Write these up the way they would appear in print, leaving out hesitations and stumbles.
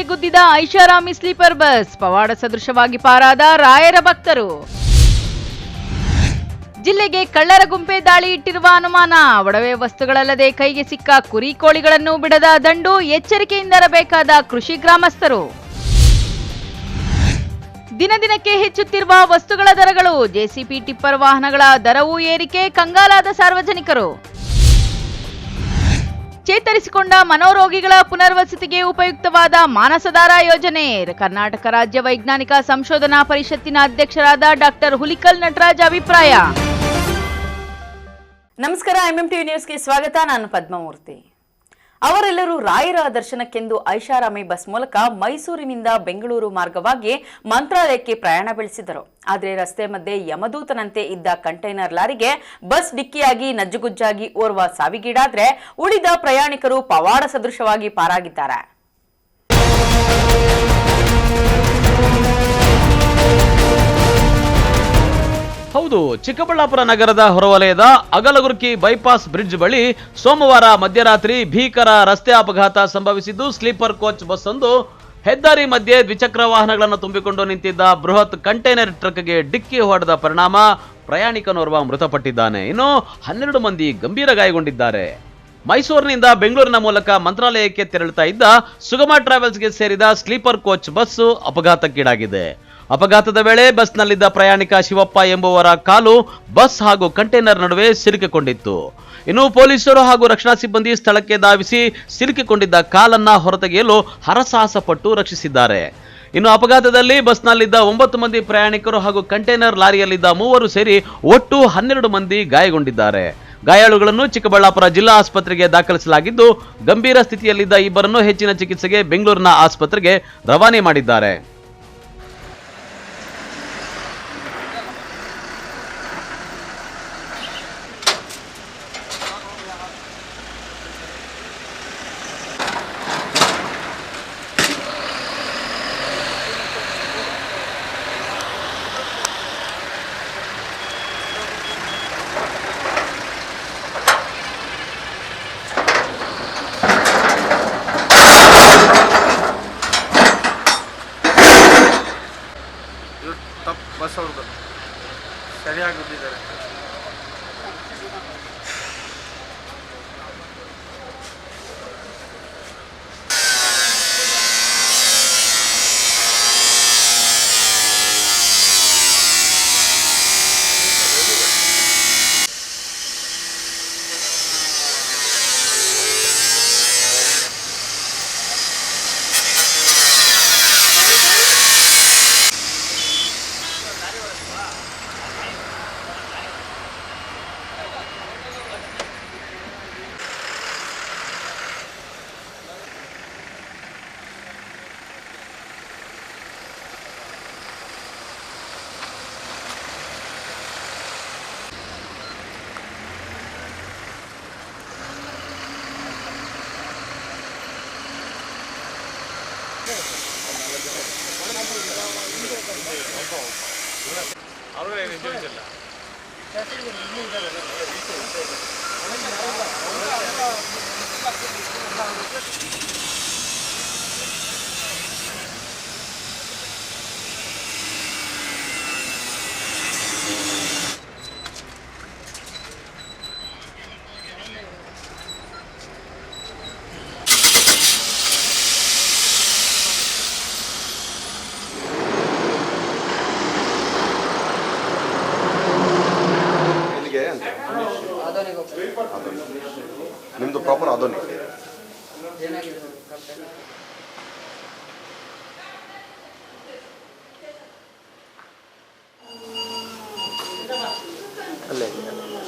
ಗುದ್ದಿದ ಐಷಾರಾಮಿ sleeper bus, ಪವಾಡ ಸದೃಶವಾಗಿ ಪಾರಾದ ರಾಯರ ಭಕ್ತರು. ಜಿಲ್ಲೆಗೆ ಕಳ್ಳರ ಗುಂಪೆ ದಾಳಿ ಇಟ್ಟಿರುವ ಅನುಮಾನ, ಒಡವೆ ವಸ್ತುಗಳಲ್ಲದೆ ಕೈಗೆ ಸಿಕ್ಕ ಕುರಿ ಕೋಳಿಗಳನ್ನು ಬಿಡದ ದಂಡು, ಎಚ್ಚರಿಕೆಯಿಂದಿರಬೇಕಾದ ಕೃಷಿ ಗ್ರಾಮಸ್ಥರು. ದಿನದಿನಕ್ಕೆ ಹೆಚ್ಚುತ್ತಿರುವ ವಸ್ತುಗಳ ದರಗಳು, ಜೆಸಿಪಿ ಟಿಪ್ಪರ್ ವಾಹನಗಳ ದರವೂ ಏರಿಕೆ, ಕಂಗಾಲಾದ ಸಾರ್ವಜನಿಕರು. ಚೇತರಿಸಿಕೊಂಡ ಮನೋರೋಗಿಗಳ ಪುನರ್ವಸತಿಗೆ ಉಪಯುಕ್ತವಾದ ಮಾನಸಧಾರ ಯೋಜನೆ, ಕರ್ನಾಟಕ ರಾಜ್ಯ ವೈಜ್ಞಾನಿಕ ಸಂಶೋಧನಾ ಪರಿಷತ್ತಿನ ಅಧ್ಯಕ್ಷರಾದ ಡಾಕ್ಟರ್ ಹುಲಿಕಲ್ ನಟರಾಜ್ ಅಭಿಪ್ರಾಯ. ನಮಸ್ಕಾರ, ಎಂಎಂಟಿವಿ ನ್ಯೂಸ್ಗೆ ಸ್ವಾಗತ. ನಾನು ಪದ್ಮಮೂರ್ತಿ. ಅವರೆಲ್ಲರೂ ರಾಯರ ದರ್ಶನಕ್ಕೆಂದು ಐಷಾರಾಮಿ ಬಸ್ ಮೂಲಕ ಮೈಸೂರಿನಿಂದ ಬೆಂಗಳೂರು ಮಾರ್ಗವಾಗಿ ಮಂತ್ರಾಲಯಕ್ಕೆ ಪ್ರಯಾಣ ಬೆಳೆಸಿದರು. ಆದರೆ ರಸ್ತೆ ಮಧ್ಯೆ ಯಮದೂತನಂತೆ ಇದ್ದ ಕಂಟೈನರ್ ಲಾರಿಗೆ ಬಸ್ ಡಿಕ್ಕಿಯಾಗಿ ನಜ್ಜುಗುಜ್ಜಾಗಿ ಓರ್ವ ಸಾವಿಗೀಡಾದ್ರೆ ಉಳಿದ ಪ್ರಯಾಣಿಕರು ಪವಾಡ ಸದೃಶವಾಗಿ ಪಾರಾಗಿದ್ದಾರೆ. ಹೌದು, ಚಿಕ್ಕಬಳ್ಳಾಪುರ ನಗರದ ಹೊರವಲಯದ ಅಗಲಗುರ್ಕಿ ಬೈಪಾಸ್ ಬ್ರಿಡ್ಜ್ ಬಳಿ ಸೋಮವಾರ ಮಧ್ಯರಾತ್ರಿ ಭೀಕರ ರಸ್ತೆ ಅಪಘಾತ ಸಂಭವಿಸಿದ್ದು, ಸ್ಲೀಪರ್ ಕೋಚ್ ಬಸ್ ಒಂದು ಹೆದ್ದಾರಿ ಮಧ್ಯೆ ದ್ವಿಚಕ್ರ ವಾಹನಗಳನ್ನು ತುಂಬಿಕೊಂಡು ನಿಂತಿದ್ದ ಬೃಹತ್ ಕಂಟೈನರ್ ಟ್ರಕ್ಗೆ ಡಿಕ್ಕಿ ಹೊಡೆದ ಪರಿಣಾಮ ಪ್ರಯಾಣಿಕನೋರ್ವ ಮೃತಪಟ್ಟಿದ್ದಾನೆ. ಇನ್ನು 12 ಮಂದಿ ಗಂಭೀರ ಗಾಯಗೊಂಡಿದ್ದಾರೆ. ಮೈಸೂರಿನಿಂದ ಬೆಂಗಳೂರಿನ ಮೂಲಕ ಮಂತ್ರಾಲಯಕ್ಕೆ ತೆರಳುತ್ತಾ ಇದ್ದ ಸುಗಮ ಟ್ರಾವೆಲ್ಸ್ಗೆ ಸೇರಿದ ಸ್ಲೀಪರ್ ಕೋಚ್ ಬಸ್ ಅಪಘಾತಕ್ಕೀಡಾಗಿದೆ. ಅಪಘಾತದ ವೇಳೆ ಬಸ್ನಲ್ಲಿದ್ದ ಪ್ರಯಾಣಿಕ ಶಿವಪ್ಪ ಎಂಬುವರ ಕಾಲು ಬಸ್ ಹಾಗೂ ಕಂಟೈನರ್ ನಡುವೆ ಸಿಲುಕಿಕೊಂಡಿತ್ತು. ಇನ್ನು ಪೊಲೀಸರು ಹಾಗೂ ರಕ್ಷಣಾ ಸಿಬ್ಬಂದಿ ಸ್ಥಳಕ್ಕೆ ಧಾವಿಸಿ ಸಿಲುಕಿಕೊಂಡಿದ್ದ ಕಾಲನ್ನ ಹೊರತೆಗೆಯಲು ಹರಸಾಹಸ ಪಟ್ಟು ರಕ್ಷಿಸಿದ್ದಾರೆ. ಇನ್ನು ಅಪಘಾತದಲ್ಲಿ ಬಸ್ನಲ್ಲಿದ್ದ 9 ಮಂದಿ ಪ್ರಯಾಣಿಕರು ಹಾಗೂ ಕಂಟೈನರ್ ಲಾರಿಯಲ್ಲಿದ್ದ 3 ಸೇರಿ ಒಟ್ಟು 12 ಮಂದಿ ಗಾಯಗೊಂಡಿದ್ದಾರೆ. ಗಾಯಾಳುಗಳನ್ನು ಚಿಕ್ಕಬಳ್ಳಾಪುರ ಜಿಲ್ಲಾ ಆಸ್ಪತ್ರೆಗೆ ದಾಖಲಿಸಲಾಗಿದ್ದು, ಗಂಭೀರ ಸ್ಥಿತಿಯಲ್ಲಿದ್ದ ಇಬ್ಬರನ್ನು ಹೆಚ್ಚಿನ ಚಿಕಿತ್ಸೆಗೆ ಬೆಂಗಳೂರಿನ ಆಸ್ಪತ್ರೆಗೆ ರವಾನೆ ಮಾಡಿದ್ದಾರೆ. ಬಸ್ ಅವ್ರದ್ದು ಸರಿಯಾಗಿ ಬಿದ್ದಿದ್ದಾರೆ. ನಿಮ್ದು ಪ್ರಾಪರ್ ಅದೋನಿ ಅಲ್ಲೇ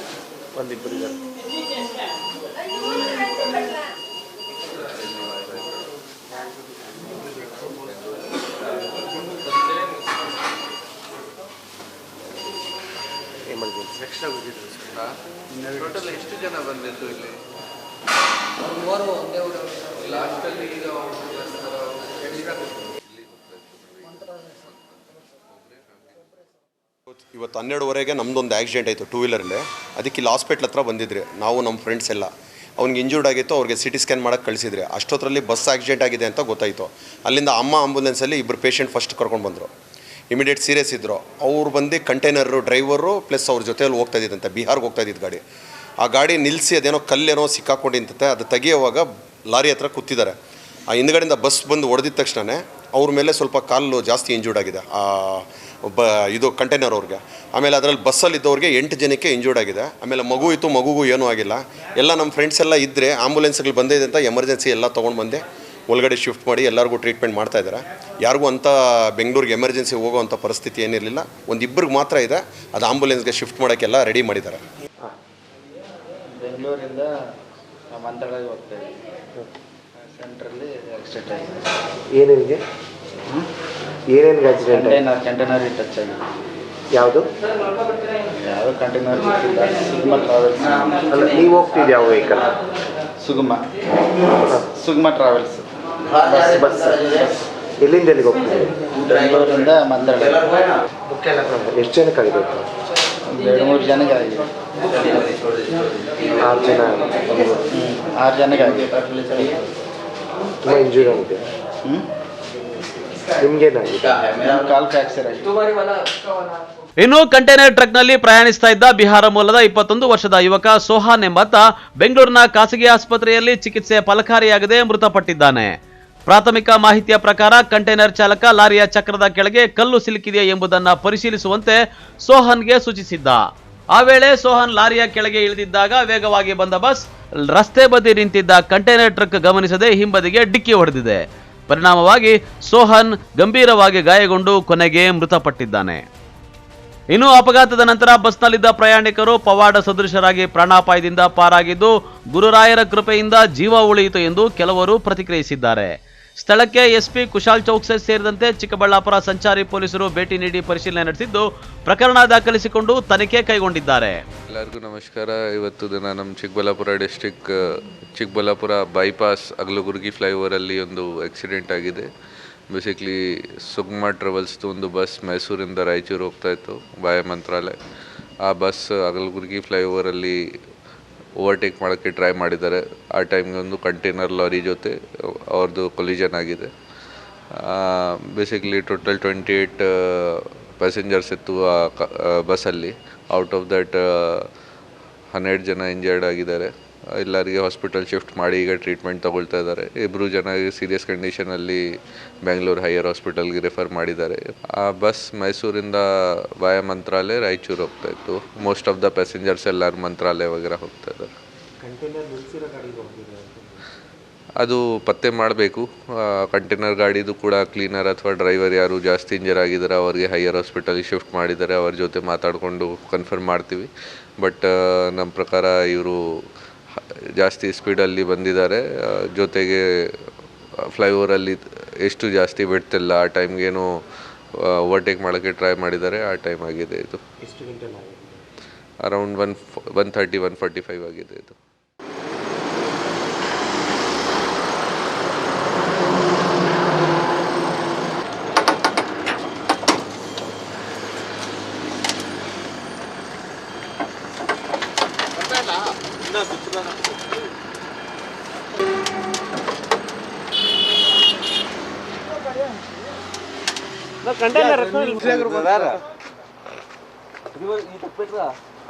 ಒಂದಿಬ್ಬರು ಇದ್ದಾರೆ. ಎಕ್ಸ್ಟ್ರಾ ಬಂದಿದ್ರು ಟೋಟಲ್ ಎಷ್ಟು ಜನ ಬಂದಿದ್ದು ಇಲ್ಲಿ? ಲಾಸ್ಟಲ್ಲಿ ಈಗ ಇವತ್ತು 12:30 ನಮ್ಮದೊಂದು ಆಕ್ಸಿಡೆಂಟ್ ಆಯಿತು 2 ವೀಲರಲ್ಲಿ. ಅದಕ್ಕೆ ಇಲ್ಲಿ ಹಾಸ್ಪಿಟ್ಲ್ ಹತ್ರ ಬಂದಿದ್ರಿ ನಾವು ನಮ್ಮ ಫ್ರೆಂಡ್ಸ್ ಎಲ್ಲ. ಅವ್ನಿಗೆ ಇಂಜೂರ್ಡ್ ಆಗಿತ್ತು, ಅವ್ರಿಗೆ CT ಸ್ಕ್ಯಾನ್ ಮಾಡೋಕ್ಕೆ ಕಳಿಸಿದ್ರೆ ಅಷ್ಟೊತ್ತರಲ್ಲಿ ಬಸ್ ಆಕ್ಸಿಡೆಂಟ್ ಆಗಿದೆ ಅಂತ ಗೊತ್ತಾಯಿತು. ಅಲ್ಲಿಂದ ಅಮ್ಮ ಆಂಬುಲೆನ್ಸಲ್ಲಿ ಇಬ್ಬರು ಪೇಷಂಟ್ ಫಸ್ಟ್ ಕರ್ಕೊಂಡು ಬಂದರು. ಇಮಿಡಿಯೇಟ್ ಸೀರಿಯಸ್ ಇದ್ದರು. ಅವ್ರು ಬಂದು ಕಂಟೈನರು ಡ್ರೈವರು ಪ್ಲಸ್ ಅವ್ರ ಜೊತೆಯಲ್ಲಿ ಹೋಗ್ತಾ ಇದ್ದಂತೆ, ಬಿಹಾರ್ಗೆ ಹೋಗ್ತಾ ಇದ್ದಿದ್ದು ಗಾಡಿ. ಆ ಗಾಡಿ ನಿಲ್ಲಿಸಿ ಅದೇನೋ ಕಲ್ಲೇನೋ ಸಿಕ್ಕಾಕೊಂಡಿಂತೆ, ಅದು ತೆಗಿಯೋವಾಗ ಲಾರಿ ಹತ್ರ ಕೂತಿದ್ದಾರೆ. ಆ ಹಿಂದ್ಗಡೆಯಿಂದ ಬಸ್ ಬಂದು ಹೊಡೆದಿದ ತಕ್ಷಣ ಅವ್ರ ಮೇಲೆ ಸ್ವಲ್ಪ ಕಾಲು ಜಾಸ್ತಿ ಇಂಜೂರ್ಡ್ ಆಗಿದೆ, ಇದು ಕಂಟೈನರ್ ಅವ್ರಿಗೆ. ಆಮೇಲೆ ಅದರಲ್ಲಿ ಬಸ್ಸಲ್ಲಿ ಇದ್ದವ್ರಿಗೆ 8 ಜನಕ್ಕೆ ಇಂಜೂರ್ಡ್ ಆಗಿದೆ. ಆಮೇಲೆ ಮಗು ಇತ್ತು, ಮಗುಗೂ ಏನೂ ಆಗಿಲ್ಲ. ಎಲ್ಲ ನಮ್ಮ ಫ್ರೆಂಡ್ಸ್ ಎಲ್ಲ ಇದ್ದರೆ ಆಂಬುಲೆನ್ಸ್ಗಳು ಬಂದಿದೆ ಅಂತ ಎಮರ್ಜೆನ್ಸಿ ಎಲ್ಲ ತೊಗೊಂಡು ಬಂದೆ ಒಳಗಡೆ ಶಿಫ್ಟ್ ಮಾಡಿ ಎಲ್ಲರಿಗೂ ಟ್ರೀಟ್ಮೆಂಟ್ ಮಾಡ್ತಾಯಿದ್ದಾರೆ. ಯಾರಿಗೂ ಅಂಥ ಬೆಂಗಳೂರಿಗೆ ಎಮರ್ಜೆನ್ಸಿ ಹೋಗೋವಂಥ ಪರಿಸ್ಥಿತಿ ಏನಿರಲಿಲ್ಲ. ಒಂದಿಬ್ಬರಿಗೆ ಮಾತ್ರ ಇದೆ, ಅದು ಆಂಬುಲೆನ್ಸ್ಗೆ ಶಿಫ್ಟ್ ಮಾಡೋಕ್ಕೆಲ್ಲ ರೆಡಿ ಮಾಡಿದ್ದಾರೆ. ಬೆಂಗಳೂರಿಂದ ಮಂತ್ರಾಲಯ ಹೋಗ್ತಾ ಇದ್ದೀವಿ. ಸೆಂಟ್ರಲ್ಲಿ ಆಕ್ಸಿಡೆಂಟ್ ಆಗಿದೆ. ಏನೇನಿಗೆ ಆಕ್ಸಿಡೆಂಟ್? ಕಂಟೈನರ್ ಟಚ್ ಆಗಿದೆ. ಯಾವುದು ಕಂಟೈನರ್ ಸುಗಮ ಟ್ರಾವೆಲ್ಸ್. ಅಲ್ಲ, ನೀವು ಹೋಗ್ತಿದ್ದು ಯಾವ ವೆಹಿಕಲ್? ಸುಗಮ ಟ್ರಾವೆಲ್ಸ್ ಬಸ್. ಎಲ್ಲಿಂದ ಎಲ್ಲಿಗೆ ಹೋಗ್ತಿದ್ದೀವಿ? ಬೆಂಗಳೂರಿಂದ ಮಂತ್ರಾಲಯ. ಎಷ್ಟು ಜನಕ್ಕಾಗಿದೆ? 2-3 ಜನಕ್ಕೆ ಆಗಿದೆ. 6 ಜನ. 6 ಜನಕ್ಕೆ ಆಗಿದೆ. ತುಂಬ ಇಂಜೂರಿ ಆಗಿದೆ. ನಿಮ್ಗೇನಾಗಿದೆ? ಕಾಲ್ ಫ್ರಾಕ್ಚರ್ ಆಗಿದೆ. ಇನ್ನು ಕಂಟೈನರ್ ಟ್ರಕ್ನಲ್ಲಿ ಪ್ರಯಾಣಿಸ್ತಾ ಇದ್ದ ಬಿಹಾರ ಮೂಲದ 21 ವರ್ಷದ ಯುವಕ ಸೋಹಾನ್ ಎಂಬಾತ ಬೆಂಗಳೂರಿನ ಖಾಸಗಿ ಆಸ್ಪತ್ರೆಯಲ್ಲಿ ಚಿಕಿತ್ಸೆ ಫಲಕಾರಿಯಾಗದೆ ಮೃತಪಟ್ಟಿದ್ದಾನೆ. ಪ್ರಾಥಮಿಕ ಮಾಹಿತಿಯ ಪ್ರಕಾರ ಕಂಟೈನರ್ ಚಾಲಕ ಲಾರಿಯ ಚಕ್ರದ ಕೆಳಗೆ ಕಲ್ಲು ಸಿಲುಕಿದೆಯೇ ಎಂಬುದನ್ನು ಪರಿಶೀಲಿಸುವಂತೆ ಸೋಹನ್ಗೆ ಸೂಚಿಸಿದ್ದ. ಆ ವೇಳೆ ಸೋಹನ್ ಲಾರಿಯ ಕೆಳಗೆ ಇಳಿದಿದ್ದಾಗ ವೇಗವಾಗಿ ಬಂದ ಬಸ್ ರಸ್ತೆ ಬದಿ ನಿಂತಿದ್ದ ಕಂಟೈನರ್ ಟ್ರಕ್ ಗಮನಿಸದೆ ಹಿಂಬದಿಗೆ ಡಿಕ್ಕಿ ಹೊಡೆದಿದೆ. ಪರಿಣಾಮವಾಗಿ ಸೋಹನ್ ಗಂಭೀರವಾಗಿ ಗಾಯಗೊಂಡು ಕೊನೆಗೆ ಮೃತಪಟ್ಟಿದ್ದಾನೆ. ಇನ್ನು ಅಪಘಾತದ ನಂತರ ಬಸ್ನಲ್ಲಿದ್ದ ಪ್ರಯಾಣಿಕರು ಪವಾಡ ಸದೃಶರಾಗಿ ಪ್ರಾಣಾಪಾಯದಿಂದ ಪಾರಾಗಿದ್ದು ಗುರುರಾಯರ ಕೃಪೆಯಿಂದ ಜೀವ ಉಳಿಯಿತು ಎಂದು ಕೆಲವರು ಪ್ರತಿಕ್ರಿಯಿಸಿದ್ದಾರೆ. ಸ್ಥಳಕ್ಕೆ SP ಕುಶಾಲ್ ಚೌಕ್ಸೆ ಸೇರಿದಂತೆ ಚಿಕ್ಕಬಳ್ಳಾಪುರ ಸಂಚಾರಿ ಪೊಲೀಸರು ಭೇಟಿ ನೀಡಿ ಪರಿಶೀಲನೆ ನಡೆಸಿದ್ದು ಪ್ರಕರಣ ದಾಖಲಿಸಿಕೊಂಡು ತನಿಖೆ ಕೈಗೊಂಡಿದ್ದಾರೆ. ಎಲ್ಲರಿಗೂ ನಮಸ್ಕಾರ. ಇವತ್ತು ದಿನ ನಮ್ಮ ಚಿಕ್ಕಬಳ್ಳಾಪುರ ಡಿಸ್ಟಿಕ್ ಚಿಕ್ಕಬಳ್ಳಾಪುರ ಬೈಪಾಸ್ ಅಗಲಗುರ್ಗಿ ಫ್ಲೈಓವರಲ್ಲಿ ಒಂದು ಆಕ್ಸಿಡೆಂಟ್ ಆಗಿದೆ. ಬೇಸಿಕ್ಲಿ ಸುಗಮ ಟ್ರಾವೆಲ್ಸ್ದು ಒಂದು ಬಸ್ ಮೈಸೂರಿಂದ ರಾಯಚೂರು ಹೋಗ್ತಾ ಇತ್ತು ಬಾಯ ಮಂತ್ರಾಲಯ. ಆ ಬಸ್ ಅಗಲಗುರ್ಗಿ ಫ್ಲೈಓವರಲ್ಲಿ ಓವರ್ಟೇಕ್ ಮಾಡೋಕ್ಕೆ ಟ್ರೈ ಮಾಡಿದ್ದಾರೆ. ಆ ಟೈಮ್ಗೆ ಒಂದು ಕಂಟೈನರ್ ಲಾರಿ ಜೊತೆ ಅವ್ರದ್ದು ಕೊಲಿಜನ್ ಆಗಿದೆ. ಬೇಸಿಕ್ಲಿ ಟೋಟಲ್ 28 ಪ್ಯಾಸೆಂಜರ್ಸ್ ಇತ್ತು ಆ ಬಸ್ಸಲ್ಲಿ. ಔಟ್ ಆಫ್ ದಟ್ 12 ಜನ ಇಂಜರ್ಡ್ ಆಗಿದ್ದಾರೆ. ಎಲ್ಲರಿಗೆ ಹಾಸ್ಪಿಟಲ್ ಶಿಫ್ಟ್ ಮಾಡಿ ಈಗ ಟ್ರೀಟ್ಮೆಂಟ್ ತಗೊಳ್ತಾ ಇದ್ದಾರೆ. 2 ಜನ ಸೀರಿಯಸ್ ಕಂಡೀಷನಲ್ಲಿ ಬೆಂಗಳೂರು ಹೈಯರ್ ಹಾಸ್ಪಿಟಲ್ಗೆ ರೆಫರ್ ಮಾಡಿದ್ದಾರೆ. ಆ ಬಸ್ ಮೈಸೂರಿಂದ ವಾಯ ಮಂತ್ರಾಲಯ ರಾಯಚೂರು ಹೋಗ್ತಾ ಇತ್ತು. ಮೋಸ್ಟ್ ಆಫ್ ದ ಪ್ಯಾಸೆಂಜರ್ಸ್ ಎಲ್ಲರೂ ಮಂತ್ರಾಲಯ ವಗೇರಾ ಹೋಗ್ತಾ ಇದ್ದಾರೆ. ಅದು ಪತ್ತೆ ಮಾಡಬೇಕು. ಕಂಟೈನರ್ ಗಾಡಿದು ಕೂಡ ಕ್ಲೀನರ್ ಅಥವಾ ಡ್ರೈವರ್ ಯಾರು ಜಾಸ್ತಿ ಇಂಜರ್ ಆಗಿದ್ದಾರೆ ಅವರಿಗೆ ಹೈಯರ್ ಹಾಸ್ಪಿಟಲ್ಗೆ ಶಿಫ್ಟ್ ಮಾಡಿದ್ದಾರೆ. ಅವ್ರ ಜೊತೆ ಮಾತಾಡಿಕೊಂಡು ಕನ್ಫರ್ಮ್ ಮಾಡ್ತೀವಿ. ಬಟ್ ನಮ್ಮ ಪ್ರಕಾರ ಇವರು ಜಾಸ್ತಿ ಸ್ಪೀಡಲ್ಲಿ ಬಂದಿದ್ದಾರೆ. ಜೊತೆಗೆ ಫ್ಲೈಓವರಲ್ಲಿ ಎಷ್ಟು ಜಾಸ್ತಿ ಬಿಡ್ತಿಲ್ಲ. ಆ ಟೈಮ್ಗೇನು ಓವರ್ಟೇಕ್ ಮಾಡೋಕ್ಕೆ ಟ್ರೈ ಮಾಡಿದ್ದಾರೆ. ಆ ಟೈಮ್ ಆಗಿದೆ ಇದು. ಅರೌಂಡ್ 1:30-1:45 ಆಗಿದೆ ಇದು.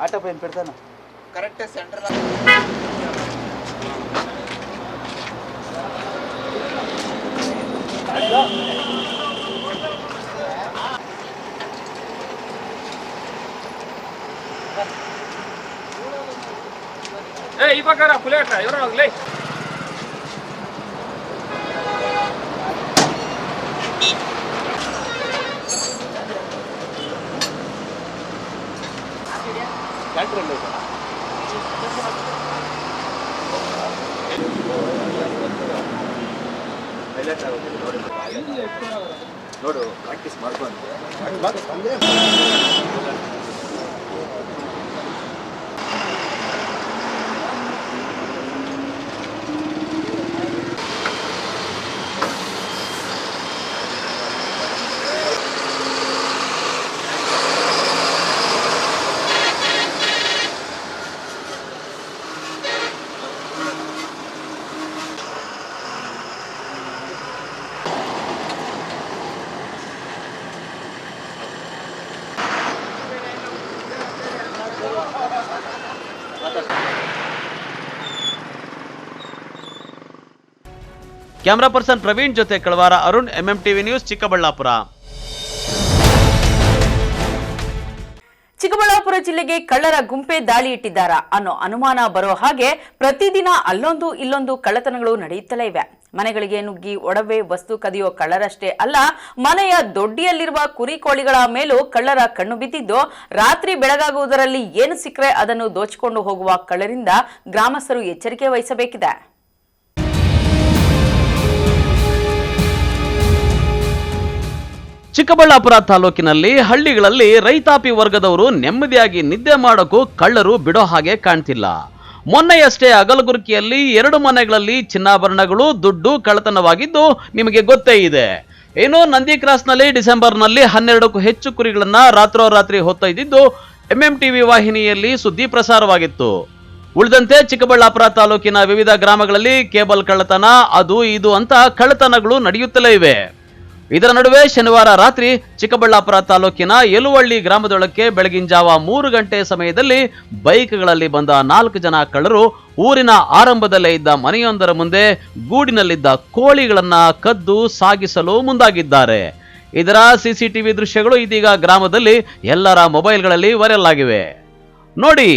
ఆటో పైన పెడతాను కరెక్ట్ సెంటర్. ಈ ಪ್ರಕಾರ ಪುಲೇಟ್ ಇವರು ಹೋಗ್ಲಿ. ನೋಡು ಪ್ರಾಕ್ಟೀಸ್ ಮಾಡ್ಕೊಂಡು ಕ್ಯಾಮರಾ ಪರ್ಸನ್ ಪ್ರವೀಣ್ ಜೊತೆ ಕಳವಾರ ಅರುಣ್, MMTV ನ್ಯೂಸ್, ಚಿಕ್ಕಬಳ್ಳಾಪುರ. ಚಿಕ್ಕಬಳ್ಳಾಪುರ ಜಿಲ್ಲೆಗೆ ಕಳ್ಳರ ಗುಂಪೇ ದಾಳಿ ಇಟ್ಟಿದ್ದಾರಾ ಅನ್ನೋ ಅನುಮಾನ ಬರೋ ಹಾಗೆ ಪ್ರತಿದಿನ ಅಲ್ಲೊಂದು ಇಲ್ಲೊಂದು ಕಳ್ಳತನಗಳು ನಡೆಯುತ್ತಲೇ ಇವೆ. ಮನೆಗಳಿಗೆ ನುಗ್ಗಿ ಒಡವೆ ವಸ್ತು ಕದಿಯೋ ಕಳ್ಳರಷ್ಟೇ ಅಲ್ಲ, ಮನೆಯ ದೊಡ್ಡಿಯಲ್ಲಿರುವ ಕುರಿ ಕೋಳಿಗಳ ಮೇಲೂ ಕಳ್ಳರ ಕಣ್ಣು ಬಿದ್ದಿದ್ದು, ರಾತ್ರಿ ಬೆಳಗಾಗುವುದರಲ್ಲಿ ಏನು ಸಿಕ್ಕರೆ ಅದನ್ನು ದೋಚಿಕೊಂಡು ಹೋಗುವ ಕಳ್ಳರಿಂದ ಗ್ರಾಮಸ್ಥರು ಎಚ್ಚರಿಕೆ ವಹಿಸಬೇಕಿದೆ. ಚಿಕ್ಕಬಳ್ಳಾಪುರ ತಾಲೂಕಿನಲ್ಲಿ ಹಳ್ಳಿಗಳಲ್ಲಿ ರೈತಾಪಿ ವರ್ಗದವರು ನೆಮ್ಮದಿಯಾಗಿ ನಿದ್ದೆ ಮಾಡೋಕ್ಕೂ ಕಳ್ಳರು ಬಿಡೋ ಹಾಗೆ ಕಾಣ್ತಿಲ್ಲ. ಮೊನ್ನೆಯಷ್ಟೇ ಅಗಲಗುರ್ಕಿಯಲ್ಲಿ 2 ಮನೆಗಳಲ್ಲಿ ಚಿನ್ನಾಭರಣಗಳು, ದುಡ್ಡು ಕಳ್ಳತನವಾಗಿದ್ದು ನಿಮಗೆ ಗೊತ್ತೇ ಇದೆ. ಇನ್ನು ನಂದಿ ಕ್ರಾಸ್ನಲ್ಲಿ ಡಿಸೆಂಬರ್ನಲ್ಲಿ 12ಕ್ಕೂ ಹೆಚ್ಚು ಕುರಿಗಳನ್ನ ರಾತ್ರೋರಾತ್ರಿ ಹೊತ್ತೊಯ್ದಿದ್ದು MMTV ವಾಹಿನಿಯಲ್ಲಿ ಸುದ್ದಿ ಪ್ರಸಾರವಾಗಿತ್ತು. ಉಳಿದಂತೆ ಚಿಕ್ಕಬಳ್ಳಾಪುರ ತಾಲೂಕಿನ ವಿವಿಧ ಗ್ರಾಮಗಳಲ್ಲಿ ಕೇಬಲ್ ಕಳ್ಳತನ, ಅದು ಇದು ಅಂತ ಕಳ್ಳತನಗಳು ನಡೆಯುತ್ತಲೇ ಇವೆ. ಇದರ ನಡುವೆ ಶನಿವಾರ ರಾತ್ರಿ ಚಿಕ್ಕಬಳ್ಳಾಪುರ ತಾಲೂಕಿನ ಯಲುವಳ್ಳಿ ಗ್ರಾಮದೊಳಕ್ಕೆ ಬೆಳಗಿನ ಜಾವ 3 ಗಂಟೆ ಸಮಯದಲ್ಲಿ ಬೈಕ್ಗಳಲ್ಲಿ ಬಂದ 4 ಜನ ಕಳ್ಳರು ಊರಿನ ಆರಂಭದಲ್ಲೇ ಇದ್ದ ಮನೆಯೊಂದರ ಮುಂದೆ ಗೂಡಿನಲ್ಲಿದ್ದ ಕೋಳಿಗಳನ್ನ ಕದ್ದು ಸಾಗಿಸಲು ಮುಂದಾಗಿದ್ದಾರೆ. ಇದರ CCTV ದೃಶ್ಯಗಳು ಇದೀಗ ಗ್ರಾಮದಲ್ಲಿ ಎಲ್ಲರ ಮೊಬೈಲ್ಗಳಲ್ಲಿ ವೈರಲ್ ಆಗಿವೆ. ನೋಡಿ,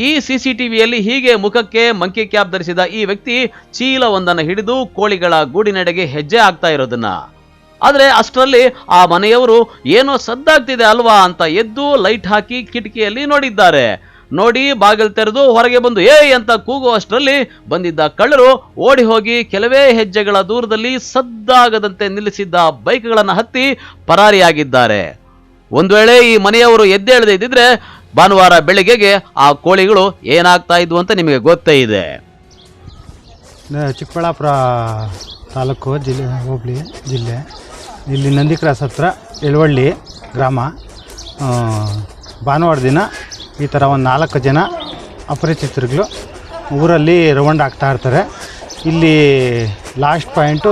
ಈ CCTVಯಲ್ಲಿ ಹೀಗೆ ಮುಖಕ್ಕೆ ಮಂಕಿ ಕ್ಯಾಪ್ ಧರಿಸಿದ ಈ ವ್ಯಕ್ತಿ ಚೀಲವೊಂದನ್ನು ಹಿಡಿದು ಕೋಳಿಗಳ ಗೂಡಿನೆಡೆಗೆ ಹೆಜ್ಜೆ ಆಗ್ತಾ ಇರೋದನ್ನ. ಆದರೆ ಅಷ್ಟರಲ್ಲಿ ಆ ಮನೆಯವರು ಏನೋ ಸದ್ದಾಗ್ತಿದೆ ಅಲ್ವಾ ಅಂತ ಎದ್ದು ಲೈಟ್ ಹಾಕಿ ಕಿಟಕಿಯಲ್ಲಿ ನೋಡಿದ್ದಾರೆ. ನೋಡಿ ಬಾಗಿಲು ತೆರೆದು ಹೊರಗೆ ಬಂದು ಏಯ್ ಅಂತ ಕೂಗುವಷ್ಟರಲ್ಲಿ ಬಂದಿದ್ದ ಕಳ್ಳರು ಓಡಿ ಹೋಗಿ ಕೆಲವೇ ಹೆಜ್ಜೆಗಳ ದೂರದಲ್ಲಿ ಸದ್ದಾಗದಂತೆ ನಿಲ್ಲಿಸಿದ್ದ ಬೈಕ್ಗಳನ್ನು ಹತ್ತಿ ಪರಾರಿಯಾಗಿದ್ದಾರೆ. ಒಂದು ವೇಳೆ ಈ ಮನೆಯವರು ಎದ್ದೇಳದೆ ಇದ್ದಿದ್ರೆ ಭಾನುವಾರ ಬೆಳಿಗ್ಗೆಗೆ ಆ ಕೋಳಿಗಳು ಏನಾಗ್ತಾ ಇದ್ವು ಅಂತ ನಿಮಗೆ ಗೊತ್ತೇ ಇದೆ. ಚಿಕ್ಕಬಳ್ಳಾಪುರ ತಾಲೂಕು ಹೋಬಳಿ ಜಿಲ್ಲೆ, ಇಲ್ಲಿ ನಂದಿ ಕ್ರಾಸ್ ಹತ್ರ ಯಲುವಳ್ಳಿ ಗ್ರಾಮ. ಭಾನುವಾರ ದಿನ ಈ ಥರ ಒಂದು 4 ಜನ ಅಪರಿಚಿತರುಗಳು ಊರಲ್ಲಿ ರೌಂಡ್ ಆಗ್ತಾ ಇರ್ತಾರೆ. ಇಲ್ಲಿ ಲಾಸ್ಟ್ ಪಾಯಿಂಟು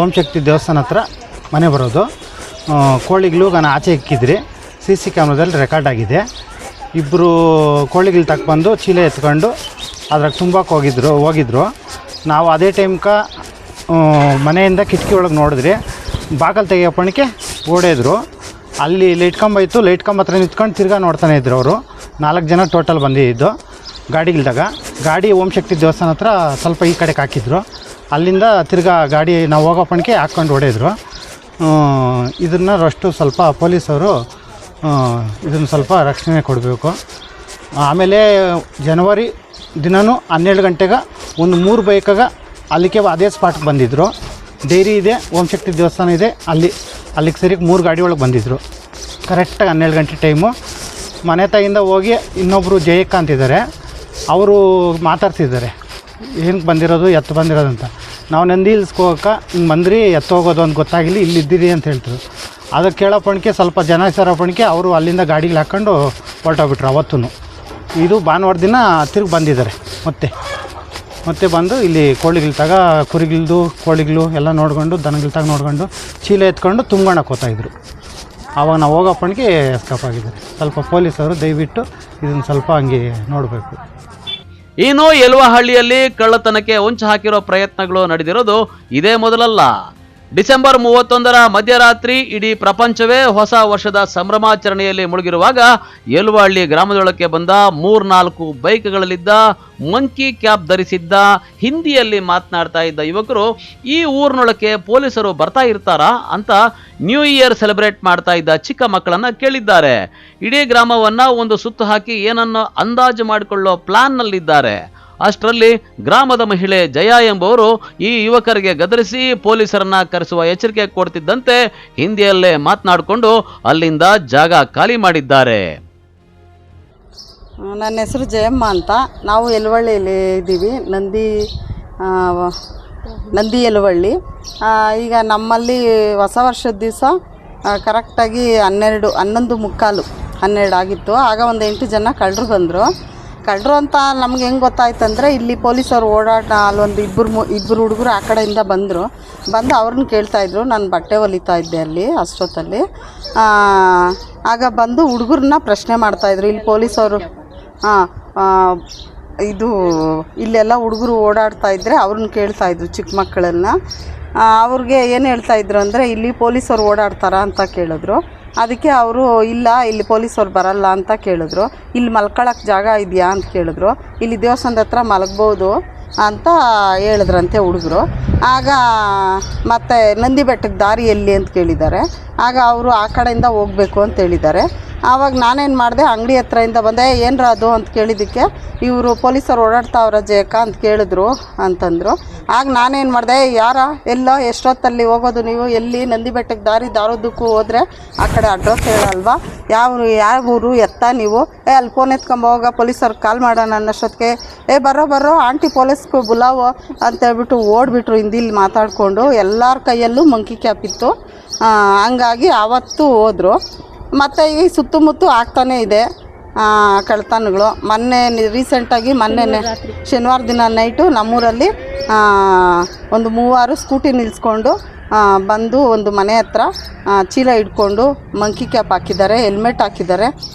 ಓಂಶಕ್ತಿ ದೇವಸ್ಥಾನ ಹತ್ರ ಮನೆ ಬರೋದು. ಕೋಳಿಗಳು ನಾನು ಆಚೆ ಇಕ್ಕಿದ್ರಿ, CC ಕ್ಯಾಮ್ರಾದಲ್ಲಿ ರೆಕಾರ್ಡ್ ಆಗಿದೆ. 2 ಕೋಳಿಗಳು ತಗೊಂಡು ಚೀಲ ಎತ್ಕೊಂಡು ಅದ್ರಾಗ ತುಂಬಕ್ಕೆ ಹೋಗಿದ್ರು. ನಾವು ಅದೇ ಟೈಮ್ಗೆ ಮನೆಯಿಂದ ಕಿಟಕಿ ಒಳಗೆ ನೋಡಿದ್ರಿ, ಬಾಗಿಲು ತೆಗಿಯೋಪಣಿಕೆ ಓಡಿದ್ರು. ಅಲ್ಲಿ ಲೈಟ್ ಕಂಬ ಇತ್ತು, ಲೈಟ್ ಕಂಬ ಹತ್ರ ನಿಂತ್ಕೊಂಡು ತಿರ್ಗಾ ನೋಡ್ತಾನೆ ಇದ್ರು. ಅವರು 4 ಜನ ಟೋಟಲ್ ಬಂದಿದ್ದು ಗಾಡಿಗಿಲ್ದಾಗ. ಗಾಡಿ ಓಂಶಕ್ತಿ ದೇವಸ್ಥಾನ ಹತ್ರ ಸ್ವಲ್ಪ ಈ ಕಡೆಗೆ ಹಾಕಿದ್ರು. ಅಲ್ಲಿಂದ ತಿರ್ಗಾ ಗಾಡಿ ನಾವು ಹೋಗೋಪಣಿಕೆ ಹಾಕ್ಕೊಂಡು ಓಡಿದ್ರು. ಇದನ್ನು ಅಷ್ಟು ಸ್ವಲ್ಪ ಪೊಲೀಸವರು ಇದನ್ನು ಸ್ವಲ್ಪ ರಕ್ಷಣೆ ಕೊಡಬೇಕು. ಆಮೇಲೆ ಜನವರಿ ದಿನವೂ 12 ಗಂಟೆಗೆ ಒಂದು 3 ಬೈಕಾಗ ಅಲ್ಲಿಗೆ ಅದೇ ಸ್ಪಾಟ್ಗೆ ಬಂದಿದ್ದರು. ಡೈರಿ ಇದೆ, ಓಂಶಕ್ತಿ ದೇವಸ್ಥಾನ ಇದೆ, ಅಲ್ಲಿಗೆ ಸರಿಗೆ 3 ಗಾಡಿ ಒಳಗೆ ಬಂದಿದ್ದರು. ಕರೆಕ್ಟಾಗಿ 12 ಗಂಟೆ ಟೈಮು. ಮನೆ ತಾಯಿಂದ ಹೋಗಿ ಇನ್ನೊಬ್ಬರು ಜಯಕ್ಕ ಅಂತಿದ್ದಾರೆ, ಅವರು ಮಾತಾಡ್ತಿದ್ದಾರೆ ಏನಕ್ಕೆ ಬಂದಿರೋದು, ಎತ್ತು ಬಂದಿರೋದು ಅಂತ. ನಾವು ನಂದಿ ಹಿಲ್ಸ್ಗೆ ಹೋಗೋಕೆ ಹಿಂಗೆ ಬಂದ್ರಿ, ಎತ್ತು ಹೋಗೋದು ಅಂತ ಗೊತ್ತಾಗಿಲ್ಲ, ಇಲ್ಲಿದ್ದೀರಿ ಅಂತ ಹೇಳ್ತಾರೆ. ಅದಕ್ಕೆ ಕೇಳೋಪಣಿಕೆ ಸ್ವಲ್ಪ ಜನ ಸೇರೋಪಣಿಕೆ ಅವರು ಅಲ್ಲಿಂದ ಗಾಡಿಗೆ ಹಾಕ್ಕೊಂಡು ಹೊರಟೋಗ್ಬಿಟ್ರು. ಅವತ್ತೂ ಇದು ಭಾನುವಾರ ದಿನ ತಿರುಗಿ ಬಂದಿದ್ದಾರೆ. ಮತ್ತೆ ಬಂದು ಇಲ್ಲಿ ಕುರಿಗಿಲ್ದು ಕೋಳಿಗಳು ಎಲ್ಲ ನೋಡ್ಕೊಂಡು, ದನಗಿಲ್ತಾಗ ನೋಡ್ಕೊಂಡು ಚೀಲ ಎತ್ಕೊಂಡು ತುಂಬ್ಕೊಳಕ್ಕೆ ಹೋಗ್ತಾಯಿದ್ರು. ಆವಾಗ ನಾವು ಹೋಗೋಪ್ಪಣಿಗೆ ಎಸ್ಕೇಪ್ ಆಗಿದ್ದಾರೆ. ಸ್ವಲ್ಪ ಪೊಲೀಸರು ದಯವಿಟ್ಟು ಇದನ್ನು ಸ್ವಲ್ಪ ಹಂಗೆ ನೋಡಬೇಕು. ಇನ್ನು ಯಲುವಹಳ್ಳಿಯಲ್ಲಿ ಕಳ್ಳತನಕ್ಕೆ ಹೊಂಚು ಹಾಕಿರೋ ಪ್ರಯತ್ನಗಳು ನಡೆದಿರೋದು ಇದೇ ಮೊದಲಲ್ಲ. ಡಿಸೆಂಬರ್ 31ರ ಮಧ್ಯರಾತ್ರಿ ಇಡೀ ಪ್ರಪಂಚವೇ ಹೊಸ ವರ್ಷದ ಸಂಭ್ರಮಾಚರಣೆಯಲ್ಲಿ ಮುಳುಗಿರುವಾಗ ಯಲುವಹಳ್ಳಿ ಗ್ರಾಮದೊಳಕ್ಕೆ ಬಂದ 3-4 ಬೈಕ್ಗಳಲ್ಲಿದ್ದ ಮಂಕಿ ಕ್ಯಾಪ್ ಧರಿಸಿದ್ದ ಹಿಂದಿಯಲ್ಲಿ ಮಾತನಾಡ್ತಾ ಇದ್ದ ಯುವಕರು ಈ ಊರಿನೊಳಕ್ಕೆ ಪೊಲೀಸರು ಬರ್ತಾ ಇರ್ತಾರಾ ಅಂತ ನ್ಯೂ ಇಯರ್ ಸೆಲೆಬ್ರೇಟ್ ಮಾಡ್ತಾ ಇದ್ದ ಚಿಕ್ಕ ಮಕ್ಕಳನ್ನ ಕೇಳಿದ್ದಾರೆ. ಇಡೀ ಗ್ರಾಮವನ್ನ ಒಂದು ಸುತ್ತು ಹಾಕಿ ಏನನ್ನು ಅಂದಾಜು ಮಾಡಿಕೊಳ್ಳೋ ಪ್ಲಾನ್ನಲ್ಲಿದ್ದಾರೆ. ಅಷ್ಟರಲ್ಲಿ ಗ್ರಾಮದ ಮಹಿಳೆ ಜಯ ಎಂಬುವರು ಈ ಯುವಕರಿಗೆ ಗದರಿಸಿ ಪೊಲೀಸರನ್ನ ಕರೆಸುವ ಎಚ್ಚರಿಕೆ ಕೊಡ್ತಿದ್ದಂತೆ ಹಿಂದಿಯಲ್ಲೇ ಮಾತನಾಡಿಕೊಂಡು ಅಲ್ಲಿಂದ ಜಾಗ ಖಾಲಿ ಮಾಡಿದ್ದಾರೆ. ನನ್ನ ಹೆಸರು ಜಯಮ್ಮ ಅಂತ. ನಾವು ಯಲುವಳ್ಳಿಯಲ್ಲಿ ಇದ್ದೀವಿ, ನಂದಿ ಯಲುವಳ್ಳಿ. ಈಗ ನಮ್ಮಲ್ಲಿ ಹೊಸ ವರ್ಷದ ದಿವಸ ಕರೆಕ್ಟಾಗಿ 11:15 ಆಗಿತ್ತು. ಆಗ ಒಂದು 8 ಜನ ಕಳ್ಳರು ಬಂದರು. ಕಳ್ಳರು ಅಂತ ನಮ್ಗೆ ಹೆಂಗೆ ಗೊತ್ತಾಯ್ತು ಅಂದರೆ, ಇಲ್ಲಿ ಪೊಲೀಸರು ಓಡಾಟ ಅಲ್ಲೊಂದು ಇಬ್ಬರು ಹುಡುಗರು ಆ ಕಡೆಯಿಂದ ಬಂದು ಅವ್ರನ್ನ ಕೇಳ್ತಾಯಿದ್ರು. ನಾನು ಬಟ್ಟೆ ಹೊಲಿತಾ ಇದ್ದೆ ಅಲ್ಲಿ ಅಷ್ಟೊತ್ತಲ್ಲಿ. ಆಗ ಬಂದು ಹುಡುಗರನ್ನ ಪ್ರಶ್ನೆ ಮಾಡ್ತಾಯಿದ್ರು. ಇಲ್ಲಿ ಪೊಲೀಸವರು ಇದು ಇಲ್ಲೆಲ್ಲ ಹುಡುಗರು ಓಡಾಡ್ತಾ ಇದ್ದರೆ ಅವ್ರನ್ನ ಕೇಳ್ತಾಯಿದ್ರು ಚಿಕ್ಕ ಮಕ್ಕಳನ್ನ. ಅವ್ರಿಗೆ ಏನು ಹೇಳ್ತಾಯಿದ್ರು ಅಂದರೆ ಇಲ್ಲಿ ಪೊಲೀಸರು ಓಡಾಡ್ತಾರಾ ಅಂತ ಕೇಳಿದ್ರು. ಅದಕ್ಕೆ ಅವರು ಇಲ್ಲ ಇಲ್ಲಿ ಪೊಲೀಸರು ಬರಲ್ಲ ಅಂತ ಕೇಳಿದ್ರು. ಇಲ್ಲಿ ಮಲ್ಕೊಳ್ಳೋಕ್ಕೆ ಜಾಗ ಇದೆಯಾ ಅಂತ ಕೇಳಿದ್ರು. ಇಲ್ಲಿ ದೇವಸ್ಥಾನದ ಹತ್ರ ಮಲಗ್ಬೋದು ಅಂತ ಹೇಳಿದ್ರಂತೆ ಹುಡುಗರು. ಆಗ ಮತ್ತು ನಂದಿ ಬೆಟ್ಟಕ್ಕೆ ದಾರಿ ಎಲ್ಲಿ ಅಂತ ಕೇಳಿದ್ದಾರೆ. ಆಗ ಅವರು ಆ ಕಡೆಯಿಂದ ಹೋಗಬೇಕು ಅಂತ ಹೇಳಿದ್ದಾರೆ. ಆವಾಗ ನಾನೇನು ಮಾಡಿದೆ, ಅಂಗಡಿ ಹತ್ರದಿಂದ ಬಂದೆ. ಏನರ ಅದು ಅಂತ ಕೇಳಿದ್ದಕ್ಕೆ ಇವರು ಪೊಲೀಸರು ಓಡಾಡ್ತಾವ್ರ ಜಯಕ ಅಂತ ಕೇಳಿದ್ರು ಅಂತಂದರು. ಆಗ ನಾನೇನು ಮಾಡಿದೆ, ಎಲ್ಲೋ ಎಷ್ಟೊತ್ತಲ್ಲಿ ಹೋಗೋದು ನೀವು, ಎಲ್ಲಿ ನಂದಿ ಬೆಟ್ಟಕ್ಕೆ ದಾರೋದಕ್ಕೂ ಹೋದರೆ ಆ ಕಡೆ ಅಡ್ರೆಸ್ ಹೇಳಲ್ವಾ, ಯಾವ ಊರು ಎತ್ತ ನೀವು, ಅಲ್ಲಿ ಫೋನ್ ಎತ್ಕೊಂಬೋಗ ಪೊಲೀಸವ್ರಿಗೆ ಕಾಲ್ ಮಾಡೋಣ ಅನ್ನೋಷ್ಟೊತ್ತಿಗೆ ಬರೋ ಆಂಟಿ ಪೊಲೀಸ್ಗೂ ಬುಲಾವೋ ಅಂತೇಳ್ಬಿಟ್ಟು ಓಡಿಬಿಟ್ರು. ಹಿಂದಿಲಿ ಮಾತಾಡಿಕೊಂಡು ಎಲ್ಲರ ಕೈಯಲ್ಲೂ ಮಂಕಿ ಕ್ಯಾಪ್ ಇತ್ತು. ಹಂಗಾಗಿ ಆವತ್ತು ಹೋದರು. ಮತ್ತು ಈ ಸುತ್ತಮುತ್ತ ಆಗ್ತಾನೇ ಇದೆ ಕಳ್ತನಗಳು. ರೀಸೆಂಟಾಗಿ ಮೊನ್ನೆ ಶನಿವಾರ ದಿನ ನೈಟು ನಮ್ಮೂರಲ್ಲಿ ಒಂದು 3 ಸ್ಕೂಟಿ ನಿಲ್ಲಿಸ್ಕೊಂಡು ಬಂದು ಒಂದು ಮನೆ ಹತ್ರ ಚೀಲ ಹಿಡ್ಕೊಂಡು ಮಂಕಿ ಕ್ಯಾಪ್ ಹಾಕಿದ್ದಾರೆ, ಹೆಲ್ಮೆಟ್ ಹಾಕಿದ್ದಾರೆ,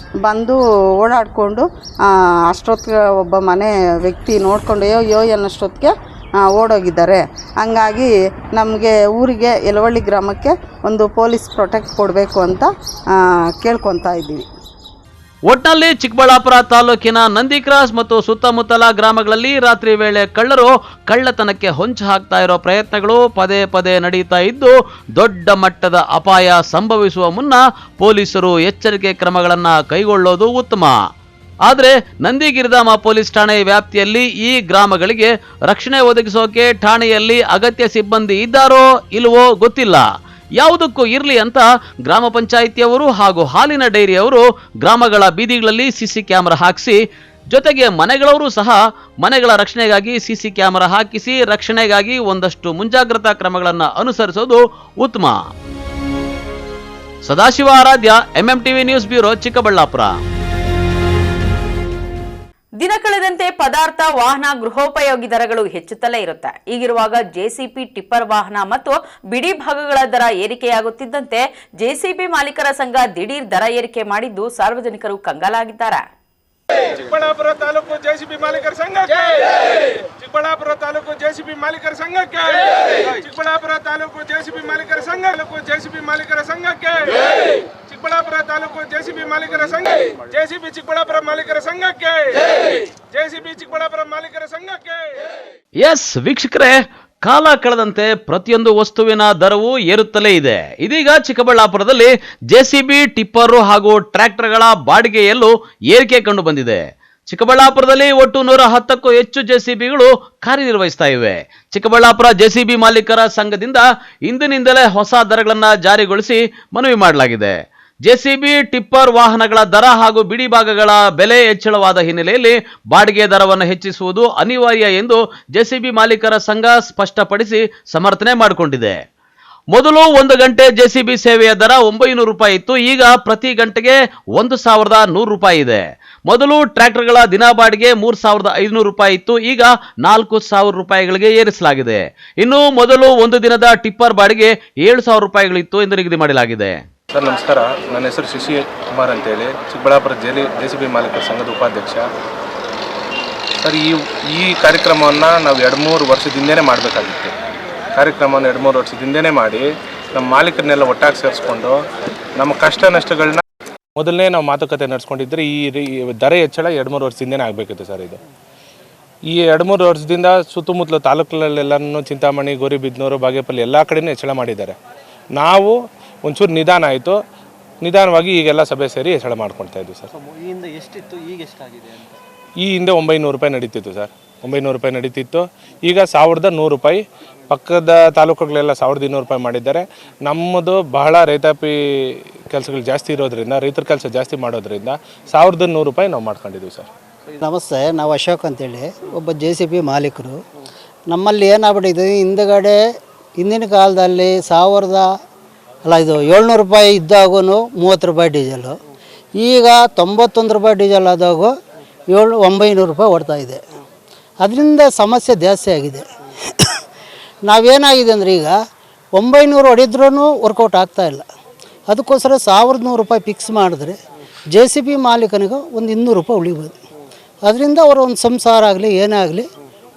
ಬಂದು ಓಡಾಡಿಕೊಂಡು ಅಷ್ಟೊತ್ತಿಗೆ ಒಬ್ಬ ಮನೆ ವ್ಯಕ್ತಿ ನೋಡಿಕೊಂಡು ಯೋ ಅನ್ನೋಷ್ಟೊತ್ತಿಗೆ ಓಡೋಗಿದ್ದಾರೆ. ಹಂಗಾಗಿ ನಮಗೆ ಊರಿಗೆ ಯಲವಳ್ಳಿ ಗ್ರಾಮಕ್ಕೆ ಒಂದು ಪೊಲೀಸ್ ಪ್ರೊಟೆಕ್ಟ್ ಕೊಡಬೇಕು ಅಂತ ಕೇಳ್ಕೊತಾ ಇದ್ದೀವಿ. ಒಟ್ನಲ್ಲಿ ಚಿಕ್ಕಬಳ್ಳಾಪುರ ತಾಲೂಕಿನ ನಂದಿ ಕ್ರಾಸ್ ಮತ್ತು ಸುತ್ತಮುತ್ತಲ ಗ್ರಾಮಗಳಲ್ಲಿ ರಾತ್ರಿ ವೇಳೆ ಕಳ್ಳರು ಕಳ್ಳತನಕ್ಕೆ ಹೊಂಚು ಹಾಕ್ತಾ ಇರೋ ಪ್ರಯತ್ನಗಳು ಪದೇ ಪದೇ ನಡೀತಾ ಇದ್ದು ದೊಡ್ಡ ಮಟ್ಟದ ಅಪಾಯ ಸಂಭವಿಸುವ ಮುನ್ನ ಪೊಲೀಸರು ಎಚ್ಚರಿಕೆ ಕ್ರಮಗಳನ್ನು ಕೈಗೊಳ್ಳೋದು ಉತ್ತಮ. ಆದರೆ ನಂದಿಗಿರಿಧಾಮ ಪೊಲೀಸ್ ಠಾಣೆ ವ್ಯಾಪ್ತಿಯಲ್ಲಿ ಈ ಗ್ರಾಮಗಳಿಗೆ ರಕ್ಷಣೆ ಒದಗಿಸೋಕೆ ಠಾಣೆಯಲ್ಲಿ ಅಗತ್ಯ ಸಿಬ್ಬಂದಿ ಇದ್ದಾರೋ ಇಲ್ವೋ ಗೊತ್ತಿಲ್ಲ. ಯಾವುದಕ್ಕೂ ಇರಲಿ ಅಂತ ಗ್ರಾಮ ಪಂಚಾಯಿತಿಯವರು ಹಾಗೂ ಹಾಲಿನ ಡೈರಿಯವರು ಗ್ರಾಮಗಳ ಬೀದಿಗಳಲ್ಲಿ ಸಿಸಿ ಕ್ಯಾಮೆರಾ ಹಾಕಿಸಿ, ಜೊತೆಗೆ ಮನೆಗಳವರು ಸಹ ಮನೆಗಳ ರಕ್ಷಣೆಗಾಗಿ ಸಿಸಿ ಕ್ಯಾಮೆರಾ ಹಾಕಿಸಿ ರಕ್ಷಣೆಗಾಗಿ ಒಂದಷ್ಟು ಮುಂಜಾಗ್ರತಾ ಕ್ರಮಗಳನ್ನು ಅನುಸರಿಸೋದು ಉತ್ತಮ. ಸದಾಶಿವ ಆರಾಧ್ಯ, ಎಂಎಂಟಿವಿ ನ್ಯೂಸ್ ಬ್ಯೂರೋ, ಚಿಕ್ಕಬಳ್ಳಾಪುರ. ದಿನ ಕಳೆದಂತೆ ಪದಾರ್ಥ, ವಾಹನ, ಗೃಹೋಪಯೋಗಿ ದರಗಳು ಹೆಚ್ಚುತ್ತಲೇ ಇರುತ್ತೆ. ಈಗಿರುವಾಗ ಜೆಸಿಬಿ, ಟಿಪ್ಪರ್ ವಾಹನ ಮತ್ತು ಬಿಡಿ ಭಾಗಗಳ ದರ ಏರಿಕೆಯಾಗುತ್ತಿದ್ದಂತೆ ಜೆಸಿಬಿ ಮಾಲೀಕರ ಸಂಘ ದಿಢೀರ್ ದರ ಏರಿಕೆ ಮಾಡಿದ್ದು ಸಾರ್ವಜನಿಕರು ಕಂಗಾಲಾಗಿದ್ದಾರೆ. ಚಿಕ್ಕಬಳ್ಳಾಪುರ ತಾಲೂಕು ಜೆಸಿಬಿ ಮಾಲೀಕರ ಸಂಘಕ್ಕೆ, ಚಿಕ್ಕಬಳ್ಳಾಪುರ ತಾಲೂಕು ಜೆಸಿಬಿ ಮಾಲೀಕರ ಸಂಘಕ್ಕೆ, ಚಿಕ್ಕಬಳ್ಳಾಪುರ ತಾಲೂಕು ಜೆಸಿಬಿ ಮಾಲೀಕರ ಸಂಘ, ಜೆಸಿಬಿ ಮಾಲೀಕರ ಸಂಘಕ್ಕೆ, ಚಿಕ್ಕಬಳ್ಳಾಪುರ ತಾಲೂಕು ಜೆಸಿಬಿ ಮಾಲೀಕರ ಸಂಘ, ಜೆಸಿಬಿ ಚಿಕ್ಕಬಳ್ಳಾಪುರ ಮಾಲೀಕರ ಸಂಘಕ್ಕೆ, ಜೆಸಿಬಿ ಚಿಕ್ಕಬಳ್ಳಾಪುರ ಮಾಲೀಕರ ಸಂಘಕ್ಕೆ. ಎಸ್ ವೀಕ್ಷಕರೇ, ಕಾಲ ಕಳೆದಂತೆ ಪ್ರತಿಯೊಂದು ವಸ್ತುವಿನ ದರವು ಏರುತ್ತಲೇ ಇದೆ. ಇದೀಗ ಚಿಕ್ಕಬಳ್ಳಾಪುರದಲ್ಲಿ ಜೆಸಿಬಿ, ಟಿಪ್ಪರು ಹಾಗೂ ಟ್ರ್ಯಾಕ್ಟರ್ಗಳ ಬಾಡಿಗೆಯಲ್ಲೂ ಏರಿಕೆ ಕಂಡು ಬಂದಿದೆ. ಚಿಕ್ಕಬಳ್ಳಾಪುರದಲ್ಲಿ ಒಟ್ಟು 110ಕ್ಕೂ ಹೆಚ್ಚು ಜೆಸಿಬಿಗಳು ಕಾರ್ಯನಿರ್ವಹಿಸ್ತಾ ಇವೆ. ಚಿಕ್ಕಬಳ್ಳಾಪುರ ಜೆಸಿಬಿ ಮಾಲೀಕರ ಸಂಘದಿಂದ ಇಂದಿನಿಂದಲೇ ಹೊಸ ದರಗಳನ್ನು ಜಾರಿಗೊಳಿಸಿ ಮನವಿ ಮಾಡಲಾಗಿದೆ. ಜೆಸಿಬಿ, ಟಿಪ್ಪರ್ ವಾಹನಗಳ ದರ ಹಾಗೂ ಬಿಡಿ ಭಾಗಗಳ ಬೆಲೆ ಹೆಚ್ಚಳವಾದ ಹಿನ್ನೆಲೆಯಲ್ಲಿ ಬಾಡಿಗೆ ದರವನ್ನು ಹೆಚ್ಚಿಸುವುದು ಅನಿವಾರ್ಯ ಎಂದು ಜೆಸಿಬಿ ಮಾಲೀಕರ ಸಂಘ ಸ್ಪಷ್ಟಪಡಿಸಿ ಸಮರ್ಥನೆ ಮಾಡಿಕೊಂಡಿದೆ. ಮೊದಲು 1 ಗಂಟೆ ಜೆಸಿಬಿ ಸೇವೆಯ ದರ 900 ರೂಪಾಯಿ ಇತ್ತು. ಈಗ ಪ್ರತಿ ಗಂಟೆಗೆ 1100 ರೂಪಾಯಿ ಇದೆ. ಮೊದಲು ಟ್ರ್ಯಾಕ್ಟರ್ಗಳ ದಿನ ಬಾಡಿಗೆ 3500 ರೂಪಾಯಿ ಇತ್ತು. ಈಗ 4000 ರೂಪಾಯಿಗಳಿಗೆ ಏರಿಸಲಾಗಿದೆ. ಇನ್ನು ಮೊದಲು ಒಂದು ದಿನದ ಟಿಪ್ಪರ್ ಬಾಡಿಗೆ 7000 ರೂಪಾಯಿಗಳಿತ್ತು ಎಂದು ನಿಗದಿ ಮಾಡಲಾಗಿದೆ. ಸರ್ ನಮಸ್ಕಾರ, ನನ್ನ ಹೆಸರು ಶಶಿ ಕುಮಾರ್ ಅಂತೇಳಿ, ಚಿಕ್ಕಬಳ್ಳಾಪುರ ಜೆಸಿಬಿ ಮಾಲೀಕರ ಸಂಘದ ಉಪಾಧ್ಯಕ್ಷ. ಸರ್ ಈ ಕಾರ್ಯಕ್ರಮವನ್ನು ನಾವು 2-3 ವರ್ಷದಿಂದನೇ ಮಾಡಬೇಕಾಗಿತ್ತು. ಕಾರ್ಯಕ್ರಮವನ್ನು 2-3 ವರ್ಷದಿಂದನೇ ಮಾಡಿ ನಮ್ಮ ಮಾಲೀಕರನ್ನೆಲ್ಲ ಒಟ್ಟಾಗಿ ಸೇರಿಸ್ಕೊಂಡು ನಮ್ಮ ಕಷ್ಟ ನಷ್ಟಗಳನ್ನ ಮೊದಲನೇ ನಾವು ಮಾತುಕತೆ ನಡೆಸ್ಕೊಂಡಿದ್ದರೆ ಈ ದರ ಹೆಚ್ಚಳ 2-3 ವರ್ಷದಿಂದನೇ ಆಗಬೇಕಿತ್ತು ಸರ್. ಈ 2-3 ವರ್ಷದಿಂದ ಸುತ್ತಮುತ್ತಲ ತಾಲೂಕುಗಳಲ್ಲೆಲ್ಲನೂ ಚಿಂತಾಮಣಿ, ಗೌರಿಬಿದನೂರು, ಬಾಗೇಪಲ್ಲಿ ಎಲ್ಲ ಕಡೆಯೂ ಹೆಚ್ಚಳ ಮಾಡಿದ್ದಾರೆ. ನಾವು ಒಂಚೂರು ನಿಧಾನ ಆಯಿತು. ನಿಧಾನವಾಗಿ ಈಗೆಲ್ಲ ಸಭೆ ಸೇರಿ ಹೆಚ್ಚಳ ಮಾಡ್ಕೊಳ್ತಾ ಇದ್ವಿ ಸರ್. ಈ ಹಿಂದೆ ಎಷ್ಟಿತ್ತು, ಈಗ ಎಷ್ಟಾಗಿದೆ ಅಂತ? ಈ ಹಿಂದೆ 900 ರೂಪಾಯಿ ನಡೀತಿತ್ತು ಸರ್. 900 ರೂಪಾಯಿ ನಡೀತಿತ್ತು. ಈಗ 1100 ರೂಪಾಯಿ. ಪಕ್ಕದ ತಾಲೂಕುಗಳೆಲ್ಲ 1200 ರೂಪಾಯಿ ಮಾಡಿದ್ದಾರೆ. ನಮ್ಮದು ಬಹಳ ರೈತಾಪಿ ಕೆಲಸಗಳು ಜಾಸ್ತಿ ಇರೋದ್ರಿಂದ, ರೈತರ ಕೆಲಸ ಜಾಸ್ತಿ ಮಾಡೋದ್ರಿಂದ 1100 ರೂಪಾಯಿ ನಾವು ಮಾಡ್ಕೊಂಡಿದ್ದೀವಿ ಸರ್. ನಮಸ್ತೆ, ನಾವು ಅಶೋಕ್ ಅಂತೇಳಿ ಒಬ್ಬ ಜೆಸಿಬಿ ಮಾಲೀಕರು. ನಮ್ಮಲ್ಲಿ ಏನಾಗ್ಬಿಟ್ಟಿದೆ, ಹಿಂದಿನ ಕಾಲದಲ್ಲಿ 700 ರೂಪಾಯಿ ಇದ್ದಾಗೂ 30 ರೂಪಾಯಿ ಡೀಸೆಲು. ಈಗ 91 ರೂಪಾಯಿ ಡೀಸೆಲ್ ಆದಾಗೂ 900 ರೂಪಾಯಿ ಓಡ್ತಾಯಿದೆ. ಅದರಿಂದ ಸಮಸ್ಯೆ ಜಾಸ್ತಿ ಆಗಿದೆ. ನಾವೇನಾಗಿದೆ ಅಂದರೆ ಈಗ 900 ಹೊಡಿದ್ರೂ ವರ್ಕೌಟ್ ಆಗ್ತಾಯಿಲ್ಲ. ಅದಕ್ಕೋಸ್ಕರ 1100 ರೂಪಾಯಿ ಫಿಕ್ಸ್ ಮಾಡಿದ್ರೆ ಜೆಸಿಬಿ ಮಾಲೀಕನಿಗೆ ಒಂದು 200 ರೂಪಾಯಿ ಉಳಿಬೋದು. ಅದರಿಂದ ಅವರ ಒಂದು ಸಂಸಾರ ಆಗಲಿ ಏನೇ ಆಗಲಿ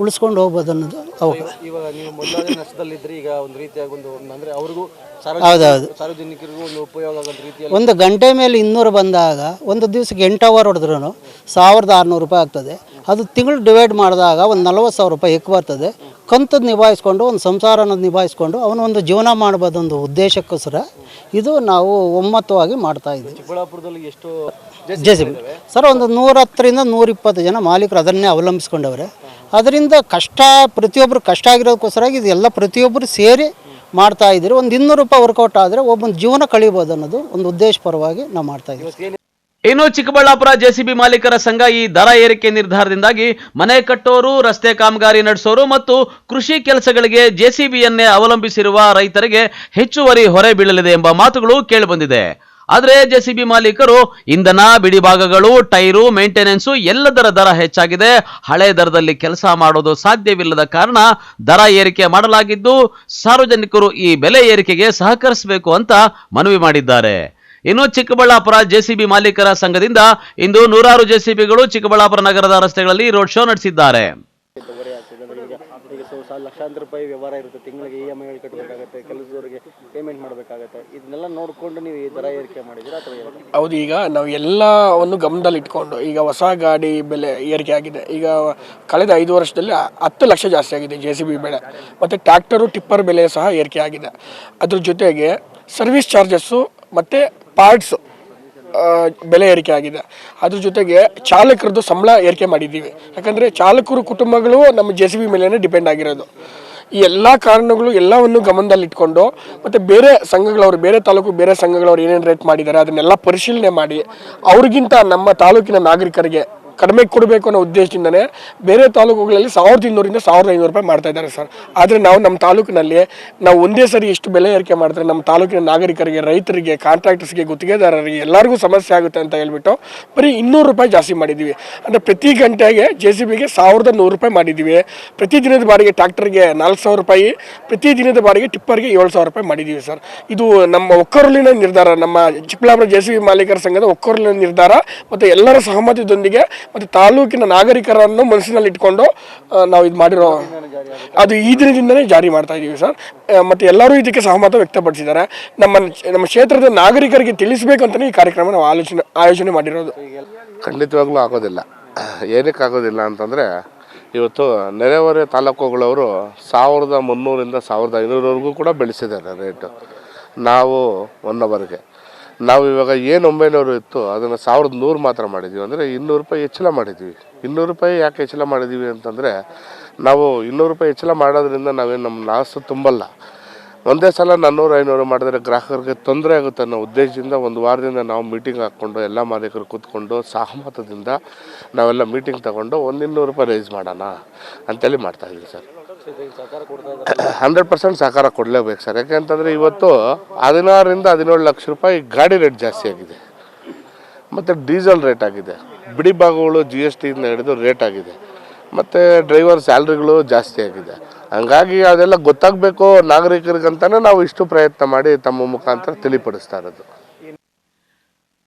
ಉಳಿಸ್ಕೊಂಡು ಹೋಗ್ಬೋದು ಅನ್ನೋದು ಅವಕಾಶ. ಇವಾಗ ನೀವು ಮೊದಲಾದ ನಷ್ಟದಲ್ಲಿದ್ದರೆ ಈಗ ಒಂದು ರೀತಿಯಾಗಿ ಒಂದು ಅಂದರೆ ಅವ್ರಿಗೂ ಹೌದೌದು ಸಾರ್ವಜನಿಕರಿಗೂ ಒಂದು ಉಪಯೋಗ ಆಗೋ ರೀತಿಯಲ್ಲಿ ಒಂದು ಗಂಟೆ ಮೇಲೆ 200 ಬಂದಾಗ ಒಂದು ದಿವಸಕ್ಕೆ 8 ಅವರ್ ಹೊಡೆದ್ರೂ 1600 ರೂಪಾಯಿ ಆಗ್ತದೆ. ಅದು ತಿಂಗಳು ಡಿವೈಡ್ ಮಾಡಿದಾಗ ಒಂದು 40,000 ರೂಪಾಯಿ ಹೆಚ್ಚು ಬರ್ತದೆ. ಕಂತದ್ದು ನಿಭಾಯಿಸ್ಕೊಂಡು ಒಂದು ಸಂಸಾರನ ನಿಭಾಯಿಸ್ಕೊಂಡು ಅವನೊಂದು ಜೀವನ ಮಾಡ್ಬೋದೊಂದು ಉದ್ದೇಶಕ್ಕೋಸ್ಕರ ಇದು ನಾವು ಒಮ್ಮತವಾಗಿ ಮಾಡ್ತಾ ಇದ್ದೀವಿ. ಚಿಕ್ಕಬಳ್ಳಾಪುರದಲ್ಲಿ ಎಷ್ಟು JCB ಸರ್ ಒಂದು 110ರಿಂದ 120 ಜನ ಮಾಲೀಕರು ಅದನ್ನೇ ಅವಲಂಬಿಸ್ಕೊಂಡವ್ರೆ. ಅದರಿಂದ ಕಷ್ಟ ಪ್ರತಿಯೊಬ್ಬರು ಕಷ್ಟ ಆಗಿರೋದಕ್ಕೋಸ್ಕರ ಇದೆಲ್ಲ ಪ್ರತಿಯೊಬ್ಬರು ಸೇರಿ ಮಾಡ್ತಾ ಇದ್ದೀರಿ. ಒಂದು 200 ರೂಪಾಯಿ ವರ್ಕೌಟ್ ಆದರೆ ಒಬ್ಬನ ಜೀವನ ಕಳೀಬೋದು ಅನ್ನೋದು ಒಂದು ಉದ್ದೇಶಪರವಾಗಿ ನಾವು ಮಾಡ್ತಾ ಇದ್ದೀವಿ. ಇನ್ನು ಚಿಕ್ಕಬಳ್ಳಾಪುರ ಜೆಸಿಬಿ ಮಾಲೀಕರ ಸಂಘ ಈ ದರ ಏರಿಕೆ ನಿರ್ಧಾರದಿಂದಾಗಿ ಮನೆ ಕಟ್ಟೋರು, ರಸ್ತೆ ಕಾಮಗಾರಿ ನಡೆಸೋರು ಮತ್ತು ಕೃಷಿ ಕೆಲಸಗಳಿಗೆ ಜೆಸಿಬಿಯನ್ನೇ ಅವಲಂಬಿಸಿರುವ ರೈತರಿಗೆ ಹೆಚ್ಚುವರಿ ಹೊರೆ ಬೀಳಲಿದೆ ಎಂಬ ಮಾತುಗಳು ಕೇಳಿಬಂದಿದೆ. ಆದರೆ ಜೆಸಿಬಿ ಮಾಲೀಕರು ಇಂಧನ, ಬಿಡಿಭಾಗಗಳು, ಟೈರು, ಮೇಂಟೆನೆನ್ಸು ಎಲ್ಲದರ ದರ ಹೆಚ್ಚಾಗಿದೆ. ಹಳೆ ದರದಲ್ಲಿ ಕೆಲಸ ಮಾಡೋದು ಸಾಧ್ಯವಿಲ್ಲದ ಕಾರಣ ದರ ಏರಿಕೆ ಮಾಡಲಾಗಿದ್ದು ಸಾರ್ವಜನಿಕರು ಈ ಬೆಲೆ ಏರಿಕೆಗೆ ಸಹಕರಿಸಬೇಕು ಅಂತ ಮನವಿ ಮಾಡಿದ್ದಾರೆ. ಇನ್ನು ಚಿಕ್ಕಬಳ್ಳಾಪುರ ಜೆಸಿಬಿ ಮಾಲೀಕರ ಸಂಘದಿಂದ ಇಂದು 100 ಜೆಸಿಬಿಗಳು ಚಿಕ್ಕಬಳ್ಳಾಪುರ ನಗರದ ರಸ್ತೆಗಳಲ್ಲಿ ರೋಡ್ ಶೋ ನಡೆಸಿದ್ದಾರೆ. ಲಕ್ಷಾಂತರ ರೂಪಾಯಿ ವ್ಯವಹಾರ ಇರುತ್ತೆ, ತಿಂಗಳಿಗೆ EMI ಕಟ್ಟಬೇಕಾಗುತ್ತೆ, ಕೆಲಸದವರಿಗೆ ಪೇಮೆಂಟ್ ಮಾಡಬೇಕಾಗುತ್ತೆ. ಇದನ್ನೆಲ್ಲ ನೋಡಿಕೊಂಡು ನೀವು ಈ ದರ ಏರಿಕೆ ಮಾಡಿದ್ದೀರಾ ಅಥವಾ? ಹೌದು, ಈಗ ನಾವು ಎಲ್ಲವನ್ನು ಗಮನದಲ್ಲಿ ಇಟ್ಕೊಂಡು ಈಗ ಹೊಸ ಗಾಡಿ ಬೆಲೆ ಏರಿಕೆ ಆಗಿದೆ. ಈಗ ಕಳೆದ 5 ವರ್ಷದಲ್ಲಿ 10 ಲಕ್ಷ ಜಾಸ್ತಿ ಆಗಿದೆ JCB ಬೆಲೆ. ಮತ್ತು ಟ್ರ್ಯಾಕ್ಟರು, ಟಿಪ್ಪರ್ ಬೆಲೆ ಸಹ ಏರಿಕೆ ಆಗಿದೆ. ಅದ್ರ ಜೊತೆಗೆ ಸರ್ವಿಸ್ ಚಾರ್ಜಸ್ಸು ಮತ್ತು ಪಾರ್ಟ್ಸು ಬೆಲೆ ಏರಿಕೆ ಆಗಿದೆ. ಅದ್ರ ಜೊತೆಗೆ ಚಾಲಕರದ್ದು ಸಂಬಳ ಏರಿಕೆ ಮಾಡಿದ್ದೀವಿ. ಯಾಕಂದರೆ ಚಾಲಕರು ಕುಟುಂಬಗಳು ನಮ್ಮ JCB ಮೇಲೇ ಡಿಪೆಂಡ್ ಆಗಿರೋದು. ಈ ಎಲ್ಲ ಕಾರಣಗಳು ಎಲ್ಲವನ್ನು ಗಮನದಲ್ಲಿಟ್ಕೊಂಡು ಮತ್ತು ಬೇರೆ ಸಂಘಗಳವರು, ಬೇರೆ ತಾಲೂಕು ಬೇರೆ ಸಂಘಗಳವರು ಏನೇನು ರೇಟ್ ಮಾಡಿದ್ದಾರೆ ಅದನ್ನೆಲ್ಲ ಪರಿಶೀಲನೆ ಮಾಡಿ ಅವ್ರಿಗಿಂತ ನಮ್ಮ ತಾಲೂಕಿನ ನಾಗರಿಕರಿಗೆ ಕಡಿಮೆ ಕೊಡಬೇಕು ಅನ್ನೋ ಉದ್ದೇಶದಿಂದನೇ ಬೇರೆ ತಾಲೂಕುಗಳಲ್ಲಿ 1200ರಿಂದ 1500 ರೂಪಾಯಿ ಮಾಡ್ತಾ ಇದ್ದಾರೆ ಸರ್. ಆದರೆ ನಾವು ನಮ್ಮ ತಾಲೂಕಿನಲ್ಲಿ ನಾವು ಒಂದೇ ಸರಿ ಎಷ್ಟು ಬೆಲೆ ಏರಿಕೆ ಮಾಡಿದ್ರೆ ನಮ್ಮ ತಾಲೂಕಿನ ನಾಗರಿಕರಿಗೆ, ರೈತರಿಗೆ, ಕಾಂಟ್ರಾಕ್ಟರ್ಸ್ಗೆ, ಗುತ್ತಿಗೆದಾರರಿಗೆ ಎಲ್ಲರಿಗೂ ಸಮಸ್ಯೆ ಆಗುತ್ತೆ ಅಂತ ಹೇಳ್ಬಿಟ್ಟು ಬರೀ 200 ರೂಪಾಯಿ ಜಾಸ್ತಿ ಮಾಡಿದ್ದೀವಿ. ಅಂದರೆ ಪ್ರತಿ ಗಂಟೆಗೆ JCBಗೆ 1100 ರೂಪಾಯಿ ಮಾಡಿದ್ದೀವಿ. ಪ್ರತಿದಿನದ ಬಾಡಿಗೆ ಟ್ರ್ಯಾಕ್ಟರ್ಗೆ 4000 ರೂಪಾಯಿ, ಪ್ರತಿದಿನದ ಬಾಡಿಗೆ ಟಿಪ್ಪರ್ಗೆ 7000 ರೂಪಾಯಿ ಮಾಡಿದ್ದೀವಿ ಸರ್. ಇದು ನಮ್ಮ ಒಕ್ಕೂರಲಿನ ನಿರ್ಧಾರ, ನಮ್ಮ ಚಿಕ್ಕಬಳ್ಳಾಪುರ JCB ಮಾಲೀಕರ ಸಂಘದ ಒಕ್ಕೂರಲಿನ ನಿರ್ಧಾರ ಮತ್ತು ಎಲ್ಲರ ಸಹಮತದೊಂದಿಗೆ ಮತ್ತು ತಾಲೂಕಿನ ನಾಗರಿಕರನ್ನು ಮನಸ್ಸಿನಲ್ಲಿ ಇಟ್ಕೊಂಡು ನಾವು ಇದು ಮಾಡಿರೋ ಅದು ಈ ದಿನದಿಂದನೇ ಜಾರಿ ಮಾಡ್ತಾ ಇದ್ದೀವಿ ಸರ್. ಮತ್ತು ಎಲ್ಲರೂ ಇದಕ್ಕೆ ಸಹಮತ ವ್ಯಕ್ತಪಡಿಸಿದ್ದಾರೆ. ನಮ್ಮ ಕ್ಷೇತ್ರದ ನಾಗರಿಕರಿಗೆ ತಿಳಿಸಬೇಕು ಅಂತಲೇ ಈ ಕಾರ್ಯಕ್ರಮ ನಾವು ಆಯೋಜನೆ ಮಾಡಿರೋದು. ಖಂಡಿತವಾಗ್ಲೂ ಆಗೋದಿಲ್ಲ. ಏನಕ್ಕೆ ಆಗೋದಿಲ್ಲ ಅಂತಂದರೆ ಇವತ್ತು ನೆರೆಹೊರೆ ತಾಲೂಕುಗಳವರು 1300ರಿಂದ 1500ವರೆಗೂ ಕೂಡ ಬೆಳೆಸಿದ್ದಾರೆ ರೇಟು. ನಾವು 1 ಅವರ್ಗೆ ನಾವು ಇವಾಗ ಏನು 900 ಇತ್ತು ಅದನ್ನು 1100 ಮಾತ್ರ ಮಾಡಿದ್ದೀವಿ. ಅಂದರೆ 200 ರೂಪಾಯಿ ಹೆಚ್ಚಳ ಮಾಡಿದ್ದೀವಿ. 200 ರೂಪಾಯಿ ಯಾಕೆ ಹೆಚ್ಚಳ ಮಾಡಿದ್ದೀವಿ ಅಂತಂದರೆ ನಾವು 200 ರೂಪಾಯಿ ಹೆಚ್ಚಳ ಮಾಡೋದ್ರಿಂದ ನಾವೇನು ನಮ್ಮ ಲಾಸು ತುಂಬಲ್ಲ. ಒಂದೇ ಸಲ 400-500 ಮಾಡಿದ್ರೆ ಗ್ರಾಹಕರಿಗೆ ತೊಂದರೆ ಆಗುತ್ತೆ ಅನ್ನೋ ಉದ್ದೇಶದಿಂದ 1 ವಾರದಿಂದ ನಾವು ಮೀಟಿಂಗ್ ಹಾಕ್ಕೊಂಡು ಎಲ್ಲ ಮಾಲೀಕರು ಕೂತ್ಕೊಂಡು ಸಹಮತದಿಂದ ನಾವೆಲ್ಲ ಮೀಟಿಂಗ್ ತಗೊಂಡು 200 ರೂಪಾಯಿ ರೈಸ್ ಮಾಡೋಣ ಅಂತೇಳಿ ಮಾಡ್ತಾಯಿದ್ವಿ ಸರ್. 100% ಸಹಕಾರ ಕೊಡಲೇಬೇಕು ಸರ್. ಯಾಕೆಂತಂದರೆ ಇವತ್ತು 16ರಿಂದ 17 ಲಕ್ಷ ರೂಪಾಯಿ ಗಾಡಿ ರೇಟ್ ಜಾಸ್ತಿ ಆಗಿದೆ. ಮತ್ತು ಡೀಸೆಲ್ ರೇಟ್ ಆಗಿದೆ, ಬಿಡಿ ಭಾಗಗಳು GSTಯಿಂದ ಹಿಡಿದು ರೇಟ್ ಆಗಿದೆ, ಮತ್ತು ಡ್ರೈವರ್ ಸ್ಯಾಲ್ರಿಗಳು ಜಾಸ್ತಿ ಆಗಿದೆ. ಹಂಗಾಗಿ ಅದೆಲ್ಲ ಗೊತ್ತಾಗಬೇಕು ನಾಗರಿಕರಿಗಂತಾನೆ ನಾವು ಇಷ್ಟು ಪ್ರಯತ್ನ ಮಾಡಿ ತಮ್ಮ ಮುಖಾಂತರ ತಿಳಿಪಡಿಸ್ತಾ ಇರೋದು.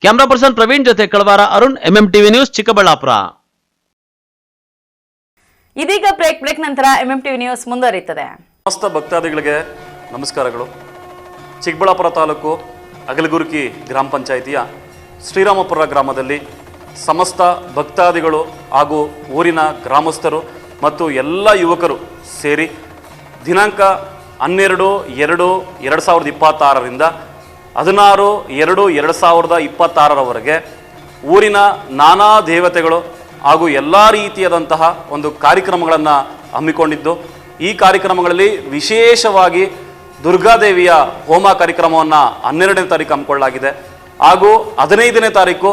ಕ್ಯಾಮ್ರಾ ಪರ್ಸನ್ ಪ್ರವೀಣ್ ಜೊತೆ ಕಳವಾರ ಅರುಣ್, MMTV ನ್ಯೂಸ್, ಚಿಕ್ಕಬಳ್ಳಾಪುರ. ಇದೀಗ ಬ್ರೇಕ್ ನಂತರ MMTV ನ್ಯೂಸ್ ಮುಂದುವರಿಯುತ್ತದೆ. ಸಮಸ್ತ ಭಕ್ತಾದಿಗಳಿಗೆ ನಮಸ್ಕಾರಗಳು. ಚಿಕ್ಕಬಳ್ಳಾಪುರ ತಾಲೂಕು ಅಗಲಗುರ್ಕಿ ಗ್ರಾಮ ಪಂಚಾಯಿತಿಯ ಶ್ರೀರಾಮಪುರ ಗ್ರಾಮದಲ್ಲಿ ಸಮಸ್ತ ಭಕ್ತಾದಿಗಳು ಹಾಗೂ ಊರಿನ ಗ್ರಾಮಸ್ಥರು ಮತ್ತು ಎಲ್ಲ ಯುವಕರು ಸೇರಿ ದಿನಾಂಕ 12/2/2026ರಿಂದ 16/2/2026ರವರೆಗೆ ಊರಿನ ನಾನಾ ದೇವತೆಗಳು ಹಾಗೂ ಎಲ್ಲ ರೀತಿಯಾದಂತಹ ಒಂದು ಕಾರ್ಯಕ್ರಮಗಳನ್ನು ಹಮ್ಮಿಕೊಂಡಿದ್ದು, ಈ ಕಾರ್ಯಕ್ರಮಗಳಲ್ಲಿ ವಿಶೇಷವಾಗಿ ದುರ್ಗಾದೇವಿಯ ಹೋಮ ಕಾರ್ಯಕ್ರಮವನ್ನು 12ನೇ ತಾರೀಕು ಹಮ್ಮಿಕೊಳ್ಳಲಾಗಿದೆ. ಹಾಗೂ 15ನೇ ತಾರೀಕು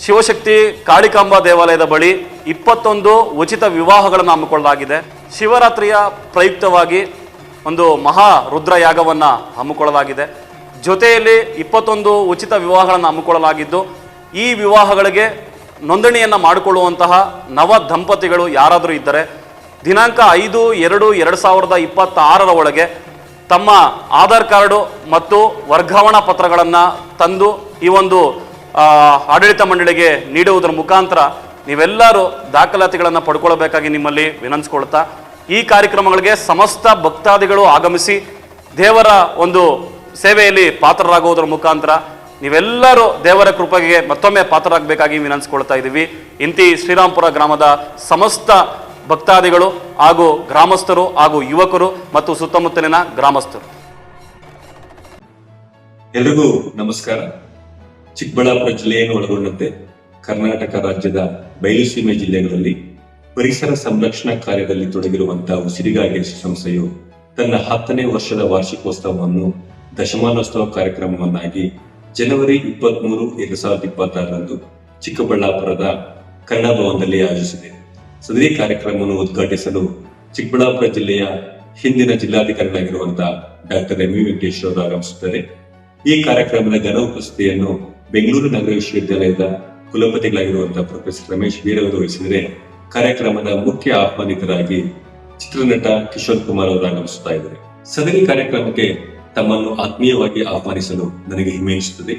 ಶಿವಶಕ್ತಿ ಕಾಳಿಕಾಂಬಾ ದೇವಾಲಯದ ಬಳಿ 21 ಉಚಿತ ವಿವಾಹಗಳನ್ನು ಹಮ್ಮಿಕೊಳ್ಳಲಾಗಿದೆ. ಶಿವರಾತ್ರಿಯ ಪ್ರಯುಕ್ತವಾಗಿ ಒಂದು ಮಹಾ ರುದ್ರಯಾಗವನ್ನು ಹಮ್ಮಿಕೊಳ್ಳಲಾಗಿದೆ. ಜೊತೆಯಲ್ಲಿ 21 ಉಚಿತ ವಿವಾಹಗಳನ್ನು ಹಮ್ಮಿಕೊಳ್ಳಲಾಗಿದ್ದು, ಈ ವಿವಾಹಗಳಿಗೆ ನೋಂದಣಿಯನ್ನು ಮಾಡಿಕೊಳ್ಳುವಂತಹ ನವ ದಂಪತಿಗಳು ಯಾರಾದರೂ ಇದ್ದರೆ ದಿನಾಂಕ 5/2/2026 ಒಳಗೆ ತಮ್ಮ ಆಧಾರ್ ಕಾರ್ಡು ಮತ್ತು ವರ್ಗಾವಣಾ ಪತ್ರಗಳನ್ನು ತಂದು ಈ ಒಂದು ಆಡಳಿತ ಮಂಡಳಿಗೆ ನೀಡುವುದರ ಮುಖಾಂತರ ನೀವೆಲ್ಲರೂ ದಾಖಲಾತಿಗಳನ್ನು ಪಡ್ಕೊಳ್ಬೇಕಾಗಿ ನಿಮ್ಮಲ್ಲಿ ವಿನಂತಿಸ್ಕೊಳ್ತಾ ಈ ಕಾರ್ಯಕ್ರಮಗಳಿಗೆ ಸಮಸ್ತ ಭಕ್ತಾದಿಗಳು ಆಗಮಿಸಿ ದೇವರ ಒಂದು ಸೇವೆಯಲ್ಲಿ ಪಾತ್ರರಾಗುವುದರ ಮುಖಾಂತರ ನೀವೆಲ್ಲರೂ ದೇವರ ಕೃಪೆಗೆ ಮತ್ತೊಮ್ಮೆ ಪಾತ್ರರಾಗಬೇಕಾಗಿ ವಿನಂತಿಸ್ಕೊಳ್ತಾ ಇದ್ದೀವಿ. ಇಂತಿ ಶ್ರೀರಾಮ್ಪುರ ಗ್ರಾಮದ ಸಮಸ್ತ ಭಕ್ತಾದಿಗಳು ಹಾಗೂ ಗ್ರಾಮಸ್ಥರು ಹಾಗೂ ಯುವಕರು ಮತ್ತು ಸುತ್ತಮುತ್ತಲಿನ ಗ್ರಾಮಸ್ಥರು. ಎಲ್ರಿಗೂ ನಮಸ್ಕಾರ. ಚಿಕ್ಕಬಳ್ಳಾಪುರ ಜಿಲ್ಲೆಯನ್ನು ಒಳಗೊಂಡಂತೆ ಕರ್ನಾಟಕ ರಾಜ್ಯದ ಬಯಲುಸೀಮೆ ಜಿಲ್ಲೆಗಳಲ್ಲಿ ಪರಿಸರ ಸಂರಕ್ಷಣಾ ಕಾರ್ಯದಲ್ಲಿ ತೊಡಗಿರುವಂತಹ ಉಸಿರಿಗಾಗಿ ಸಂಸ್ಥೆಯು ತನ್ನ 10ನೇ ವರ್ಷದ ವಾರ್ಷಿಕೋತ್ಸವವನ್ನು ದಶಮಾನೋತ್ಸವ ಕಾರ್ಯಕ್ರಮವನ್ನಾಗಿ ಜನವರಿ 23, 2026ರಂದು ಚಿಕ್ಕಬಳ್ಳಾಪುರದ ಕನ್ನಡ ಭವನದಲ್ಲಿ ಆಯೋಜಿಸಿದೆ. ಸದರಿ ಕಾರ್ಯಕ್ರಮವನ್ನು ಉದ್ಘಾಟಿಸಲು ಚಿಕ್ಕಬಳ್ಳಾಪುರ ಜಿಲ್ಲೆಯ ಹಿಂದಿನ ಜಿಲ್ಲಾಧಿಕಾರಿಗಳಾಗಿರುವಂತಹ ಡಾಕ್ಟರ್ ಎಂ ವಿ ವೆಂಕಟೇಶ್ ಅವರು ಆಗಮಿಸುತ್ತಾರೆ. ಈ ಕಾರ್ಯಕ್ರಮದ ಘನ ಉಪಸ್ಥಿತಿಯನ್ನು ಬೆಂಗಳೂರು ನಗರ ವಿಶ್ವವಿದ್ಯಾಲಯದ ಕುಲಪತಿಗಳಾಗಿರುವಂತಹ ಪ್ರೊಫೆಸರ್ ರಮೇಶ್ ಬೀರ್ ಅವರು ವಹಿಸಿದರೆ, ಕಾರ್ಯಕ್ರಮದ ಮುಖ್ಯ ಆಹ್ವಾನಿತರಾಗಿ ಚಿತ್ರನಟ ಕಿಶೋರ್ ಕುಮಾರ್ ಅವರು ಆಗಮಿಸುತ್ತಾ ಇದ್ದಾರೆ. ಸದರಿ ಕಾರ್ಯಕ್ರಮಕ್ಕೆ ತಮ್ಮನ್ನು ಆತ್ಮೀಯವಾಗಿ ಆಹ್ವಾನಿಸಲು ನನಗೆ ಹೆಮ್ಮೆ ಎನಿಸುತ್ತದೆ.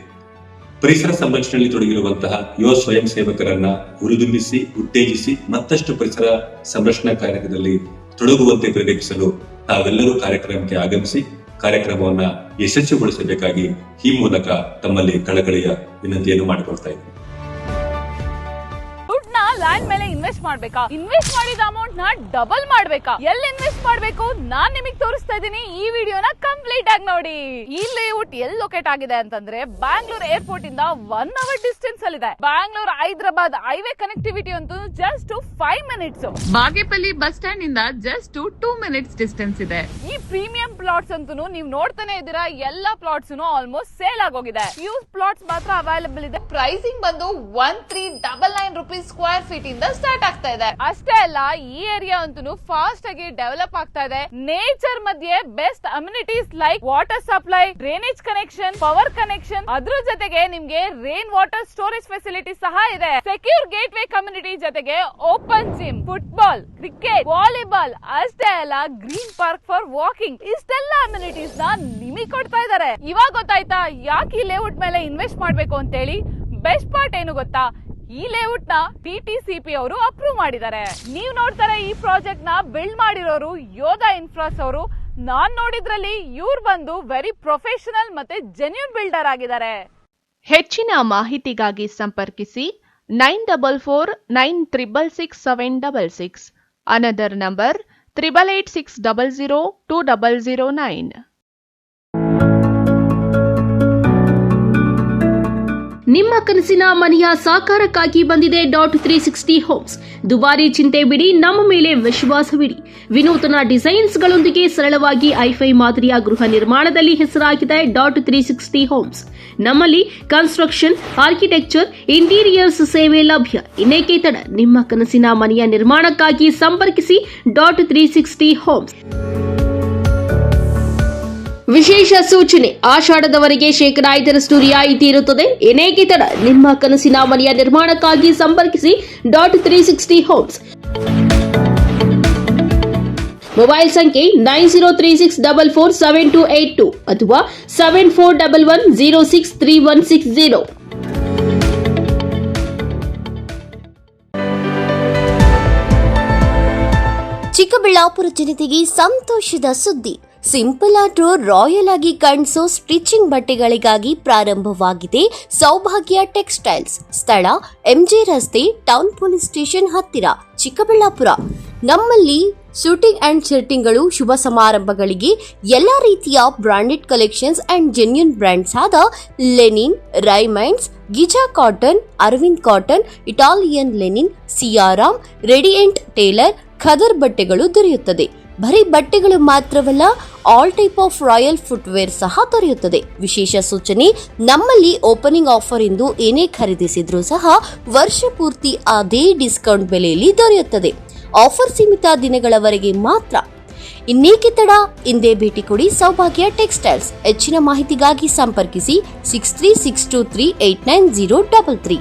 ಪರಿಸರ ಸಂರಕ್ಷಣೆಯಲ್ಲಿ ತೊಡಗಿರುವಂತಹ ಯುವ ಸ್ವಯಂ ಸೇವಕರನ್ನ ಹುರಿದುಂಬಿಸಿ, ಉತ್ತೇಜಿಸಿ ಮತ್ತಷ್ಟು ಪರಿಸರ ಸಂರಕ್ಷಣಾ ಕಾರ್ಯದಲ್ಲಿ ತೊಡಗುವಂತೆ ಪ್ರೇರೇಪಿಸಲು ತಾವೆಲ್ಲರೂ ಕಾರ್ಯಕ್ರಮಕ್ಕೆ ಆಗಮಿಸಿ ಕಾರ್ಯಕ್ರಮವನ್ನ ಯಶಸ್ವಿಗೊಳಿಸಬೇಕಾಗಿ ಈ ಮೂಲಕ ತಮ್ಮಲ್ಲಿ ಕಳಕಳಿಯ ವಿನಂತಿಯನ್ನು ಮಾಡಿಕೊಳ್ತಾ ಇದ್ದೀನಿ. ಲ್ಯಾಂಡ್ ಮೇಲೆ ಇನ್ವೆಸ್ಟ್ ಮಾಡ್ಬೇಕಾ? ಇನ್ವೆಸ್ಟ್ ಮಾಡಿದ ಅಮೌಂಟ್ ನ ಡಬಲ್ ಮಾಡ್ಬೇಕಾ? ಎಲ್ಲಿ ಇನ್ವೆಸ್ಟ್ ಮಾಡ್ಬೇಕು ನಾನ್ ನಿಮಗೆ ತೋರಿಸ್ತಾ ಇದ್ದೀನಿ. ಈ ವಿಡಿಯೋನ ಕಂಪ್ಲೀಟ್ ಆಗಿ ನೋಡಿ. ಈ ಲೇಔಟ್ ಎಲ್ಲಿ ಲೊಕೇಟ್ ಆಗಿದೆ ಅಂತಂದ್ರೆ ಬ್ಯಾಂಗ್ಳೂರ್ ಏರ್ಪೋರ್ಟ್ ಇಂದ 1 hour ಡಿಸ್ಟೆನ್ಸ್ ಅಲ್ಲಿ ಇದೆ. ಬ್ಯಾಂಗ್ಳೂರ್ ಹೈದರಾಬಾದ್ ಹೈವೇ ಕನೆಕ್ಟಿವಿಟಿ ಅಂತೂ just 5 minutes. Bagepalli bus stand ಇಂದ ಜಸ್ಟ್ 2 minutes ಡಿಸ್ಟೆನ್ಸ್ ಇದೆ. ಈ ಪ್ರೀಮಿಯಂ ಪ್ಲಾಟ್ಸ್ ಅಂತೂ ನೀವು ನೋಡ್ತಾನೆ ಇದ್ದೀರಾ, ಎಲ್ಲಾ ಪ್ಲಾಟ್ಸ್ ಆಲ್ಮೋಸ್ಟ್ ಸೇಲ್ ಆಗೋಗಿದೆ. ಯೂಸ್ ಪ್ಲಾಟ್ಸ್ ಮಾತ್ರ ಅವೈಲೇಬಲ್ ಇದೆ. ಪ್ರೈಸಿಂಗ್ ಬಂದು 1399 rupees ಸ್ಕ್ವೇರ್ ಫೀಟ್ ಇಂದ ಸ್ಟಾರ್ಟ್ ಆಗ್ತಾ ಇದೆ. ಅಷ್ಟೇ ಅಲ್ಲ, ಈ ಏರಿಯಾ ಅಂತೂ ಫಾಸ್ಟ್ ಆಗಿ ಡೆವಲಪ್ ಆಗ್ತಾ ಇದೆ. ನೇಚರ್ ಮಧ್ಯೆ best amenities like water supply, drainage connection, power connection, ಅದ್ರ ಜೊತೆಗೆ ನಿಮ್ಗೆ ರೈನ್ ವಾಟರ್ ಸ್ಟೋರೇಜ್ ಫೆಸಿಲಿಟಿ ಸಹ ಇದೆ. ಸೆಕ್ಯೂರ್ ಗೇಟ್ ವೇ ಕಮ್ಯುನಿಟಿ ಜೊತೆಗೆ open gym, football, cricket, volleyball, ಅಷ್ಟೇ ಅಲ್ಲ ಗ್ರೀನ್ ಪಾರ್ಕ್ ಫಾರ್ ವಾಕಿಂಗ್, ಇಷ್ಟೆಲ್ಲ ಅಮ್ಯುನಿಟೀಸ್ ನ ನಿಮಗೆ ಕೊಡ್ತಾ ಇದ್ದಾರೆ. ಇವಾಗ ಗೊತ್ತಾಯ್ತಾ ಯಾಕೆ ಈ ಲೇಔಟ್ ಮೇಲೆ ಇನ್ವೆಸ್ಟ್ ಮಾಡ್ಬೇಕು ಅಂತ ಹೇಳಿ? ಬೆಸ್ಟ್ ಪಾರ್ಟ್ ಏನು ಗೊತ್ತಾ? ಈ ಲೇಔಟ್ ನ TTCP ಅವರು ಅಪ್ರೂವ್ ಮಾಡಿದ್ದಾರೆ. ನೀವು ನೋಡ್ತಾರೆ ಈ ಪ್ರಾಜೆಕ್ಟ್ ನ ಬಿಲ್ಡ್ ಮಾಡಿರೋರು ಯೋಧಾ ಇನ್ಫ್ರಾಸ್ ಅವರು. ನಾನ್ ನೋಡಿದ್ರಲ್ಲಿ ಇವ್ರು ಬಂದು ವೆರಿ ಪ್ರೊಫೆಷನಲ್ ಮತ್ತೆ ಜೆನ್ಯೂನ್ ಬಿಲ್ಡರ್ ಆಗಿದ್ದಾರೆ. ಹೆಚ್ಚಿನ ಮಾಹಿತಿಗಾಗಿ ಸಂಪರ್ಕಿಸಿ 9449666766. Another number 8886002009. ನಿಮ್ಮ ಕನಸಿನ ಮನೆಯ ಸಾಕಾರಕ್ಕಾಗಿ ಬಂದಿದೆ .360 ಹೋಮ್ಸ್. ದುಬಾರಿ ಚಿಂತೆ ಬಿಡಿ, ನಮ್ಮ ಮೇಲೆ ವಿಶ್ವಾಸವಿಡಿ. ವಿನೂತನ ಡಿಸೈನ್ಸ್ಗಳೊಂದಿಗೆ ಸರಳವಾಗಿ ಐಫೈ ಮಾದರಿಯ ಗೃಹ ನಿರ್ಮಾಣದಲ್ಲಿ ಹೆಸರಾಗಿದೆ .360 ಹೋಮ್ಸ್. ನಮ್ಮಲ್ಲಿ ಕನ್ಸ್ಟ್ರಕ್ಷನ್, ಆರ್ಕಿಟೆಕ್ಚರ್, ಇಂಟೀರಿಯರ್ಸ್ ಸೇವೆ ಲಭ್ಯ. ಇನ್ನೇಕೆ ತಡ, ನಿಮ್ಮ ಕನಸಿನ ಮನೆಯ ನಿರ್ಮಾಣಕ್ಕಾಗಿ ಸಂಪರ್ಕಿಸಿ .360 ಹೋಮ್ಸ್. ವಿಶೇಷ ಸೂಚನೆ, ಆಷಾಢದವರೆಗೆ 5% ರಿಯಾಯಿತಿ ಇರುತ್ತದೆ. ಏನೇಕೆ ತಡ, ನಿಮ್ಮ ಕನಸಿನ ಮನೆಯ ನಿರ್ಮಾಣಕ್ಕಾಗಿ ಸಂಪರ್ಕಿಸಿ .360 ಹೋಮ್ಸ್. ಮೊಬೈಲ್ ಸಂಖ್ಯೆ 9036447282 ಅಥವಾ 7411063160. ಚಿಕ್ಕಬಳ್ಳಾಪುರ ಜನತೆಗೆ ಸಂತೋಷದ ಸುದ್ದಿ. ಸಿಂಪಲ್ ಆದ್ರೂ ರಾಯಲ್ ಆಗಿ ಕಾಣಿಸೋ ಸ್ಟಿಚಿಂಗ್ ಬಟ್ಟೆಗಳಿಗಾಗಿ ಪ್ರಾರಂಭವಾಗಿದೆ ಸೌಭಾಗ್ಯ ಟೆಕ್ಸ್ಟೈಲ್ಸ್. ಸ್ಥಳ MJ ರಸ್ತೆ, ಟೌನ್ ಪೊಲೀಸ್ ಸ್ಟೇಷನ್ ಹತ್ತಿರ, ಚಿಕ್ಕಬಳ್ಳಾಪುರ. ನಮ್ಮಲ್ಲಿ ಶೂಟಿಂಗ್ ಅಂಡ್ ಶರ್ಟಿಂಗ್ಗಳು, ಶುಭ ಸಮಾರಂಭಗಳಿಗೆ ಎಲ್ಲಾ ರೀತಿಯ branded collections and genuine brands ಆದ linen, Raymonds, Giza cotton, Arvind cotton, Italian linen, Siyaram, radiant tailor, ಖದರ್ ಬಟ್ಟೆಗಳು ದೊರೆಯುತ್ತದೆ. ಬರೀ ಬಟ್ಟೆಗಳು ಮಾತ್ರವಲ್ಲ, all type of royal footwear ಸಹ ದೊರೆಯುತ್ತದೆ. ವಿಶೇಷ ಸೂಚನೆ, ನಮ್ಮಲ್ಲಿ ಓಪನಿಂಗ್ ಆಫರ್ ಎಂದು ಏನೇ ಖರೀದಿಸಿದ್ರೂ ಸಹ ವರ್ಷ ಪೂರ್ತಿ ಅದೇ ಡಿಸ್ಕೌಂಟ್ ಬೆಲೆಯಲ್ಲಿ ದೊರೆಯುತ್ತದೆ. ಆಫರ್ ಸೀಮಿತ ದಿನಗಳವರೆಗೆ ಮಾತ್ರ. ಇನ್ನೇಕೆ ತಡ, ಇಂದೇ ಭೇಟಿ ಕೊಡಿ ಸೌಭಾಗ್ಯ ಟೆಕ್ಸ್ಟೈಲ್ಸ್. ಹೆಚ್ಚಿನ ಮಾಹಿತಿಗಾಗಿ ಸಂಪರ್ಕಿಸಿ 6362389033.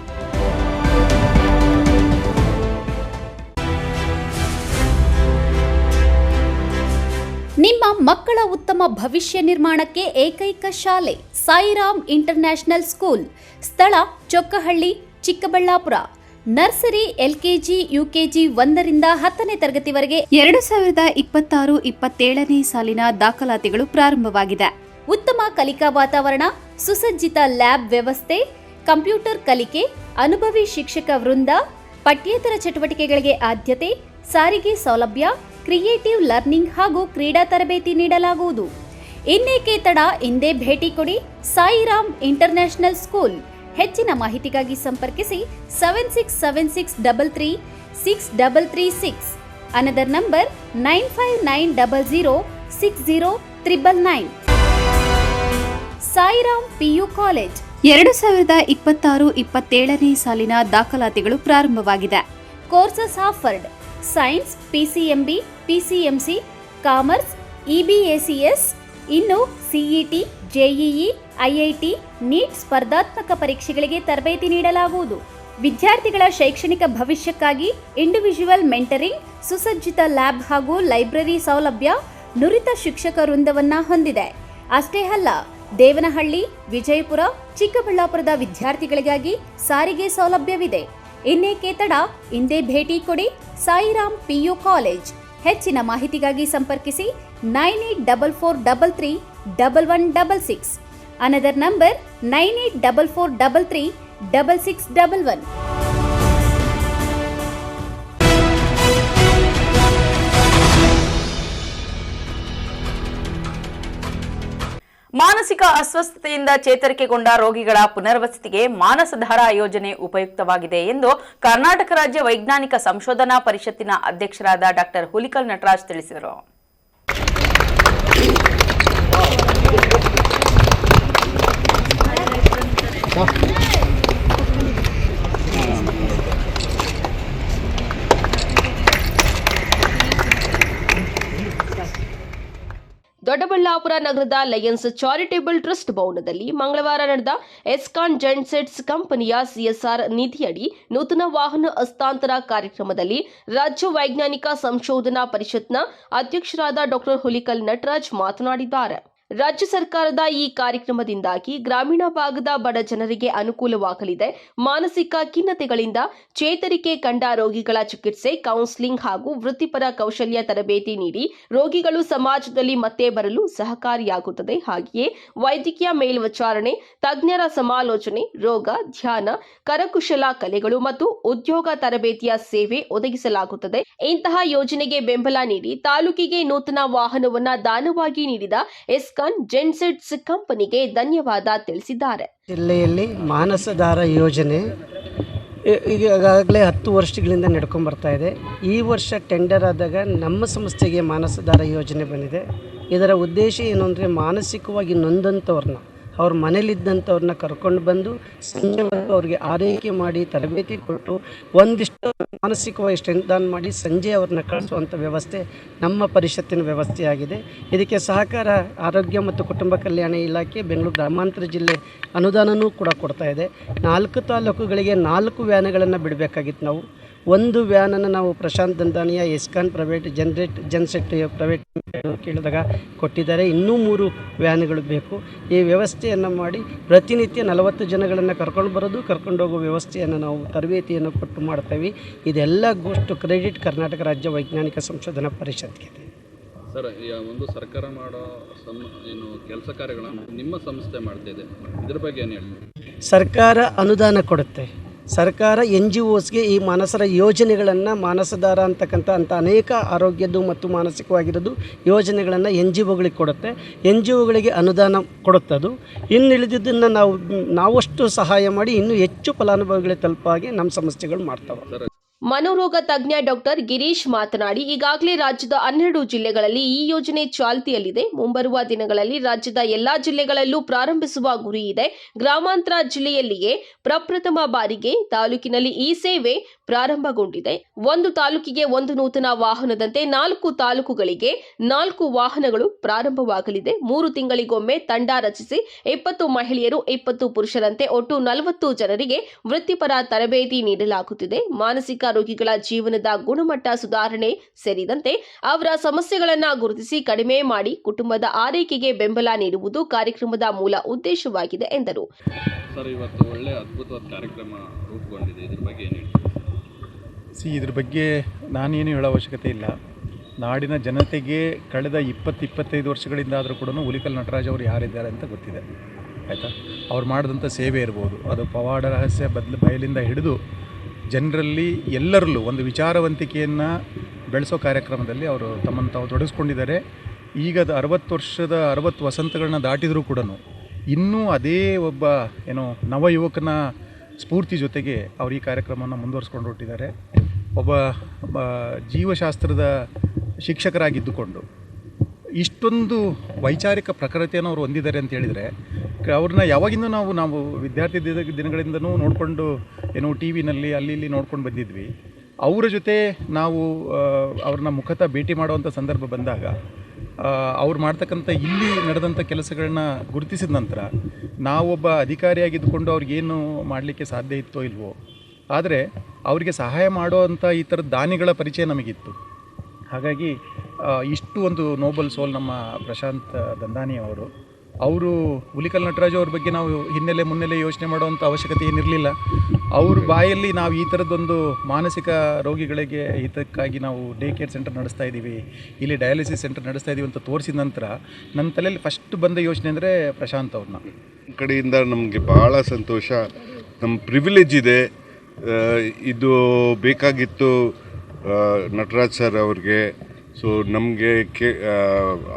ನಿಮ್ಮ ಮಕ್ಕಳ ಉತ್ತಮ ಭವಿಷ್ಯ ನಿರ್ಮಾಣಕ್ಕೆ ಏಕೈಕ ಶಾಲೆ ಸಾಯಿರಾಮ್ ಇಂಟರ್ನ್ಯಾಷನಲ್ ಸ್ಕೂಲ್. ಸ್ಥಳ Chokkahalli, Chikkaballapur. Nursery, LKG, UKG 1ರಿಂದ 10ನೇ ತರಗತಿವರೆಗೆ 2026-27ನೇ ಸಾಲಿನ ದಾಖಲಾತಿಗಳು ಪ್ರಾರಂಭವಾಗಿದೆ. ಉತ್ತಮ ಕಲಿಕಾ ವಾತಾವರಣ, ಸುಸಜ್ಜಿತ ಲ್ಯಾಬ್ ವ್ಯವಸ್ಥೆ, ಕಂಪ್ಯೂಟರ್ ಕಲಿಕೆ, ಅನುಭವಿ ಶಿಕ್ಷಕ ವೃಂದ, ಪಠ್ಯೇತರ ಚಟುವಟಿಕೆಗಳಿಗೆ ಆದ್ಯತೆ, ಸಾರಿಗೆ ಸೌಲಭ್ಯ, ಕ್ರಿಯೇಟಿವ್ ಲರ್ನಿಂಗ್ ಹಾಗೂ ಕ್ರೀಡಾ ತರಬೇತಿ ನೀಡಲಾಗುವುದು. ಇನ್ನೇಕೆ ತಡ, ಇಂದೇ ಭೇಟಿ ಕೊಡಿ ಸಾಯಿರಾಮ್ ಇಂಟರ್ನ್ಯಾಷನಲ್ ಸ್ಕೂಲ್. ಹೆಚ್ಚಿನ ಮಾಹಿತಿಗಾಗಿ ಸಂಪರ್ಕಿಸಿ 7676336336. Another number 9590060999. Sairam PU college. 2026-27ನೇ ಸಾಲಿನ ದಾಖಲಾತಿಗಳು ಪ್ರಾರಂಭವಾಗಿದೆ. Courses offered: science, PCMB, PCMC, commerce, EBACS. ಇನ್ನು CET, JEE, IIT, ನೀಟ್ ಸ್ಪರ್ಧಾತ್ಮಕ ಪರೀಕ್ಷೆಗಳಿಗೆ ತರಬೇತಿ ನೀಡಲಾಗುವುದು. ವಿದ್ಯಾರ್ಥಿಗಳ ಶೈಕ್ಷಣಿಕ ಭವಿಷ್ಯಕ್ಕಾಗಿ ಇಂಡಿವಿಜುವಲ್ ಮೆಂಟರಿಂಗ್, ಸುಸಜ್ಜಿತ ಲ್ಯಾಬ್ ಹಾಗೂ ಲೈಬ್ರರಿ ಸೌಲಭ್ಯ, ನುರಿತ ಶಿಕ್ಷಕ ವೃಂದವನ್ನ ಹೊಂದಿದೆ. ಅಷ್ಟೇ ಅಲ್ಲ, ದೇವನಹಳ್ಳಿ, ವಿಜಯಪುರ, ಚಿಕ್ಕಬಳ್ಳಾಪುರದ ವಿದ್ಯಾರ್ಥಿಗಳಿಗಾಗಿ ಸಾರಿಗೆ ಸೌಲಭ್ಯವಿದೆ. ಇನ್ನೇಕೆ ತಡ, ಇಂದೇ ಭೇಟಿ ಕೊಡಿ ಸಾಯಿರಾಮ್ PU ಕಾಲೇಜ್. ಹೆಚ್ಚಿನ ಮಾಹಿತಿಗಾಗಿ ಸಂಪರ್ಕಿಸಿ 9844331166. Another number 9844336611. ಮಾನಸಿಕ ಅಸ್ವಸ್ಥತೆಯಿಂದ ಚೇತರಿಕೆಗೊಂಡ ರೋಗಿಗಳ ಪುನರ್ವಸತಿಗೆ ಮಾನಸಧಾರ ಯೋಜನೆ ಉಪಯುಕ್ತವಾಗಿದೆ ಎಂದು ಕರ್ನಾಟಕ ರಾಜ್ಯ ವೈಜ್ಞಾನಿಕ ಸಂಶೋಧನಾ ಪರಿಷತ್ತಿನ ಅಧ್ಯಕ್ಷರಾದ ಡಾಕ್ಟರ್ ಹುಲಿಕಲ್ ನಟರಾಜ್ ತಿಳಿಸಿದರು. ದೊಡ್ಡಬಳ್ಳಾಪುರ ನಗರದ ಲಯನ್ಸ್ ಚಾರಿಟೇಬಲ್ ಟ್ರಸ್ಟ್ ಭವನದಲ್ಲಿ ಮಂಗಳವಾರ ನಡೆದ ಎಸ್ಕಾನ್ ಜೆನ್ಸೆಟ್ಸ್ ಕಂಪನಿಯ CSR ನಿಧಿಯಡಿ ನೂತನ ವಾಹನ ಹಸ್ತಾಂತರ ಕಾರ್ಯಕ್ರಮದಲ್ಲಿ ರಾಜ್ಯ ವೈಜ್ಞಾನಿಕ ಸಂಶೋಧನಾ ಪರಿಷತ್ನ ಅಧ್ಯಕ್ಷರಾದ ಡಾಕ್ಟರ್ ಹುಲಿಕಲ್ ನಟರಾಜ್ ಮಾತನಾಡಿದ್ದಾರೆ. ರಾಜ್ಯ ಸರ್ಕಾರದ ಈ ಕಾರ್ಯಕ್ರಮದಿಂದಾಗಿ ಗ್ರಾಮೀಣ ಭಾಗದ ಬಡ ಜನರಿಗೆ ಅನುಕೂಲವಾಗಲಿದೆ. ಮಾನಸಿಕ ಖಿನ್ನತೆಗಳಿಂದ ಚೇತರಿಕೆ ಕಂಡ ರೋಗಿಗಳ ಚಿಕಿತ್ಸೆ, ಕೌನ್ಸಿಲಿಂಗ್ ಹಾಗೂ ವೃತ್ತಿಪರ ಕೌಶಲ್ಯ ತರಬೇತಿ ನೀಡಿ ರೋಗಿಗಳು ಸಮಾಜದಲ್ಲಿ ಮತ್ತೆ ಬರಲು ಸಹಕಾರಿಯಾಗುತ್ತದೆ. ಹಾಗೆಯೇ ವೈದ್ಯಕೀಯ ಮೇಲ್ವಿಚಾರಣೆ, ತಜ್ಞರ ಸಮಾಲೋಚನೆ, ರೋಗ, ಧ್ಯಾನ, ಕರಕುಶಲ ಕಲೆಗಳು ಮತ್ತು ಉದ್ಯೋಗ ತರಬೇತಿಯ ಸೇವೆ ಒದಗಿಸಲಾಗುತ್ತದೆ. ಇಂತಹ ಯೋಜನೆಗೆ ಬೆಂಬಲ ನೀಡಿ ತಾಲೂಕಿಗೆ ನೂತನ ವಾಹನವನ್ನ ದಾನವಾಗಿ ನೀಡಿದ ಎಸ್ಕಾನ್ ಜೆನ್ಸೆಟ್ಸ್ ಕಂಪನಿಗೆ ಧನ್ಯವಾದ ತಿಳಿಸಿದ್ದಾರೆ. ಜಿಲ್ಲೆಯಲ್ಲಿ ಮಾನಸಧಾರ ಯೋಜನೆ ಈಗಾಗಲೇ 10 ವರ್ಷಗಳಿಂದ ನಡ್ಕೊಂಡು ಬರ್ತಾ ಇದೆ. ಈ ವರ್ಷ ಟೆಂಡರ್ ಆದಾಗ ನಮ್ಮ ಸಂಸ್ಥೆಗೆ ಮಾನಸಧಾರ ಯೋಜನೆ ಬಂದಿದೆ. ಇದರ ಉದ್ದೇಶ ಏನು ಅಂದರೆ, ಮಾನಸಿಕವಾಗಿ ನೊಂದಂಥವ್ರನ್ನ, ಅವ್ರ ಮನೇಲಿದ್ದಂಥವ್ರನ್ನ ಕರ್ಕೊಂಡು ಬಂದು ಸಂಜೆವರೆಗೂ ಅವ್ರಿಗೆ ಆರೈಕೆ ಮಾಡಿ ತರಬೇತಿ ಕೊಟ್ಟು ಒಂದಿಷ್ಟು ಮಾನಸಿಕವಾಗಿ ಸ್ಟ್ರೆಂಥನ್ ಮಾಡಿ ಸಂಜೆ ಅವ್ರನ್ನ ಕಳಿಸುವಂಥ ವ್ಯವಸ್ಥೆ ನಮ್ಮ ಪರಿಷತ್ತಿನ ವ್ಯವಸ್ಥೆಯಾಗಿದೆ. ಇದಕ್ಕೆ ಸಹಕಾರ ಆರೋಗ್ಯ ಮತ್ತು ಕುಟುಂಬ ಕಲ್ಯಾಣ ಇಲಾಖೆ, ಬೆಂಗಳೂರು ಗ್ರಾಮಾಂತರ ಜಿಲ್ಲೆ ಅನುದಾನವೂ ಕೂಡ ಕೊಡ್ತಾ ಇದೆ. 4 ತಾಲೂಕುಗಳಿಗೆ 4 ವ್ಯಾನ್ಗಳನ್ನು ಬಿಡಬೇಕಾಗಿತ್ತು. ನಾವು ಒಂದು ವ್ಯಾನನ್ನು ನಾವು ಪ್ರಶಾಂತ್ ದಂದಾನಿಯ ಎಸ್ಕಾನ್ ಪ್ರೈವೇಟ್ ಜೆನ್ಸೆಟ್ ಪ್ರೈವೇಟ್ ಕೇಳಿದಾಗ ಕೊಟ್ಟಿದ್ದಾರೆ. ಇನ್ನೂ 3 ವ್ಯಾನ್ಗಳು ಬೇಕು. ಈ ವ್ಯವಸ್ಥೆಯನ್ನು ಮಾಡಿ ಪ್ರತಿನಿತ್ಯ 40 ಜನಗಳನ್ನು ಕರ್ಕೊಂಡು ಬರೋದು, ಕರ್ಕೊಂಡು ಹೋಗೋ ವ್ಯವಸ್ಥೆಯನ್ನು ನಾವು ತರಬೇತಿಯನ್ನು ಕೊಟ್ಟು ಮಾಡ್ತೇವೆ. ಇದೆಲ್ಲ ಗೋಷ್ಟು ಕ್ರೆಡಿಟ್ ಕರ್ನಾಟಕ ರಾಜ್ಯ ವೈಜ್ಞಾನಿಕ ಸಂಶೋಧನಾ ಪರಿಷತ್ಗೆ. ಸರ್, ಒಂದು ಸರ್ಕಾರ ಮಾಡೋ ಏನು ಕೆಲಸ ಕಾರ್ಯಗಳನ್ನು ನಿಮ್ಮ ಸಂಸ್ಥೆ ಮಾಡ್ತಾ ಇದೆ, ಇದ್ರ ಬಗ್ಗೆ ಏನು ಹೇಳ್ತೀವಿ? ಸರ್ಕಾರ ಅನುದಾನ ಕೊಡುತ್ತೆ. ಸರ್ಕಾರ NGOಸ್ಗೆ ಈ ಮಾನಸರ ಯೋಜನೆಗಳನ್ನು, ಮಾನಸಧಾರ ಅಂತಕ್ಕಂಥ ಅನೇಕ ಆರೋಗ್ಯದ್ದು ಮತ್ತು ಮಾನಸಿಕವಾಗಿರೋದು ಯೋಜನೆಗಳನ್ನು NGOಗಳಿಗೆ ಕೊಡುತ್ತೆ. NGOಗಳಿಗೆ ಅನುದಾನ ಕೊಡುತ್ತದು. ಇನ್ನುಳಿದಿದ್ದನ್ನು ನಾವಷ್ಟು ಸಹಾಯ ಮಾಡಿ ಇನ್ನೂ ಹೆಚ್ಚು ಫಲಾನುಭವಿಗಳಿಗೆ ತಲುಪಾಗಿ ನಮ್ಮ ಸಂಸ್ಥೆಗಳು ಮಾಡ್ತಾವೆ. ಮನೋರೋಗ ತಜ್ಞ ಡಾಕ್ಟರ್ ಗಿರೀಶ್ ಮಾತನಾಡಿ, ಈಗಾಗಲೇ ರಾಜ್ಯದ 12 ಜಿಲ್ಲೆಗಳಲ್ಲಿ ಈ ಯೋಜನೆ ಚಾಲ್ತಿಯಲ್ಲಿದೆ. ಮುಂಬರುವ ದಿನಗಳಲ್ಲಿ ರಾಜ್ಯದ ಎಲ್ಲಾ ಜಿಲ್ಲೆಗಳಲ್ಲೂ ಪ್ರಾರಂಭಿಸುವ ಗುರಿ ಇದೆ. ಗ್ರಾಮಾಂತರ ಜಿಲ್ಲೆಯಲ್ಲಿಯೇ ಪ್ರಪ್ರಥಮ ಬಾರಿಗೆ ತಾಲೂಕಿನಲ್ಲಿ ಈ ಸೇವೆ ಪ್ರಾರಂಭಗೊಂಡಿದೆ. ಒಂದು ತಾಲೂಕಿಗೆ ಒಂದು ನೂತನ ವಾಹನದಂತೆ 4 ತಾಲೂಕುಗಳಿಗೆ 4 ವಾಹನಗಳು ಪ್ರಾರಂಭವಾಗಲಿದೆ. 3 ತಿಂಗಳಿಗೊಮ್ಮೆ ತಂಡ ರಚಿಸಿ 20 ಮಹಿಳೆಯರು 20 ಪುರುಷರಂತೆ ಒಟ್ಟು 40 ಜನರಿಗೆ ವೃತ್ತಿಪರ ತರಬೇತಿ ನೀಡಲಾಗುತ್ತಿದೆ. ಮಾನಸಿಕ ರೋಗಿಗಳ ಜೀವನದ ಗುಣಮಟ್ಟ ಸುಧಾರಣೆ ಸೇರಿದಂತೆ ಅವರ ಸಮಸ್ಯೆಗಳನ್ನು ಗುರುತಿಸಿ ಕಡಿಮೆ ಮಾಡಿ ಕುಟುಂಬದ ಆರೈಕೆಗೆ ಬೆಂಬಲ ನೀಡುವುದು ಕಾರ್ಯಕ್ರಮದ ಮೂಲ ಉದ್ದೇಶವಾಗಿದೆ ಎಂದರು. ಸರ್, ಇವತ್ತು ಒಳ್ಳೆ ಅದ್ಭುತವಾದ ಕಾರ್ಯಕ್ರಮ ರೂಪುಗೊಂಡಿದೆ. ಇದ್ರ ಬಗ್ಗೆ ಏನು ಹೇಳ್ತೀವಿ? ಇದ್ರ ಬಗ್ಗೆ ನಾನೇನು ಹೇಳೋ ಅವಶ್ಯಕತೆ ಇಲ್ಲ. ನಾಡಿನ ಜನತೆಗೆ ಕಳೆದ 20-25 ವರ್ಷಗಳಿಂದ ಆದರೂ ಕೂಡ ಹುಲಿಕಲ್ ನಟರಾಜ್ ಅವರು ಯಾರಿದ್ದಾರೆ ಅಂತ ಗೊತ್ತಿದೆ. ಆಯಿತಾ, ಅವ್ರು ಮಾಡಿದಂಥ ಸೇವೆ ಇರ್ಬೋದು, ಅದು ಪವಾಡ ರಹಸ್ಯ ಬಯಲಿಂದ ಹಿಡಿದು ಜನರಲ್ಲಿ ಎಲ್ಲರಲ್ಲೂ ಒಂದು ವಿಚಾರವಂತಿಕೆಯನ್ನು ಬೆಳೆಸೋ ಕಾರ್ಯಕ್ರಮದಲ್ಲಿ ಅವರು ತಮ್ಮನ್ನು ತಾವು ತೊಡಗಿಸ್ಕೊಂಡಿದ್ದಾರೆ. ಈಗ 60 ವಸಂತಗಳನ್ನ ದಾಟಿದರೂ ಕೂಡ ಇನ್ನೂ ಅದೇ ಒಬ್ಬ ನವಯುವಕನ ಸ್ಫೂರ್ತಿ ಜೊತೆಗೆ ಅವರು ಈ ಕಾರ್ಯಕ್ರಮವನ್ನು ಮುಂದುವರಿಸ್ಕೊಂಡು ಹೊರಟಿದ್ದಾರೆ. ಒಬ್ಬ ಜೀವಶಾಸ್ತ್ರದ ಶಿಕ್ಷಕರಾಗಿದ್ದುಕೊಂಡು ಇಷ್ಟೊಂದು ವೈಚಾರಿಕ ಪ್ರಖರತೆಯನ್ನು ಅವರು ಹೊಂದಿದ್ದಾರೆ ಅಂತ ಹೇಳಿದರೆ, ಅವ್ರನ್ನ ಯಾವಾಗಿಂದ ನಾವು ವಿದ್ಯಾರ್ಥಿ ದಿನಗಳಿಂದನೂ ನೋಡಿಕೊಂಡು ಟಿ ವಿನಲ್ಲಿ ಅಲ್ಲಿ ಇಲ್ಲಿ ನೋಡ್ಕೊಂಡು ಬಂದಿದ್ವಿ. ಅವರ ಜೊತೆ ನಾವು ಅವ್ರನ್ನ ಮುಖತಃ ಭೇಟಿ ಮಾಡುವಂಥ ಸಂದರ್ಭ ಬಂದಾಗ ಅವ್ರು ಮಾಡ್ತಕ್ಕಂಥ ಇಲ್ಲಿ ನಡೆದಂಥ ಕೆಲಸಗಳನ್ನ ಗುರುತಿಸಿದ ನಂತರ ನಾವೊಬ್ಬ ಅಧಿಕಾರಿಯಾಗಿದ್ದುಕೊಂಡು ಅವ್ರಿಗೇನು ಮಾಡಲಿಕ್ಕೆ ಸಾಧ್ಯ ಇತ್ತೋ ಇಲ್ವೋ, ಆದರೆ ಅವರಿಗೆ ಸಹಾಯ ಮಾಡುವಂಥ ಈ ಥರದ ದಾನಿಗಳ ಪರಿಚಯ ನಮಗಿತ್ತು. ಹಾಗಾಗಿ ಇಷ್ಟು ಒಂದು ನೋಬಲ್ ಸೋಲ್ ನಮ್ಮ ಪ್ರಶಾಂತ್ ದಂದಾನಿ ಅವರು ಹುಲಿಕಲ್ ನಟರಾಜ್ ಅವ್ರ ಬಗ್ಗೆ ನಾವು ಮುನ್ನೆಲೆ ಯೋಚನೆ ಮಾಡುವಂಥ ಅವಶ್ಯಕತೆ ಏನಿರಲಿಲ್ಲ. ಅವ್ರ ಬಾಯಲ್ಲಿ ನಾವು ಈ ಥರದ್ದೊಂದು ಮಾನಸಿಕ ರೋಗಿಗಳಿಗೆ ಹಿತಕ್ಕಾಗಿ ನಾವು ಡೇ ಕೇರ್ ಸೆಂಟರ್ ನಡೆಸ್ತಾ ಇದ್ದೀವಿ, ಇಲ್ಲಿ ಡಯಾಲಿಸಿಸ್ ಸೆಂಟರ್ ನಡೆಸ್ತಾ ಇದ್ದೀವಿ ಅಂತ ತೋರಿಸಿದ ನಂತರ ನನ್ನ ತಲೆಯಲ್ಲಿ ಫಸ್ಟ್ ಬಂದ ಯೋಚನೆ ಅಂದರೆ ಪ್ರಶಾಂತ್ ಅವ್ರನ್ನ. ಕಡೆಯಿಂದ ನಮಗೆ ಭಾಳ ಸಂತೋಷ. ನಮ್ಮ ಪ್ರಿವಿಲೇಜ್ ಇದೆ. ಇದು ಬೇಕಾಗಿತ್ತು ನಟರಾಜ್ ಸರ್ ಅವ್ರಿಗೆ. ಸೊ ನಮಗೆ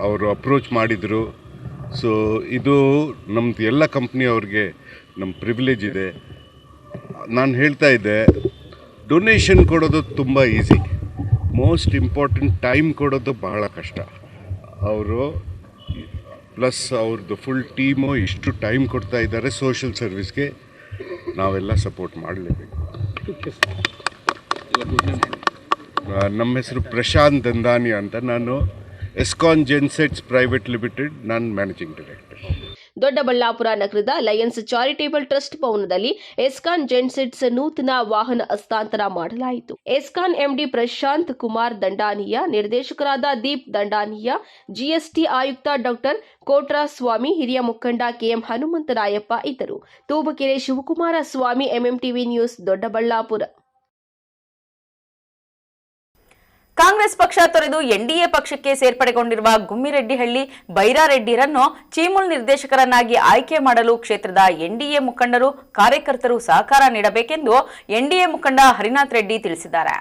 ಅವರು ಅಪ್ರೋಚ್ ಮಾಡಿದರು. ಸೊ ಇದು ನಮ್ಮದು ಎಲ್ಲ ಕಂಪ್ನಿಯವ್ರಿಗೆ ನಮ್ಮ ಪ್ರಿವಿಲೇಜ್ ಇದೆ. ನಾನು ಹೇಳ್ತಾ ಇದ್ದೆ, ಡೊನೇಷನ್ ಕೊಡೋದು ತುಂಬ ಈಸಿ, ಮೋಸ್ಟ್ ಇಂಪಾರ್ಟೆಂಟ್ ಟೈಮ್ ಕೊಡೋದು ಬಹಳ ಕಷ್ಟ. ಅವರು ಪ್ಲಸ್ ಅವ್ರದ್ದು ಫುಲ್ ಟೀಮು ಇಷ್ಟು ಟೈಮ್ ಕೊಡ್ತಾ ಇದ್ದಾರೆ ಸೋಷಿಯಲ್ ಸರ್ವಿಸ್ಗೆ. ನಾವೆಲ್ಲ ಸಪೋರ್ಟ್ ಮಾಡಲೇಬೇಕು. ನಮ್ಮ ಹೆಸರು ಪ್ರಶಾಂತ್ ದಂದಾನಿ ಅಂತ. ನಾನು ಎಸ್ಕಾನ್ ಜೆನ್ಸೆಟ್ಸ್ ಪ್ರೈವೇಟ್ ಲಿಮಿಟೆಡ್, ನಾನು ಮ್ಯಾನೇಜಿಂಗ್ ಡೈರೆಕ್ಟರ್. ದೊಡ್ಡಬಳ್ಳಾಪುರ ನಗರದ ಲಯನ್ಸ್ ಚಾರಿಟೇಬಲ್ ಟ್ರಸ್ಟ್ ಭವನದಲ್ಲಿ ಎಸ್ಕಾನ್ ಜೆನ್ಸೆಟ್ಸ್ ನೂತನ ವಾಹನ ಹಸ್ತಾಂತರ ಮಾಡಲಾಯಿತು. ಎಸ್ಕಾನ್ ಎಂಡಿ ಪ್ರಶಾಂತ್ ಕುಮಾರ್ ದಂಡಾನಿಯ, ನಿರ್ದೇಶಕರಾದ ದೀಪ್ ದಂಡಾನಿಯ, ಜಿಎಸ್ಟಿ ಆಯುಕ್ತ ಡಾಕ್ಟರ್ ಕೋಟ್ರಾಸ್ವಾಮಿ, ಹಿರಿಯ ಮುಖಂಡ ಕೆಎಂ ಹನುಮಂತರಾಯಪ್ಪ ಇದ್ದರು. ತೂಬಕೆರೆ ಶಿವಕುಮಾರ ಸ್ವಾಮಿ, ಎಂಎಂಟಿವಿ ನ್ಯೂಸ್, ದೊಡ್ಡಬಳ್ಳಾಪುರ. ಕಾಂಗ್ರೆಸ್ ಪಕ್ಷ ತೊರೆದು ಎನ್ಡಿಎ ಪಕ್ಷಕ್ಕೆ ಸೇರ್ಪಡೆಗೊಂಡಿರುವ ಗುಮ್ಮಿರೆಡ್ಡಿಹಳ್ಳಿ ಬೈರಾರೆಡ್ಡಿರನ್ನು ಚೀಮುಲ್ ನಿರ್ದೇಶಕರನ್ನಾಗಿ ಆಯ್ಕೆ ಮಾಡಲು ಕ್ಷೇತ್ರದ ಎನ್ಡಿಎ ಮುಖಂಡರು, ಕಾರ್ಯಕರ್ತರು ಸಹಕಾರ ನೀಡಬೇಕೆಂದು ಎನ್ಡಿಎ ಮುಖಂಡ ಹರಿನಾಥ್ ರೆಡ್ಡಿ ತಿಳಿಸಿದ್ದಾರೆ.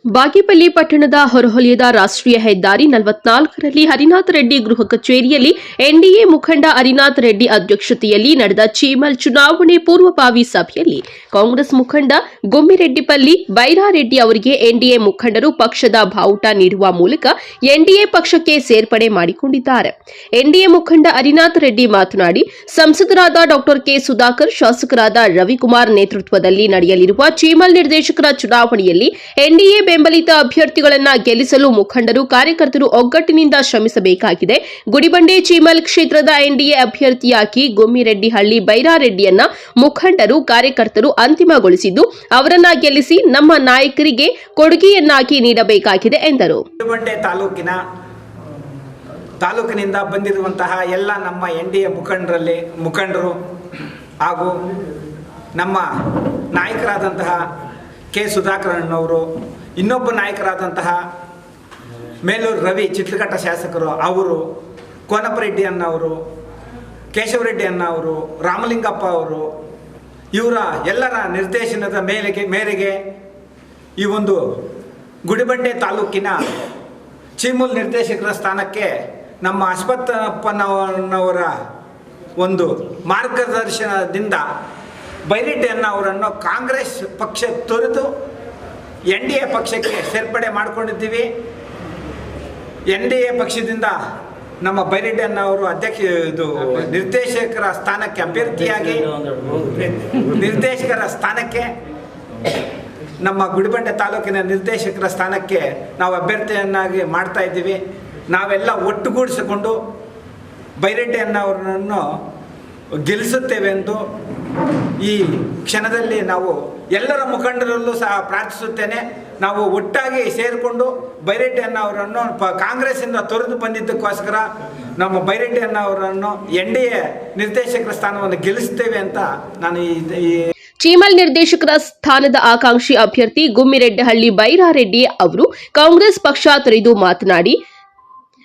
ಬಾಗೇಪಲ್ಲಿ ಪಟ್ಟಣದ ಹೊರವಲಯದ ರಾಷ್ಟ್ರೀಯ ಹೆದ್ದಾರಿ 44ರಲ್ಲಿ ಹರಿನಾಥ್ ರೆಡ್ಡಿ ಗೃಹ ಕಚೇರಿಯಲ್ಲಿ ಎನ್ಡಿಎ ಮುಖಂಡ ಹರಿನಾಥ್ ರೆಡ್ಡಿ ಅಧ್ಯಕ್ಷತೆಯಲ್ಲಿ ನಡೆದ ಚೀಮಲ್ ಚುನಾವಣೆ ಪೂರ್ವಭಾವಿ ಸಭೆಯಲ್ಲಿ ಕಾಂಗ್ರೆಸ್ ಮುಖಂಡ ಗುಮ್ಮಿರೆಡ್ಡಿಪಲ್ಲಿ ಬೈರಾರೆಡ್ಡಿ ಅವರಿಗೆ ಎನ್ಡಿಎ ಮುಖಂಡರು ಪಕ್ಷದ ಬಾವುಟ ನೀಡುವ ಮೂಲಕ ಎನ್ಡಿಎ ಪಕ್ಷಕ್ಕೆ ಸೇರ್ಪಡೆ ಮಾಡಿಕೊಂಡಿದ್ದಾರೆ. ಎನ್ಡಿಎ ಮುಖಂಡ ಹರಿನಾಥ್ ರೆಡ್ಡಿ ಮಾತನಾಡಿ, ಸಂಸದರಾದ ಡಾ ಕೆ ಸುಧಾಕರ್, ಶಾಸಕರಾದ ರವಿಕುಮಾರ್ ನೇತೃತ್ವದಲ್ಲಿ ನಡೆಯಲಿರುವ ಚೀಮಲ್ ನಿರ್ದೇಶಕರ ಚುನಾವಣೆಯಲ್ಲಿ ಎನ್ಡಿಎ ಬೆಂಬಲಿತ ಅಭ್ಯರ್ಥಿಗಳನ್ನು ಗೆಲ್ಲಿಸಲು ಮುಖಂಡರು, ಕಾರ್ಯಕರ್ತರು ಒಗ್ಗಟ್ಟಿನಿಂದ ಶ್ರಮಿಸಬೇಕಾಗಿದೆ. ಗುಡಿಬಂಡೆ ಚೀಮಲ್ ಕ್ಷೇತ್ರದ ಎನ್ಡಿಎ ಅಭ್ಯರ್ಥಿಯಾಗಿ ಗುಮ್ಮಿರೆಡ್ಡಿಹಳ್ಳಿ ಬೈರಾರೆಡ್ಡಿಯನ್ನ ಮುಖಂಡರು, ಕಾರ್ಯಕರ್ತರು ಅಂತಿಮಗೊಳಿಸಿದ್ದು, ಅವರನ್ನ ಗೆಲ್ಲಿಸಿ ನಮ್ಮ ನಾಯಕರಿಗೆ ಕೊಡುಗೆಯನ್ನಾಗಿ ನೀಡಬೇಕಾಗಿದೆ ಎಂದರು. ಗುಡಿಬಂಡೆ ತಾಲೂಕಿನಿಂದ ಬಂದಿರುವಂತಹ ಎಲ್ಲ ನಮ್ಮ ಎನ್ಡಿಎ ಮುಖಂಡರು ಹಾಗೂ ನಮ್ಮ ನಾಯಕರಾದಂತಹ ಕೆ ಸುಧಾಕರಣ್ಣವರು, ಇನ್ನೊಬ್ಬ ನಾಯಕರಾದಂತಹ ಮೇಲೂರು ರವಿ ಚಿತ್ರಘಟ್ಟ ಶಾಸಕರು, ಅವರು ಕೋನಪರೆಡ್ಡಿ ಅನ್ನವರು, ಕೇಶವರೆಡ್ಡಿ ಅನ್ನವರು, ರಾಮಲಿಂಗಪ್ಪ ಅವರು, ಇವರ ಎಲ್ಲರ ನಿರ್ದೇಶನದ ಮೇರೆಗೆ ಈ ಒಂದು ಗುಡಿಬಂಡೆ ತಾಲೂಕಿನ ಚೀಮುಲ್ ನಿರ್ದೇಶಕರ ಸ್ಥಾನಕ್ಕೆ ನಮ್ಮ ಅಶ್ವತ್ಥಪ್ಪನವರ ಒಂದು ಮಾರ್ಗದರ್ಶನದಿಂದ ಬೈರೆಡ್ಡಿ ಅನ್ನವರನ್ನು ಕಾಂಗ್ರೆಸ್ ಪಕ್ಷ ತೊರೆದು ಎನ್ಡಿಎ ಪಕ್ಷಕ್ಕೆ ಸೇರ್ಪಡೆ ಮಾಡಿಕೊಂಡಿದ್ದೀವಿ. ಎನ್ಡಿಎ ಪಕ್ಷದಿಂದ ನಮ್ಮ ಬೈರೆಡ್ಡಿಯನ್ನ ಅವರು ನಿರ್ದೇಶಕರ ಸ್ಥಾನಕ್ಕೆ ಅಭ್ಯರ್ಥಿಯಾಗಿ ನಿರ್ದೇಶಕರ ಸ್ಥಾನಕ್ಕೆ ನಮ್ಮ ಗುಡಿಬಂಡೆ ತಾಲೂಕಿನ ನಿರ್ದೇಶಕರ ಸ್ಥಾನಕ್ಕೆ ನಾವು ಅಭ್ಯರ್ಥಿಯನ್ನಾಗಿ ಮಾಡ್ತಾ ಇದ್ದೀವಿ. ನಾವೆಲ್ಲ ಒಟ್ಟುಗೂಡಿಸಿಕೊಂಡು ಬೈರೆಡ್ಡಿಯನ್ನವರನ್ನು ಗೆಲ್ಲಿಸುತ್ತೇವೆ ಎಂದು ಈ ಕ್ಷಣದಲ್ಲಿ ನಾವು ಎಲ್ಲರ ಮುಖಂಡರಲ್ಲೂ ಸಹ ಪ್ರಾರ್ಥಿಸುತ್ತೇನೆ. ನಾವು ಒಟ್ಟಾಗಿ ಸೇರಿಕೊಂಡು ಬೈರೆಡ್ಡಿಯನ್ನವರನ್ನು ಕಾಂಗ್ರೆಸ್ಸಿಂದ ತೊರೆದು ಬಂದಿದ್ದಕ್ಕೋಸ್ಕರ ನಮ್ಮ ಬೈರೆಡ್ಡಿಯನ್ನವರನ್ನು NDA ನಿರ್ದೇಶಕರ ಸ್ಥಾನವನ್ನು ಗೆಲ್ಲಿಸ್ತೇವೆ ಅಂತ ನಾನು ಈ ಚೀಮಲ್ ನಿರ್ದೇಶಕರ ಸ್ಥಾನದ ಆಕಾಂಕ್ಷಿ ಅಭ್ಯರ್ಥಿ ಗುಮ್ಮಿರೆಡ್ಡಹಳ್ಳಿ ಬೈರಾರೆಡ್ಡಿ ಅವರು ಕಾಂಗ್ರೆಸ್ ಪಕ್ಷ ತೊರೆದು ಮಾತನಾಡಿ,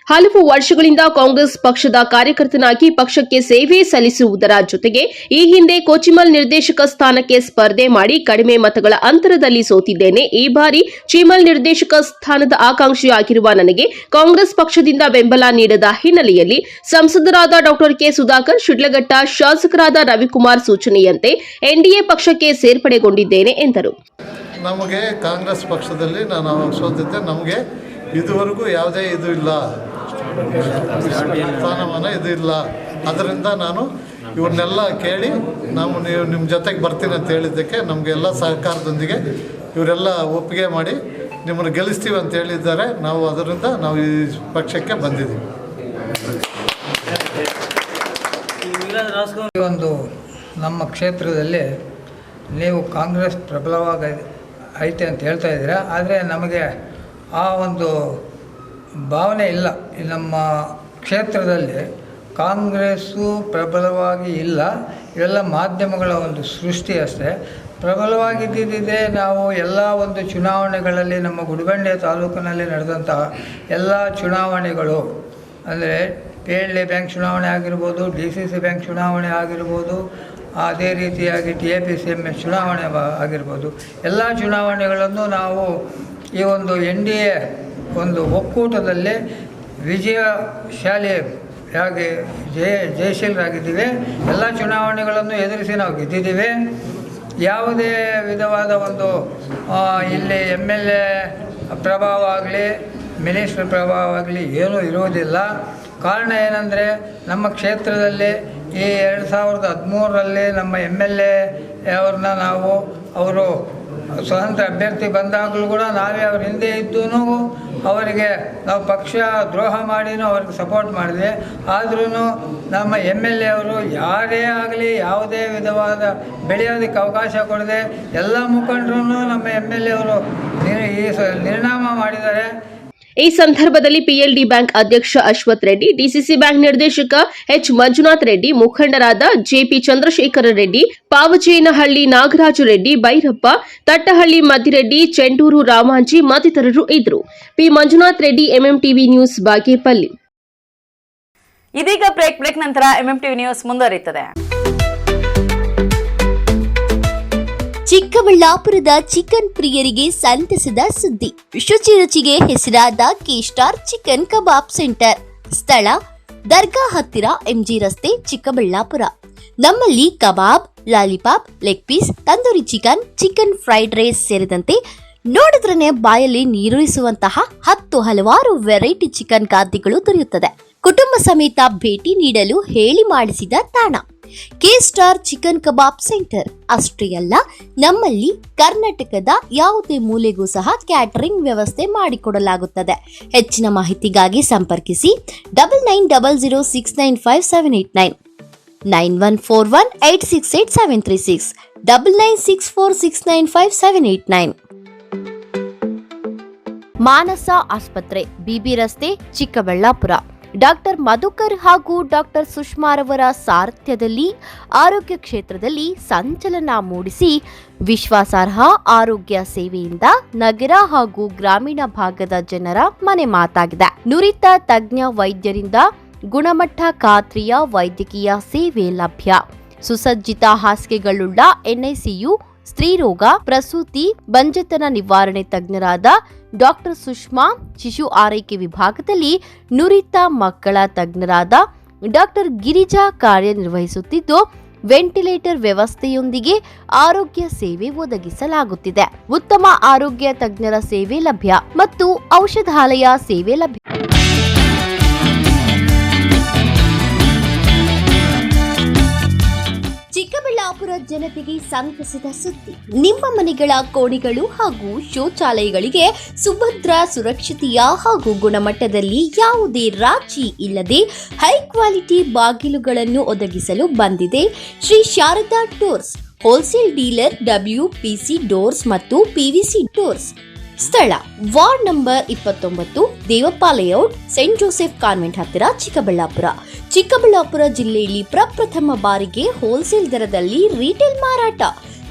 ಹಲವು ವರ್ಷಗಳಿಂದ ಕಾಂಗ್ರೆಸ್ ಪಕ್ಷದ ಕಾರ್ಯಕರ್ತನಾಗಿ ಪಕ್ಷಕ್ಕೆ ಸೇವೆ ಸಲ್ಲಿಸುವುದರ ಜೊತೆಗೆ ಈ ಹಿಂದೆ ಕೋಚಿಮಲ್ ನಿರ್ದೇಶಕ ಸ್ಥಾನಕ್ಕೆ ಸ್ಪರ್ಧೆ ಮಾಡಿ ಕಡಿಮೆ ಮತಗಳ ಅಂತರದಲ್ಲಿ ಸೋತಿದ್ದೇನೆ. ಈ ಬಾರಿ ಚೀಮಲ್ ನಿರ್ದೇಶಕ ಸ್ಥಾನದ ಆಕಾಂಕ್ಷಿಯಾಗಿರುವ ನನಗೆ ಕಾಂಗ್ರೆಸ್ ಪಕ್ಷದಿಂದ ಬೆಂಬಲ ನೀಡದ ಹಿನ್ನೆಲೆಯಲ್ಲಿ ಸಂಸದರಾದ ಡಾ ಕೆ ಸುಧಾಕರ್, ಶಿಡ್ಲಘಟ್ಟ ಶಾಸಕರಾದ ರವಿಕುಮಾರ್ ಸೂಚನೆಯಂತೆ NDA ಪಕ್ಷಕ್ಕೆ ಸೇರ್ಪಡೆಗೊಂಡಿದ್ದೇನೆ ಎಂದರು. ನಮಗೆ ಕಾಂಗ್ರೆಸ್ ಪಕ್ಷದಲ್ಲಿ ನಾನು ಅವಾಗ ಸೋತಿದ್ದೆ. ನಮಗೆ ಇದುವರೆಗೂ ಯಾವುದೇ ಇದು ಇಲ್ಲ, ಸ್ಥಾನಮಾನ ಇದು ಇಲ್ಲ. ಅದರಿಂದ ನಾನು ಇವನ್ನೆಲ್ಲ ಕೇಳಿ ನೀವು ನಿಮ್ಮ ಜೊತೆಗೆ ಬರ್ತೀನಿ ಅಂತ ಹೇಳಿದ್ದಕ್ಕೆ ನಮಗೆಲ್ಲ ಸಹಕಾರದೊಂದಿಗೆ ಇವರೆಲ್ಲ ಒಪ್ಪಿಗೆ ಮಾಡಿ ನಿಮ್ಮನ್ನು ಗೆಲ್ಲಿಸ್ತೀವಿ ಅಂತ ಹೇಳಿದ್ದಾರೆ. ನಾವು ಅದರಿಂದ ನಾವು ಈ ಪಕ್ಷಕ್ಕೆ ಬಂದಿದ್ದೀವಿ. ಒಂದು ನಮ್ಮ ಕ್ಷೇತ್ರದಲ್ಲಿ ನೀವು ಕಾಂಗ್ರೆಸ್ ಪ್ರಬಲವಾಗಿ ಐತೆ ಅಂತ ಹೇಳ್ತಾ ಇದ್ದೀರಾ, ಆದರೆ ನಮಗೆ ಆ ಒಂದು ಭಾವನೆ ಇಲ್ಲ. ನಮ್ಮ ಕ್ಷೇತ್ರದಲ್ಲಿ ಕಾಂಗ್ರೆಸ್ಸು ಪ್ರಬಲವಾಗಿ ಇಲ್ಲ. ಇವೆಲ್ಲ ಮಾಧ್ಯಮಗಳ ಒಂದು ಸೃಷ್ಟಿ ಅಷ್ಟೇ. ಪ್ರಬಲವಾಗಿದ್ದಿದೆ. ನಾವು ಎಲ್ಲ ಒಂದು ಚುನಾವಣೆಗಳಲ್ಲಿ ನಮ್ಮ ಗುಡಿಬಂಡೆ ತಾಲೂಕಿನಲ್ಲಿ ನಡೆದಂತಹ ಎಲ್ಲ ಚುನಾವಣೆಗಳು ಅಂದರೆ PLD ಬ್ಯಾಂಕ್ ಚುನಾವಣೆ ಆಗಿರ್ಬೋದು, DCC ಬ್ಯಾಂಕ್ ಚುನಾವಣೆ ಆಗಿರ್ಬೋದು, ಅದೇ ರೀತಿಯಾಗಿ TAPCMS ಚುನಾವಣೆ ಆಗಿರ್ಬೋದು, ಎಲ್ಲ ಚುನಾವಣೆಗಳನ್ನು ನಾವು ಈ ಒಂದು NDA ಒಂದು ಒಕ್ಕೂಟದಲ್ಲಿ ವಿಜಯಶಾಲಿಯಾಗಿ ಜಯಶೀಲರಾಗಿದ್ದೀವಿ. ಎಲ್ಲ ಚುನಾವಣೆಗಳನ್ನು ಎದುರಿಸಿ ನಾವು ಗೆದ್ದಿದ್ದೀವಿ. ಯಾವುದೇ ವಿಧವಾದ ಒಂದು ಇಲ್ಲಿ MLA ಪ್ರಭಾವ ಆಗಲಿ, ಮಿನಿಸ್ಟರ್ ಪ್ರಭಾವ ಆಗಲಿ ಏನೂ ಇರುವುದಿಲ್ಲ. ಕಾರಣ ಏನಂದರೆ ನಮ್ಮ ಕ್ಷೇತ್ರದಲ್ಲಿ ಈ 2013ರಲ್ಲಿ ನಮ್ಮ MLA ಅವ್ರನ್ನ ಅವರು ಸ್ವತಂತ್ರ ಅಭ್ಯರ್ಥಿ ಬಂದಾಗಲೂ ಕೂಡ ನಾವೇ ಅವ್ರ ಹಿಂದೆ ಇದ್ದೂ ಅವರಿಗೆ ನಾವು ಪಕ್ಷ ದ್ರೋಹ ಮಾಡಿನೂ ಅವ್ರಿಗೆ ಸಪೋರ್ಟ್ ಮಾಡಿದ್ವಿ. ಆದ್ರೂ ನಮ್ಮ MLA ಅವರು ಯಾರೇ ಆಗಲಿ ಯಾವುದೇ ವಿಧವಾದ ಬೆಳೆಯೋದಕ್ಕೆ ಅವಕಾಶ ಕೊಡದೆ ಎಲ್ಲ ಮುಖಂಡರೂ ನಮ್ಮ MLA ಅವರು ನಿರ್ನಾಮ ಮಾಡಿದ್ದಾರೆ. ಈ ಸಂದರ್ಭದಲ್ಲಿ PLD ಬ್ಯಾಂಕ್ ಅಧ್ಯಕ್ಷ ಅಶ್ವಥ್ ರೆಡ್ಡಿ, DCC ಬ್ಯಾಂಕ್ ನಿರ್ದೇಶಕ H ಮಂಜುನಾಥ್ ರೆಡ್ಡಿ, ಮುಖಂಡರಾದ JP ಚಂದ್ರಶೇಖರ ರೆಡ್ಡಿ, ಪಾವಚೇನಹಳ್ಳಿ ನಾಗರಾಜು ರೆಡ್ಡಿ, ಬೈರಪ್ಪ, ತಟ್ಟಹಳ್ಳಿ ಮದ್ದಿರೆಡ್ಡಿ, ಚೆಂಡೂರು ರಾಮಾಂಜಿ ಮತ್ತಿತರರು ಇದ್ದರು. P Manjunath Reddy, MMTV news, Bagepalli. ಇದೀಗ ಬ್ರೇಕ್ ನಂತರ MMTV ನ್ಯೂಸ್ ಮುಂದುವರಿಯುತ್ತದೆ. ಚಿಕ್ಕಬಳ್ಳಾಪುರದ ಚಿಕನ್ ಪ್ರಿಯರಿಗೆ ಸಂತಸದ ಸುದ್ದಿ. ಶುಚಿ ರುಚಿಗೆ ಹೆಸರಾದ ಕೆ-ಸ್ಟಾರ್ ಚಿಕನ್ ಕಬಾಬ್ ಸೆಂಟರ್. ಸ್ಥಳ ದರ್ಗಾ ಹತ್ತಿರ MG ರಸ್ತೆ, ಚಿಕ್ಕಬಳ್ಳಾಪುರ. ನಮ್ಮಲ್ಲಿ kebab, lollipop, leg piece, tandoori chicken, chicken fried rice ಸೇರಿದಂತೆ ನೋಡಿದ್ರನೆ ಬಾಯಲ್ಲಿ ನೀರೂರಿಸುವಂತಹ ಹಲವಾರು ವೆರೈಟಿ ಚಿಕನ್ ಖಾದ್ಯಗಳು ದೊರೆಯುತ್ತದೆ. ಕುಟುಂಬ ಸಮೇತ ಭೇಟಿ ನೀಡಲು ಹೇಳಿ ಮಾಡಿಸಿದ ತಾಣ ಕೆ-ಸ್ಟಾರ್ ಚಿಕನ್ ಕಬಾಬ್ ಸೆಂಟರ್. ಅಷ್ಟೇ ಅಲ್ಲ, ನಮ್ಮಲ್ಲಿ ಕರ್ನಾಟಕದ ಯಾವುದೇ ಮೂಲೆಗೂ ಸಹ ಕ್ಯಾಟರಿಂಗ್ ವ್ಯವಸ್ಥೆ ಮಾಡಿಕೊಡಲಾಗುತ್ತದೆ. ಹೆಚ್ಚಿನ ಮಾಹಿತಿಗಾಗಿ ಸಂಪರ್ಕಿಸಿ 9900695789, 9141868736, 9964695789. ಮಾನಸ ಆಸ್ಪತ್ರೆ, BB ರಸ್ತೆ, ಚಿಕ್ಕಬಳ್ಳಾಪುರ. ಡಾಕ್ಟರ್ ಮಧುಕರ್ ಹಾಗೂ ಡಾಕ್ಟರ್ ಸುಷ್ಮಾರವರ ಸಾರಥ್ಯದಲ್ಲಿ ಆರೋಗ್ಯ ಕ್ಷೇತ್ರದಲ್ಲಿ ಸಂಚಲನ ಮೂಡಿಸಿ ವಿಶ್ವಾಸಾರ್ಹ ಆರೋಗ್ಯ ಸೇವೆಯಿಂದ ನಗರ ಹಾಗೂ ಗ್ರಾಮೀಣ ಭಾಗದ ಜನರ ಮನೆ ಮಾತಾಗಿದೆ. ನುರಿತ ತಜ್ಞ ವೈದ್ಯರಿಂದ ಗುಣಮಟ್ಟ ಖಾತ್ರಿಯ ವೈದ್ಯಕೀಯ ಸೇವೆ ಲಭ್ಯ. ಸುಸಜ್ಜಿತ ಹಾಸಿಗೆಗಳುಳ್ಳ NICU, ಸ್ತ್ರೀರೋಗ, ಪ್ರಸೂತಿ, ಬಂಜೆತನ ನಿವಾರಣೆ ತಜ್ಞರಾದ ಡಾಕ್ಟರ್ ಸುಷ್ಮಾ, ಶಿಶು ಆರೈಕೆ ವಿಭಾಗದಲ್ಲಿ ನುರಿತ ಮಕ್ಕಳ ತಜ್ಞರಾದ ಡಾಕ್ಟರ್ ಗಿರಿಜಾ ಕಾರ್ಯನಿರ್ವಹಿಸುತ್ತಿದ್ದು, ವೆಂಟಿಲೇಟರ್ ವ್ಯವಸ್ಥೆಯೊಂದಿಗೆ ಆರೋಗ್ಯ ಸೇವೆ ಒದಗಿಸಲಾಗುತ್ತಿದೆ. ಉತ್ತಮ ಆರೋಗ್ಯ ತಜ್ಞರ ಸೇವೆ ಲಭ್ಯ ಮತ್ತು ಔಷಧಾಲಯ ಸೇವೆ ಲಭ್ಯ. ಜನತೆಗೆ ಸಂತಸದ ಸುದ್ದಿ. ನಿಮ್ಮ ಮನೆಗಳ ಕೋಣೆಗಳು ಹಾಗೂ ಶೌಚಾಲಯಗಳಿಗೆ ಸುಭದ್ರ, ಸುರಕ್ಷತೆಯ ಹಾಗೂ ಗುಣಮಟ್ಟದಲ್ಲಿ ಯಾವುದೇ ರಾಜಿ ಇಲ್ಲದೆ ಹೈ ಕ್ವಾಲಿಟಿ ಬಾಗಿಲುಗಳನ್ನು ಒದಗಿಸಲು ಬಂದಿದೆ Shri Sharada doors, wholesale dealer, WPC doors ಮತ್ತು PVC ಡೋರ್ಸ್. ಸ್ಥಳ ward number 29, Devappa layout, saint Joseph convent ಹತ್ತಿರ, ಚಿಕ್ಕಬಳ್ಳಾಪುರ. ಚಿಕ್ಕಬಳ್ಳಾಪುರ ಜಿಲ್ಲೆಯಲ್ಲಿ ಪ್ರಪ್ರಥಮ ಬಾರಿಗೆ ಹೋಲ್ಸೇಲ್ ದರದಲ್ಲಿ ರಿಟೇಲ್ ಮಾರಾಟ.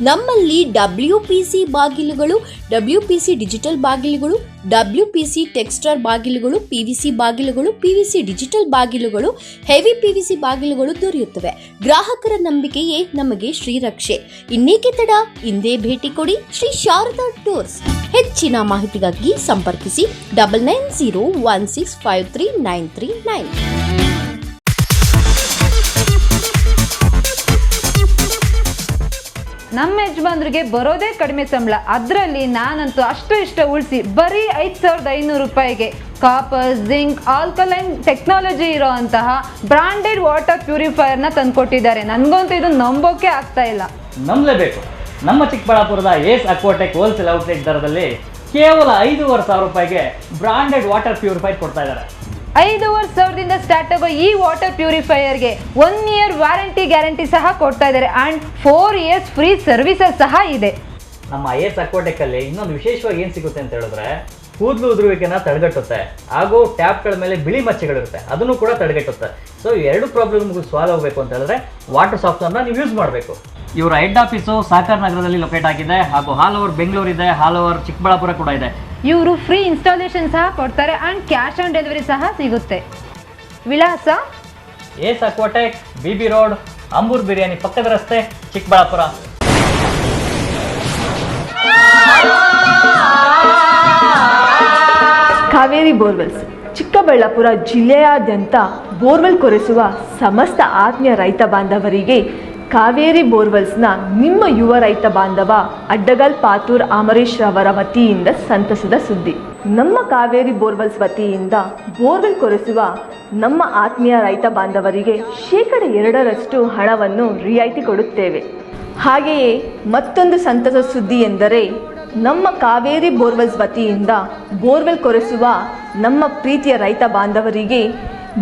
ನಮ್ಮಲ್ಲಿ WPC ಬಾಗಿಲುಗಳು, WPC ಡಿಜಿಟಲ್ ಬಾಗಿಲುಗಳು, WPC ಟೆಕ್ಸ್ಚರ್ ಬಾಗಿಲುಗಳು, PVC ಬಾಗಿಲುಗಳು, PVC ಡಿಜಿಟಲ್ ಬಾಗಿಲುಗಳು, ಹೆವಿ PVC ಬಾಗಿಲುಗಳು ದೊರೆಯುತ್ತವೆ. ಗ್ರಾಹಕರ ನಂಬಿಕೆಯೇ ನಮಗೆ ಶ್ರೀರಕ್ಷೆ. ಇನ್ನೇಕೆ ತಡ, ಇಂದೇ ಭೇಟಿ ಕೊಡಿ ಶ್ರೀ ಶಾರದಾ ಡೋರ್ಸ್. ಹೆಚ್ಚಿನ ಮಾಹಿತಿಗಾಗಿ ಸಂಪರ್ಕಿಸಿ 9901653939. ನಮ್ಮ ಯಜಮಾನ್ರಿಗೆ ಬರೋದೇ ಕಡಿಮೆ ಸಂಬಳ, ಅದರಲ್ಲಿ ನಾನಂತೂ ಅಷ್ಟು ಇಷ್ಟ ಉಳಿಸಿ ಬರೀ 5,500 ರೂಪಾಯಿಗೆ ಕಾಪರ್, ಜಿಂಕ್, ಆಲ್ಕಲೈನ್ ಟೆಕ್ನಾಲಜಿ ಇರೋ ಅಂತಹ ಬ್ರಾಂಡೆಡ್ ವಾಟರ್ ಪ್ಯೂರಿಫೈಯರ್ನ ತಂದುಕೊಟ್ಟಿದ್ದಾರೆ. ನನಗಂತೂ ಇದು ನಂಬೋಕೆ ಆಗ್ತಾ ಇಲ್ಲ. ನಂಬಲೇಬೇಕು. ನಮ್ಮ ಚಿಕ್ಕಬಳ್ಳಾಪುರದ ಏಸ್ ಅಕ್ವಾಟೆಕ್ ಹೋಲ್ಸೇಲ್ ಔಟ್ಲೆಟ್ ದರದಲ್ಲಿ ಕೇವಲ 5,500 ರೂಪಾಯಿಗೆ ಬ್ರಾಂಡೆಡ್ ವಾಟರ್ ಪ್ಯೂರಿಫೈರ್ ಕೊಡ್ತಾ ಇದ್ದಾರೆ. 5,500ದಿಂದ ಸ್ಟಾರ್ಟ್ ಆಗೋ ಈ ವಾಟರ್ ಪ್ಯೂರಿಫೈಯರ್ಗೆ 1 ಇಯರ್ ವಾರಂಟಿ ಗ್ಯಾರಂಟಿ ಸಹ ಕೊಡ್ತಾ ಇದ್ದಾರೆ ಆ್ಯಂಡ್ 4 ಇಯರ್ಸ್ ಫ್ರೀ ಸರ್ವಿಸಸ್ ಸಹ ಇದೆ. ನಮ್ಮ ಏಸ್ ಅಕ್ವಾಟೆಕಲ್ಲಿ ಇನ್ನೊಂದು ವಿಶೇಷವಾಗಿ ಏನು ಸಿಗುತ್ತೆ ಅಂತ ಹೇಳಿದ್ರೆ, ಕೂದಲು ಉದುರುವಿಕೆನ ತಡೆಗಟ್ಟುತ್ತೆ, ಹಾಗೂ ಟ್ಯಾಪ್ಗಳ ಮೇಲೆ ಬಿಳಿ ಮಚ್ಚೆಗಳಿರುತ್ತೆ, ಅದನ್ನು ಕೂಡ ತಡೆಗಟ್ಟುತ್ತೆ. ಸೊ ಎರಡು ಪ್ರಾಬ್ಲಮ್ಗೂ ಸಾಲ್ವ್ ಆಗಬೇಕು ಅಂತ ಹೇಳಿದ್ರೆ ವಾಟರ್ ಸಾಫ್ಟ್ನರ್ನ ನೀವು ಯೂಸ್ ಮಾಡಬೇಕು. ಇವರ ಹೆಡ್ ಆಫೀಸು ಸಾಕರ್ ನಗರದಲ್ಲಿ ಲೊಕೇಟ್ ಆಗಿದೆ, ಹಾಗೂ ಆಲ್ ಓವರ್ ಬೆಂಗಳೂರು ಇದೆ, ಆಲ್ ಓವರ್ ಚಿಕ್ಕಬಳ್ಳಾಪುರ ಕೂಡ ಇದೆ. ಇವರು ಫ್ರೀ ಇನ್ಸ್ಟಾಲೇಷನ್ ಸಹ ಕೊಡ್ತಾರೆ ಆ್ಯಂಡ್ ಕ್ಯಾಶ್ ಆನ್ ಡೆಲಿವರಿ ಸಹ ಸಿಗುತ್ತೆ. ವಿಳಾಸ ಏಸ್ ಅಕ್ವಾಟೆಕ್, BB ರೋಡ್, ಅಂಬೂರ್ ಬಿರಿಯಾನಿ ಪಕ್ಕದ ರಸ್ತೆ, ಚಿಕ್ಕಬಳ್ಳಾಪುರ. ಕಾವೇರಿ ಬೋರ್ವೆಲ್ಸ್ ಚಿಕ್ಕಬಳ್ಳಾಪುರ ಜಿಲ್ಲೆಯಾದ್ಯಂತ ಬೋರ್ವೆಲ್ ಕೊರೆಸುವ ಸಮಸ್ತ ಆತ್ಮೀಯ ರೈತ ಬಾಂಧವರಿಗೆ ಕಾವೇರಿ ಬೋರ್ವೆಲ್ಸ್ನ ನಿಮ್ಮ ಯುವ ರೈತ ಬಾಂಧವ ಅಡ್ಡಗಲ್ ಪಾತೂರ್ ಅಮರೀಶ್ ರವರ ವತಿಯಿಂದ ಸಂತಸದ ಸುದ್ದಿ. ನಮ್ಮ ಕಾವೇರಿ ಬೋರ್ವೆಲ್ಸ್ ವತಿಯಿಂದ ಬೋರ್ವೆಲ್ ಕೊರೆಸುವ ನಮ್ಮ ಆತ್ಮೀಯ ರೈತ ಬಾಂಧವರಿಗೆ 2% ಹಣವನ್ನು ರಿಯಾಯಿತಿ ಕೊಡುತ್ತೇವೆ. ಹಾಗೆಯೇ ಮತ್ತೊಂದು ಸಂತಸ ಸುದ್ದಿ ಎಂದರೆ, ನಮ್ಮ ಕಾವೇರಿ ಬೋರ್ವೆಲ್ಸ್ ವತಿಯಿಂದ ಬೋರ್ವೆಲ್ ಕೊರೆಸುವ ನಮ್ಮ ಪ್ರೀತಿಯ ರೈತ ಬಾಂಧವರಿಗೆ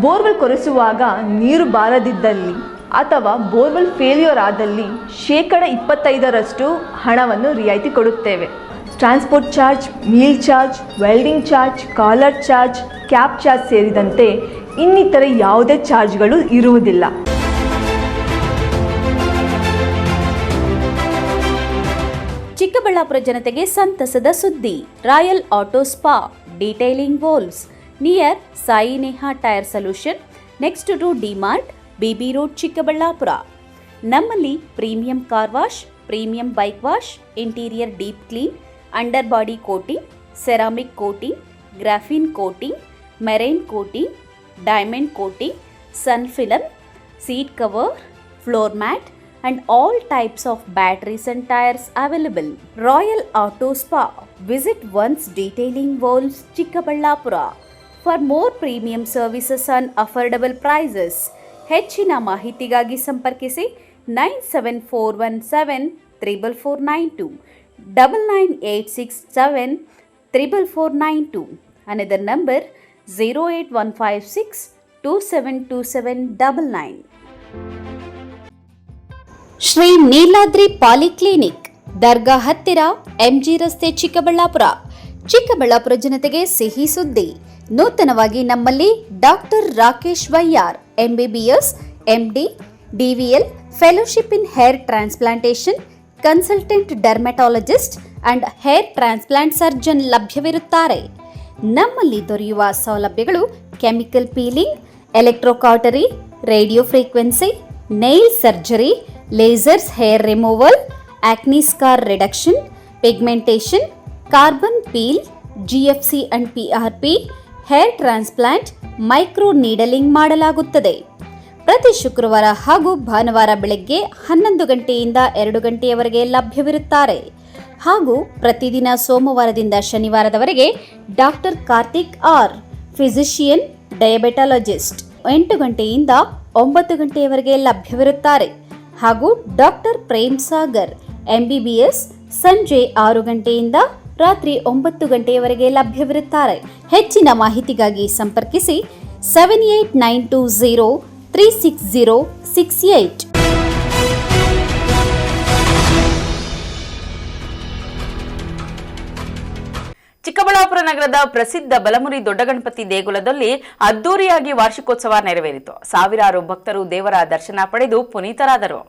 ಬೋರ್ವೆಲ್ ಕೊರೆಸುವಾಗ ನೀರು ಬಾರದಿದ್ದಲ್ಲಿ ಅಥವಾ ಬೋರ್ವೆಲ್ ಫೇಲ್ಯೂರ್ ಆದಲ್ಲಿ 25% ಹಣವನ್ನು ರಿಯಾಯಿತಿ ಕೊಡುತ್ತೇವೆ. Transport charge, meal charge, welding charge, collar charge, cab charge ಸೇರಿದಂತೆ ಇನ್ನಿತರ ಯಾವುದೇ ಚಾರ್ಜ್ಗಳು ಇರುವುದಿಲ್ಲ. ಚಿಕ್ಕಬಳ್ಳಾಪುರ ಜನತೆಗೆ ಸಂತಸದ ಸುದ್ದಿ. Royal auto spa, detailing walls near Sai Neha tyre solution, next to DMart, BB road, Chikkaballapur. ನಮ್ಮಲ್ಲಿ premium car wash, premium bike wash, interior deep clean, under body coating, ceramic coating, graphene coating, marine coating, diamond coating, sun film, seat cover, floor mat and all types of batteries and tires available. Royal Auto Spa. Visit once Detailing Walls, Chikkaballapura. For more premium services and affordable prices. ಹೆಚ್ಚಿನ ಮಾಹಿತಿಗಾಗಿ ಸಂಪರ್ಕಿಸಿ 9741734492 9986734492. Another number 08156272799. Shri Niladri polyclinic, ದರ್ಗಾ ಹತ್ತಿರ, MG ರಸ್ತೆ, ಚಿಕ್ಕಬಳ್ಳಾಪುರ. ಚಿಕ್ಕಬಳ್ಳಾಪುರ ಜನತೆಗೆ ಸಿಹಿ ಸುದ್ದಿ. ನೂತನವಾಗಿ ನಮ್ಮಲ್ಲಿ doctor Rakesh Vaiyar, MBBS, MD, DVL, fellowship in hair transplantation, consultant dermatologist and hair transplant surgeon ಲಭ್ಯವಿರುತ್ತಾರೆ. ನಮ್ಮಲ್ಲಿ ದೊರೆಯುವ ಸೌಲಭ್ಯಗಳು chemical peeling, electrocautery, radio frequency, nail surgery, lasers hair removal, acne scar reduction, pigmentation, carbon peel, GFC and PRP, hair transplant, microneedling ಮಾಡಲಾಗುತ್ತದೆ. ಪ್ರತಿ ಶುಕ್ರವಾರ ಹಾಗೂ ಭಾನುವಾರ ಬೆಳಗ್ಗೆ 11 ಗಂಟೆಯಿಂದ 2 ಗಂಟೆಯವರೆಗೆ ಲಭ್ಯವಿರುತ್ತಾರೆ. ಹಾಗೂ ಪ್ರತಿದಿನ ಸೋಮವಾರದಿಂದ ಶನಿವಾರದವರೆಗೆ ಡಾಕ್ಟರ್ ಕಾರ್ತಿಕ್ ಆರ್, ಫಿಸಿಷಿಯನ್, ಡಯಾಬೆಟಾಲಜಿಸ್ಟ್ 8 ಗಂಟೆಯಿಂದ 9 ಗಂಟೆಯವರೆಗೆ ಲಭ್ಯವಿರುತ್ತಾರೆ. ಹಾಗೂ ಡಾಕ್ಟರ್ ಪ್ರೇಮ್ ಸಾಗರ್ MBBS ಸಂಜೆ 6 ಗಂಟೆಯಿಂದ ರಾತ್ರಿ 9 ಗಂಟೆಯವರೆಗೆ ಲಭ್ಯವಿರುತ್ತಾರೆ. ಹೆಚ್ಚಿನ ಮಾಹಿತಿಗಾಗಿ ಸಂಪರ್ಕಿಸಿ 7892036068. ಚಿಕ್ಕಬಳ್ಳಾಪುರ ನಗರದ ಪ್ರಸಿದ್ಧ ಬಲಮುರಿ ದೊಡ್ಡಗಣಪತಿ ದೇಗುಲದಲ್ಲಿ ಅದ್ದೂರಿಯಾಗಿ ವಾರ್ಷಿಕೋತ್ಸವ ನೆರವೇರಿತು. ಸಾವಿರಾರು ಭಕ್ತರು ದೇವರ ದರ್ಶನ ಪಡೆದು ಪುನೀತರಾದರು.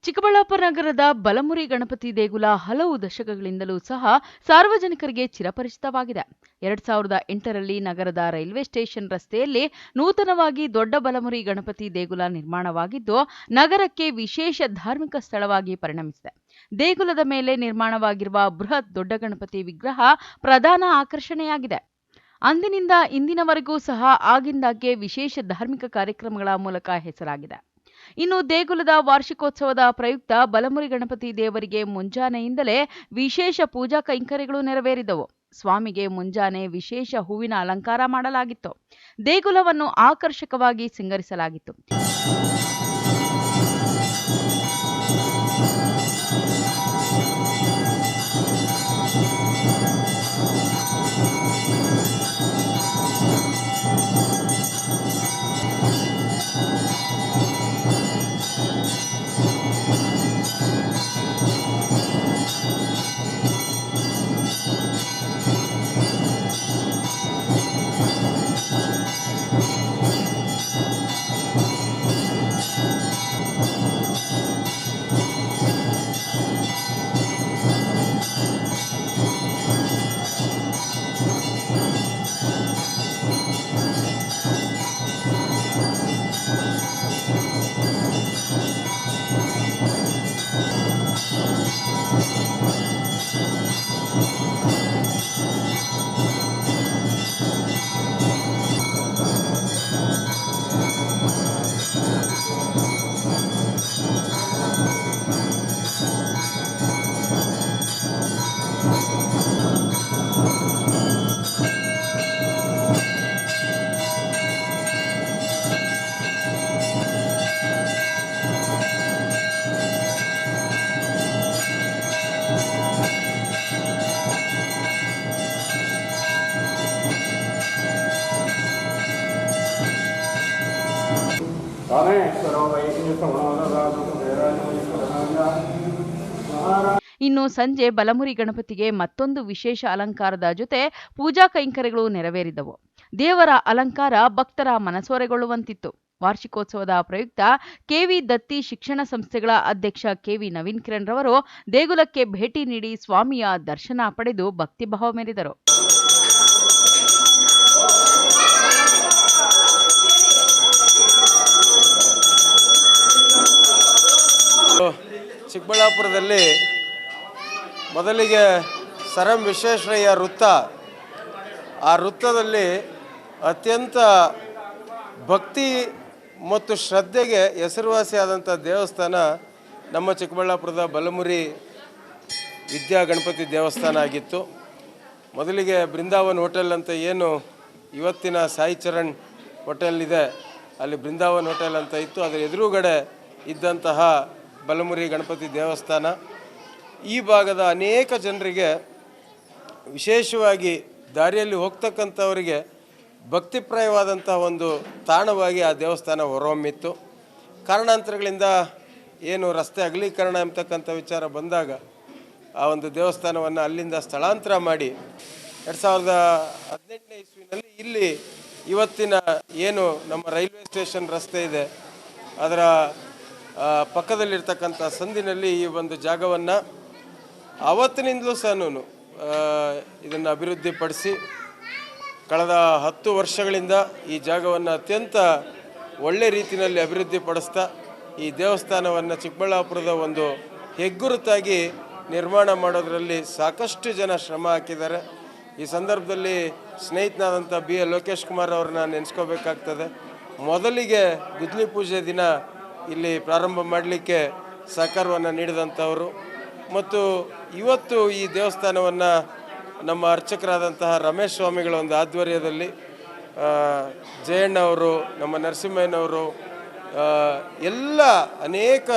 ಚಿಕ್ಕಬಳ್ಳಾಪುರ ನಗರದ ಬಲಮುರಿ ಗಣಪತಿ ದೇಗುಲ ಹಲವು ದಶಕಗಳಿಂದಲೂ ಸಹ ಸಾರ್ವಜನಿಕರಿಗೆ ಚಿರಪರಿಚಿತವಾಗಿದೆ. 2008ರಲ್ಲಿ ನಗರದ ರೈಲ್ವೆ ಸ್ಟೇಷನ್ ರಸ್ತೆಯಲ್ಲಿ ನೂತನವಾಗಿ ದೊಡ್ಡ ಬಲಮುರಿ ಗಣಪತಿ ದೇಗುಲ ನಿರ್ಮಾಣವಾಗಿದ್ದು ನಗರಕ್ಕೆ ವಿಶೇಷ ಧಾರ್ಮಿಕ ಸ್ಥಳವಾಗಿ ಪರಿಣಮಿಸಿದೆ. ದೇಗುಲದ ಮೇಲೆ ನಿರ್ಮಾಣವಾಗಿರುವ ಬೃಹತ್ ದೊಡ್ಡ ಗಣಪತಿ ವಿಗ್ರಹ ಪ್ರಧಾನ ಆಕರ್ಷಣೆಯಾಗಿದೆ. ಅಂದಿನಿಂದ ಇಂದಿನವರೆಗೂ ಸಹ ಆಗಿಂದಾಗ್ಗೆ ವಿಶೇಷ ಧಾರ್ಮಿಕ ಕಾರ್ಯಕ್ರಮಗಳ ಮೂಲಕ ಹೆಸರಾಗಿದೆ. ಇನ್ನು ದೇಗುಲದ ವಾರ್ಷಿಕೋತ್ಸವದ ಪ್ರಯುಕ್ತ ಬಲಮುರಿ ಗಣಪತಿ ದೇವರಿಗೆ ಮುಂಜಾನೆಯಿಂದಲೇ ವಿಶೇಷ ಪೂಜಾ ಕೈಂಕರ್ಯಗಳು ನೆರವೇರಿದವು. ಸ್ವಾಮಿಗೆ ಮುಂಜಾನೆ ವಿಶೇಷ ಹೂವಿನ ಅಲಂಕಾರ ಮಾಡಲಾಗಿತ್ತು. ದೇಗುಲವನ್ನು ಆಕರ್ಷಕವಾಗಿ ಸಿಂಗರಿಸಲಾಗಿತ್ತು. ಇನ್ನು ಸಂಜೆ ಬಲಮುರಿ ಗಣಪತಿಗೆ ಮತ್ತೊಂದು ವಿಶೇಷ ಅಲಂಕಾರದ ಜೊತೆ ಪೂಜಾ ಕೈಂಕರ್ಯಗಳು ನೆರವೇರಿದವು. ದೇವರ ಅಲಂಕಾರ ಭಕ್ತರ ಮನಸೂರೆಗೊಳ್ಳುವಂತಿತ್ತು. ವಾರ್ಷಿಕೋತ್ಸವದ ಪ್ರಯುಕ್ತ ಕೆವಿ ದತ್ತಿ ಶಿಕ್ಷಣ ಸಂಸ್ಥೆಗಳ ಅಧ್ಯಕ್ಷ ಕೆವಿ ನವೀನ್ ಕಿರಣ್ ರವರು ದೇಗುಲಕ್ಕೆ ಭೇಟಿ ನೀಡಿ ಸ್ವಾಮಿಯ ದರ್ಶನ ಪಡೆದು ಭಕ್ತಿಭಾವ ಮೆರೆದರು. ಚಿಕ್ಕಬಳ್ಳಾಪುರದಲ್ಲಿ ಮೊದಲಿಗೆ ಸರ್ ಎಂ ವಿಶ್ವೇಶ್ವರಯ್ಯ ವೃತ್ತ, ಆ ವೃತ್ತದಲ್ಲಿ ಅತ್ಯಂತ ಭಕ್ತಿ ಮತ್ತು ಶ್ರದ್ಧೆಗೆ ಹೆಸರುವಾಸಿಯಾದಂಥ ದೇವಸ್ಥಾನ ನಮ್ಮ ಚಿಕ್ಕಬಳ್ಳಾಪುರದ ಬಲಮುರಿ ವಿದ್ಯಾ ಗಣಪತಿ ದೇವಸ್ಥಾನ ಆಗಿತ್ತು. ಮೊದಲಿಗೆ ಬೃಂದಾವನ್ ಹೋಟೆಲ್ ಅಂತ ಏನು ಇವತ್ತಿನ ಸಾಯಿ ಚರಣ್ ಹೋಟೆಲ್ ಇದೆ, ಅಲ್ಲಿ ಬೃಂದಾವನ್ ಹೋಟೆಲ್ ಅಂತ ಇತ್ತು. ಅದರ ಎದುರುಗಡೆ ಇದ್ದಂತಹ ಬಲಮುರಿ ಗಣಪತಿ ದೇವಸ್ಥಾನ ಈ ಭಾಗದ ಅನೇಕ ಜನರಿಗೆ, ವಿಶೇಷವಾಗಿ ದಾರಿಯಲ್ಲಿ ಹೋಗ್ತಕ್ಕಂಥವರಿಗೆ ಭಕ್ತಿಪ್ರಾಯವಾದಂಥ ಒಂದು ತಾಣವಾಗಿ ಆ ದೇವಸ್ಥಾನ ಹೊರಹೊಮ್ಮಿತ್ತು. ಕಾರಣಾಂತರಗಳಿಂದ ಏನು ರಸ್ತೆ ಅಗಲೀಕರಣ ಎಂಬತಕ್ಕಂಥ ವಿಚಾರ ಬಂದಾಗ ಆ ಒಂದು ದೇವಸ್ಥಾನವನ್ನು ಅಲ್ಲಿಂದ ಸ್ಥಳಾಂತರ ಮಾಡಿ 2018ನೇ ಇಸ್ವಿನಲ್ಲಿ ಇಲ್ಲಿ ಇವತ್ತಿನ ಏನು ನಮ್ಮ ರೈಲ್ವೆ ಸ್ಟೇಷನ್ ರಸ್ತೆ ಇದೆ ಅದರ ಪಕ್ಕದಲ್ಲಿರ್ತಕ್ಕಂಥ ಸಂದಿನಲ್ಲಿ ಈ ಒಂದು ಜಾಗವನ್ನು ಆವತ್ತಿನಿಂದಲೂ ಸಹ ಇದನ್ನು ಅಭಿವೃದ್ಧಿಪಡಿಸಿ ಕಳೆದ 10 ವರ್ಷಗಳಿಂದ ಈ ಜಾಗವನ್ನು ಅತ್ಯಂತ ಒಳ್ಳೆ ರೀತಿಯಲ್ಲಿ ಅಭಿವೃದ್ಧಿಪಡಿಸ್ತಾ ಈ ದೇವಸ್ಥಾನವನ್ನು ಚಿಕ್ಕಬಳ್ಳಾಪುರದ ಒಂದು ಹೆಗ್ಗುರುತಾಗಿ ನಿರ್ಮಾಣ ಮಾಡೋದರಲ್ಲಿ ಸಾಕಷ್ಟು ಜನ ಶ್ರಮ ಹಾಕಿದ್ದಾರೆ. ಈ ಸಂದರ್ಭದಲ್ಲಿ ಸ್ನೇಹಿತನಾದಂಥ ಬಿ ಎ ಲೋಕೇಶ್ ಕುಮಾರ್ ಅವ್ರನ್ನ ನೆನೆಸ್ಕೋಬೇಕಾಗ್ತದೆ. ಮೊದಲಿಗೆ ಗುದ್ಲಿ ಪೂಜೆ ದಿನ ಇಲ್ಲಿ ಪ್ರಾರಂಭ ಮಾಡಲಿಕ್ಕೆ ಸಹಕಾರವನ್ನು ನೀಡಿದಂಥವರು ಮತ್ತು ಇವತ್ತು ಈ ದೇವಸ್ಥಾನವನ್ನು ನಮ್ಮ ಅರ್ಚಕರಾದಂತಹ ರಮೇಶ್ ಸ್ವಾಮಿಗಳ ಒಂದು ಆಧ್ವರ್ಯದಲ್ಲಿ ಜಯಣ್ಣ ಅವರು, ನಮ್ಮ ನರಸಿಂಹಯ್ಯನವರು, ಎಲ್ಲ ಅನೇಕ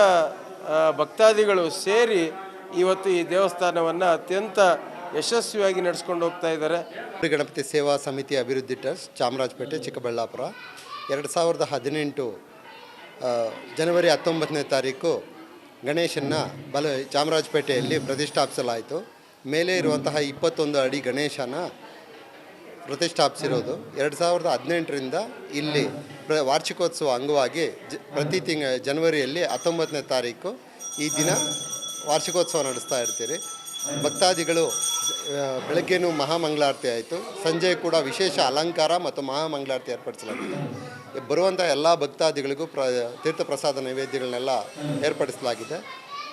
ಭಕ್ತಾದಿಗಳು ಸೇರಿ ಇವತ್ತು ಈ ದೇವಸ್ಥಾನವನ್ನು ಅತ್ಯಂತ ಯಶಸ್ವಿಯಾಗಿ ನಡೆಸ್ಕೊಂಡು ಹೋಗ್ತಾ ಇದ್ದಾರೆ. ಗಣಪತಿ ಸೇವಾ ಸಮಿತಿ ಅಭಿವೃದ್ಧಿ ಟ್ರಸ್ಟ್, ಚಾಮರಾಜಪೇಟೆ, ಚಿಕ್ಕಬಳ್ಳಾಪುರ. 2018 ಜನವರಿ 19ನೇ ತಾರೀಕು ಗಣೇಶನ್ನ ಚಾಮರಾಜಪೇಟೆಯಲ್ಲಿ ಪ್ರತಿಷ್ಠಾಪಿಸಲಾಯಿತು. ಮೇಲೆ ಇರುವಂತಹ 21 ಅಡಿ ಗಣೇಶನ ಪ್ರತಿಷ್ಠಾಪಿಸಿರೋದು 2018ರಿಂದ ಇಲ್ಲಿ ವಾರ್ಷಿಕೋತ್ಸವ ಅಂಗವಾಗಿ ಪ್ರತಿ ಜನವರಿಯಲ್ಲಿ 19ನೇ ತಾರೀಕು ಈ ದಿನ ವಾರ್ಷಿಕೋತ್ಸವ ನಡೆಸ್ತಾ ಇರ್ತೀರಿ. ಭಕ್ತಾದಿಗಳು ಬೆಳಗ್ಗೆನೂ ಮಹಾಮಂಗಳಾರತಿ ಆಯಿತು, ಸಂಜೆ ಕೂಡ ವಿಶೇಷ ಅಲಂಕಾರ ಮತ್ತು ಮಹಾಮಂಗಳಾರತಿ ಏರ್ಪಡಿಸಲಾಗಿದೆ. ಬರುವಂಥ ಎಲ್ಲ ಭಕ್ತಾದಿಗಳಿಗೂ ತೀರ್ಥ ಪ್ರಸಾದ ನೈವೇದ್ಯಗಳನ್ನೆಲ್ಲ ಏರ್ಪಡಿಸಲಾಗಿದೆ.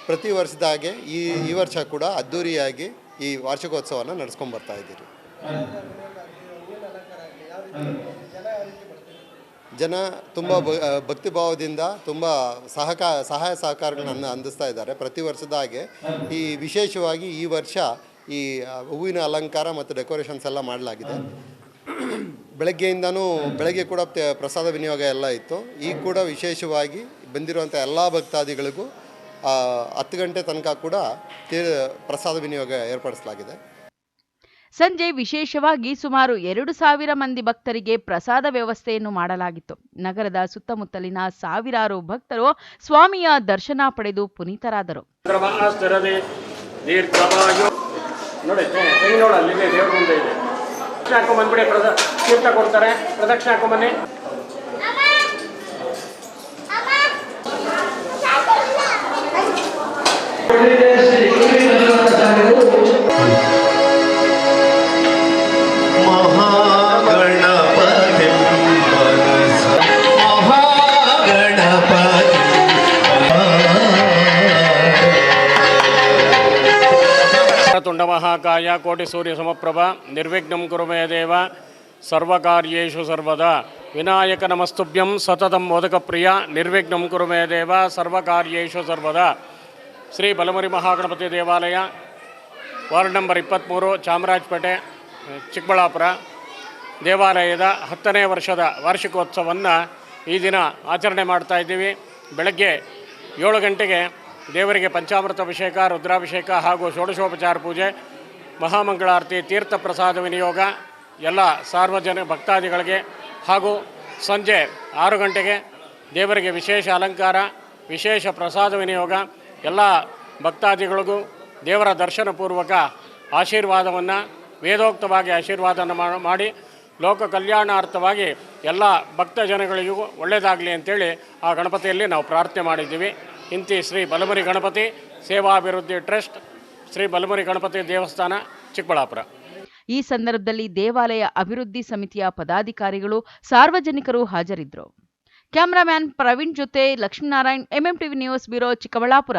ಪ್ರತಿ ವರ್ಷದ ಹಾಗೆ ಈ ವರ್ಷ ಕೂಡ ಅದ್ಧೂರಿಯಾಗಿ ಈ ವಾರ್ಷಿಕೋತ್ಸವವನ್ನು ನಡೆಸ್ಕೊಂಡು ಬರ್ತಾ ಇದ್ದೀರಿ. ಜನ ತುಂಬ ಭಕ್ತಿಭಾವದಿಂದ ತುಂಬ ಸಹಾಯ ಸಹಕಾರಗಳನ್ನು ಅಂದಿಸ್ತಾ ಇದ್ದಾರೆ. ಪ್ರತಿ ವರ್ಷದ ಹಾಗೆ ಈ ವಿಶೇಷವಾಗಿ ಈ ವರ್ಷ ಈ ಹೂವಿನ ಅಲಂಕಾರ ಮತ್ತು ಡೆಕೋರೇಷನ್ಸ್ ಎಲ್ಲ ಮಾಡಲಾಗಿದೆ. ಬೆಳಗ್ಗೆ ಕೂಡ ಪ್ರಸಾದ ವಿನಿಯೋಗ ಎಲ್ಲ ಇತ್ತು. ಈಗ ಕೂಡ ವಿಶೇಷವಾಗಿ ಬಂದಿರುವಂಥ ಎಲ್ಲ ಭಕ್ತಾದಿಗಳಿಗೂ 10 ಗಂಟೆ ತನಕ ಕೂಡ ಪ್ರಸಾದ ವಿನಿಯೋಗ ಏರ್ಪಡಿಸಲಾಗಿದೆ. ಸಂಜೆ ವಿಶೇಷವಾಗಿ ಸುಮಾರು 2,000 ಮಂದಿ ಭಕ್ತರಿಗೆ ಪ್ರಸಾದ ವ್ಯವಸ್ಥೆಯನ್ನು ಮಾಡಲಾಗಿತ್ತು. ನಗರದ ಸುತ್ತಮುತ್ತಲಿನ ಸಾವಿರಾರು ಭಕ್ತರು ಸ್ವಾಮಿಯ ದರ್ಶನ ಪಡೆದು ಪುನೀತರಾದರು. ತೀರ್ಥ ಕೊಡ್ತಾರೆ, ಪ್ರದಕ್ಷಿಣೆ ಹಾಕೊಂಬನ್ನಿ. ತುಂಡ ಮಹಾಕಾಯ ಕೋಟಿ ಸೂರ್ಯ ಸಮಪ್ರಭ ನಿರ್ವಿಘ್ನಂ ಕುರು ಮೇ ದೇವ ಸರ್ವಕಾರ್ಯೇಷು ಸರ್ವದಾ ವಿನಾಯಕ ನಮಸ್ತುಭ್ಯಂ ಸತತಂ ಮೋದಕ ಪ್ರಿಯ ನಿರ್ವಿಘ್ನಂ ಕುರು ಮೇ ದೇವ ಸರ್ವಕಾರ್ಯೇಷು ಸರ್ವದಾ. ಶ್ರೀ ಬಲಮುರಿ ಮಹಾಗಣಪತಿ ದೇವಾಲಯ, ವಾರ್ಡ್ ನಂಬರ್ 23, ಚಾಮರಾಜಪೇಟೆ, ಚಿಕ್ಕಬಳ್ಳಾಪುರ ದೇವಾಲಯದ 10ನೇ ವರ್ಷದ ವಾರ್ಷಿಕೋತ್ಸವವನ್ನು ಈ ದಿನ ಆಚರಣೆ ಮಾಡ್ತಾ ಇದ್ದೀವಿ. ಬೆಳಗ್ಗೆ 7 ಗಂಟೆಗೆ ದೇವರಿಗೆ ಪಂಚಾಮೃತ ಅಭಿಷೇಕ, ರುದ್ರಾಭಿಷೇಕ ಹಾಗೂ ಷೋಡಶೋಪಚಾರ ಪೂಜೆ, ಮಹಾಮಂಗಳಾರತಿ, ತೀರ್ಥ ಪ್ರಸಾದ ವಿನಿಯೋಗ ಎಲ್ಲ ಸಾರ್ವಜನಿಕ ಭಕ್ತಾದಿಗಳಿಗೆ ಹಾಗೂ ಸಂಜೆ 6 ಗಂಟೆಗೆ ದೇವರಿಗೆ ವಿಶೇಷ ಅಲಂಕಾರ, ವಿಶೇಷ ಪ್ರಸಾದ ವಿನಿಯೋಗ ಎಲ್ಲ ಭಕ್ತಾದಿಗಳಿಗೂ ದೇವರ ದರ್ಶನ ಪೂರ್ವಕ ಆಶೀರ್ವಾದವನ್ನು ವೇದೋಕ್ತವಾಗಿ ಆಶೀರ್ವಾದನ ಮಾಡಿ ಲೋಕ ಕಲ್ಯಾಣಾರ್ಥವಾಗಿ ಎಲ್ಲ ಭಕ್ತ ಜನಗಳಿಗೂ ಒಳ್ಳೆಯದಾಗಲಿ ಅಂತೇಳಿ ಆ ಗಣಪತಿಯಲ್ಲಿ ನಾವು ಪ್ರಾರ್ಥನೆ ಮಾಡಿದ್ದೀವಿ. ಇಂತಿ ಶ್ರೀ ಬಲಮುರಿ ಗಣಪತಿ ಸೇವಾಭಿವೃದ್ಧಿ ಟ್ರಸ್ಟ್, ಶ್ರೀ ಬಲಮುರಿ ಗಣಪತಿ ದೇವಸ್ಥಾನ, ಚಿಕ್ಕಬಳ್ಳಾಪುರ. ಈ ಸಂದರ್ಭದಲ್ಲಿ ದೇವಾಲಯ ಅಭಿವೃದ್ಧಿ ಸಮಿತಿಯ ಪದಾಧಿಕಾರಿಗಳು, ಸಾರ್ವಜನಿಕರು ಹಾಜರಿದ್ದರು. ಕ್ಯಾಮರಾಮ್ಯಾನ್ ಪ್ರವೀಣ್ ಜೊತೆ Lakshminarayan, MMTV news bureau, Chikkaballapur.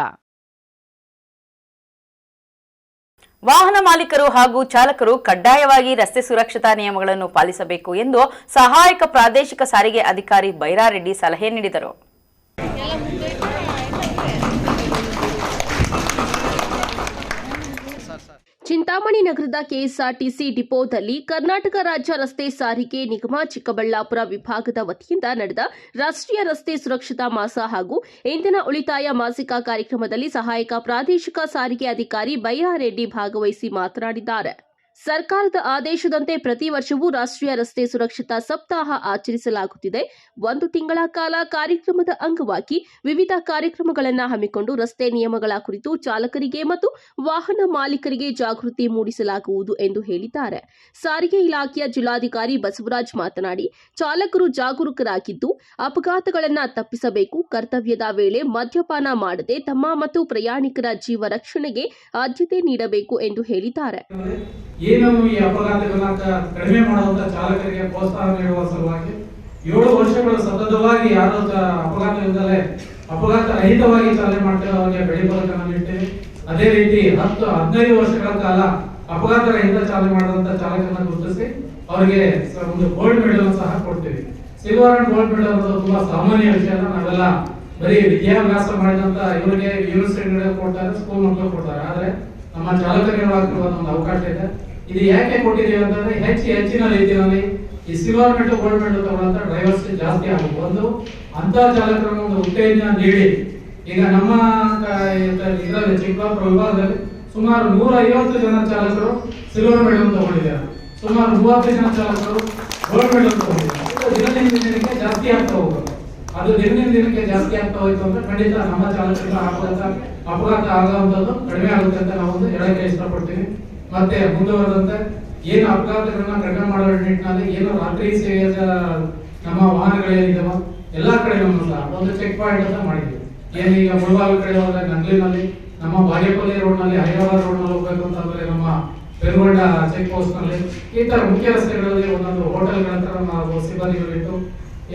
ವಾಹನ ಮಾಲೀಕರು ಹಾಗೂ ಚಾಲಕರು ಕಡ್ಡಾಯವಾಗಿ ರಸ್ತೆ ಸುರಕ್ಷತಾ ನಿಯಮಗಳನ್ನು ಪಾಲಿಸಬೇಕು ಎಂದು ಸಹಾಯಕ ಪ್ರಾದೇಶಿಕ ಸಾರಿಗೆ ಅಧಿಕಾರಿ ಬೈರಾರೆಡ್ಡಿ ಸಲಹೆ ನೀಡಿದರು. ಚಿಂತಾಮಣಿ ನಗರದ ಕೆಎಸ್ಆರ್ಟಿಸಿ ಡಿಪೋದಲ್ಲಿ ಕರ್ನಾಟಕ ರಾಜ್ಯ ರಸ್ತೆ ಸಾರಿಗೆ ನಿಗಮ ಚಿಕ್ಕಬಳ್ಳಾಪುರ ವಿಭಾಗದ ವತಿಯಿಂದ ನಡೆದ ರಾಷ್ಟ್ರೀಯ ರಸ್ತೆ ಸುರಕ್ಷತಾ ಮಾಸ ಹಾಗೂ ಇಂಧನ ಉಳಿತಾಯ ಮಾಸಿಕ ಕಾರ್ಯಕ್ರಮದಲ್ಲಿ ಸಹಾಯಕ ಪ್ರಾದೇಶಿಕ ಸಾರಿಗೆ ಅಧಿಕಾರಿ ಬೈರಾರೆಡ್ಡಿ ಭಾಗವಹಿಸಿ ಮಾತನಾಡಿದ್ದಾರೆ. ಸರ್ಕಾರದ ಆದೇಶದಂತೆ ಪ್ರತಿ ವರ್ಷವೂ ರಾಷ್ಟ್ರೀಯ ರಸ್ತೆ ಸುರಕ್ಷತಾ ಸಪ್ತಾಹ ಆಚರಿಸಲಾಗುತ್ತಿದೆ. 1 ತಿಂಗಳ ಕಾಲ ಕಾರ್ಯಕ್ರಮದ ಅಂಗವಾಗಿ ವಿವಿಧ ಕಾರ್ಯಕ್ರಮಗಳನ್ನು ಹಮ್ಮಿಕೊಂಡು ರಸ್ತೆ ನಿಯಮಗಳ ಕುರಿತು ಚಾಲಕರಿಗೆ ಮತ್ತು ವಾಹನ ಮಾಲೀಕರಿಗೆ ಜಾಗೃತಿ ಮೂಡಿಸಲಾಗುವುದು ಎಂದು ಹೇಳಿದ್ದಾರೆ. ಸಾರಿಗೆ ಇಲಾಖೆಯ ಜಿಲ್ಲಾಧಿಕಾರಿ ಬಸವರಾಜ್ ಮಾತನಾಡಿ, ಚಾಲಕರು ಜಾಗರೂಕರಾಗಿದ್ದು ಅಪಘಾತಗಳನ್ನು ತಪ್ಪಿಸಬೇಕು. ಕರ್ತವ್ಯದ ವೇಳೆ ಮದ್ಯಪಾನ ಮಾಡದೆ ತಮ್ಮ ಮತ್ತು ಪ್ರಯಾಣಿಕರ ಜೀವ ರಕ್ಷಣೆಗೆ ಆದ್ಯತೆ ನೀಡಬೇಕು ಎಂದು ಹೇಳಿದ್ದಾರೆ. ಏನು ಈ ಅಪಘಾತಗಳನ್ನ ಕಡಿಮೆ ಮಾಡುವಂತ ಚಾಲಕರಿಗೆ ಪ್ರೋತ್ಸಾಹ ನೀಡುವ ಸಲುವಾಗಿ 7 ವರ್ಷಗಳು ಸತತವಾಗಿ ಯಾರು ಅಪಘಾತ ರಹಿತವಾಗಿ ಚಾಲನೆ ಮಾಡ್ತಿರೋ ಅವರಿಗೆ ಬೆಳೆ ಬಲಕನ್ನು ನೀಡ್ತೇವೆ. ಅದೇ ರೀತಿ 10-15 ವರ್ಷಗಳ ಕಾಲ ಅಪಘಾತ ರಹಿತ ಚಾಲನೆ ಮಾಡಿದಂತ ಚಾಲಕರನ್ನ ಗುರುತಿಸಿ ಅವರಿಗೆ ಒಂದು ಗೋಲ್ಡ್ ಮೆಡಲ್ ಸಹ ಕೊಡ್ತೀವಿ. ಸಿಲ್ವರ್ ಅಂಡ್ ಗೋಲ್ಡ್ ಮೆಡಲ್ ಅನ್ನೋದು ತುಂಬಾ ಸಾಮಾನ್ಯ ವಿಷಯ. ನಾವೆಲ್ಲ ಬರೀ ವಿದ್ಯಾಭ್ಯಾಸ ಮಾಡಿದಂತ ಇವರಿಗೆ ಯೂನಿವರ್ಸಿಟಿಗಳಿಗೆ ಕೊಡ್ತಾರೆ, ಸ್ಕೂಲ್ ಮಕ್ಕಳು ಕೊಡ್ತಾರೆ. ಆದ್ರೆ ನಮ್ಮ ಚಾಲಕರಿಗೆ ಒಂದು ಅವಕಾಶ ಇದೆ. ಇದು ಯಾಕೆ ಕೊಟ್ಟಿದ್ದೀವಿ ಅಂತಂದ್ರೆ ಹೆಚ್ಚಿನ ರೀತಿಯಲ್ಲಿ ಈ ಸಿಲ್ವರ್ ಮೆಡಲ್ ಗೋಲ್ಡ್ ಮೆಡಲ್ ತಗೊಳ್ಳಂತ ಡ್ರೈವರ್ಸ್ ಜಾಸ್ತಿ ಆಗಬೇಕು. ಒಂದು ಅಂತ ಚಾಲಕರನ್ನು ಒಂದು ಉತ್ತೇಜನ ನೀಡಿ ಈಗ ನಮ್ಮ ಇದರಲ್ಲಿ ಚಿಕ್ಕಬಳ್ಳಾಪುರ ವಿಭಾಗದಲ್ಲಿ ಸುಮಾರು 150 ಜನ ಚಾಲಕರು ಸಿಲ್ವರ್ ಮೆಡಲ್ ತಗೊಂಡಿದ್ದಾರೆ, ಸುಮಾರು 30 ಜನ ಚಾಲಕರು ಗೋಲ್ಡ್ ಮೆಡಲ್ ತಗೊಂಡಿದ್ದಾರೆ. ದಿನದಿಂದ ದಿನಕ್ಕೆ ಜಾಸ್ತಿ ಆಗ್ತಾ ಹೋಗುತ್ತೆ. ಅದು ದಿನದಿಂದ ದಿನಕ್ಕೆ ಜಾಸ್ತಿ ಆಗ್ತಾ ಹೋಯ್ತು ಅಂದ್ರೆ ಖಂಡಿತ ನಮ್ಮ ಚಾಲಕರಿಗೆ ಅಪಘಾತ ಆಗುವಂಥದ್ದು ಕಡಿಮೆ ಆಗುತ್ತೆ ಅಂತ ನಾವು ಒಂದು ಹೇಳಕ್ಕೆ ಇಷ್ಟಪಡ್ತೀವಿ. ಮತ್ತೆ ಮುಂದುವರೆದಂತೆ ಏನು ಅಪಘಾತಗಳನ್ನ ಕಡಿಮೆ ಮಾಡುವ ನಿಟ್ಟಿನಲ್ಲಿ ಏನು ರಾತ್ರಿ ಸೇವೆಯ ನಮ್ಮ ವಾಹನಗಳೇನಿದಾವ ಎಲ್ಲಾ ಕಡೆಗಳನ್ನು ಸಹ ಒಂದು ಚೆಕ್ ಪಾಯಿಂಟ್ ಅಂತ ಮಾಡಿದ್ವಿ. ಏನೀಗ ಮುಳಬಾಗ ಕಡೆ ಹೋದ್ರೆ ನಂಗ್ಲಿನಲ್ಲಿ, ನಮ್ಮ ಬಾಗೇಪಲ್ಲಿ ರೋಡ್ ನಲ್ಲಿ, ಹೈದರಾಬಾದ್ ರೋಡ್ ನಲ್ಲಿ ಹೋಗ್ಬೇಕು ಅಂತಂದ್ರೆ ನಮ್ಮ ಪೆರುಗೊಂಡ ಚೆಕ್ ಪೋಸ್ಟ್ ನಲ್ಲಿ, ಈ ತರ ಮುಖ್ಯ ರಸ್ತೆಗಳಲ್ಲಿ ಒಂದೊಂದು ಹೋಟೆಲ್ಗಳ ಹತ್ರ ನಾವು ಸಿಬ್ಬಂದಿಗಳಿಟ್ಟು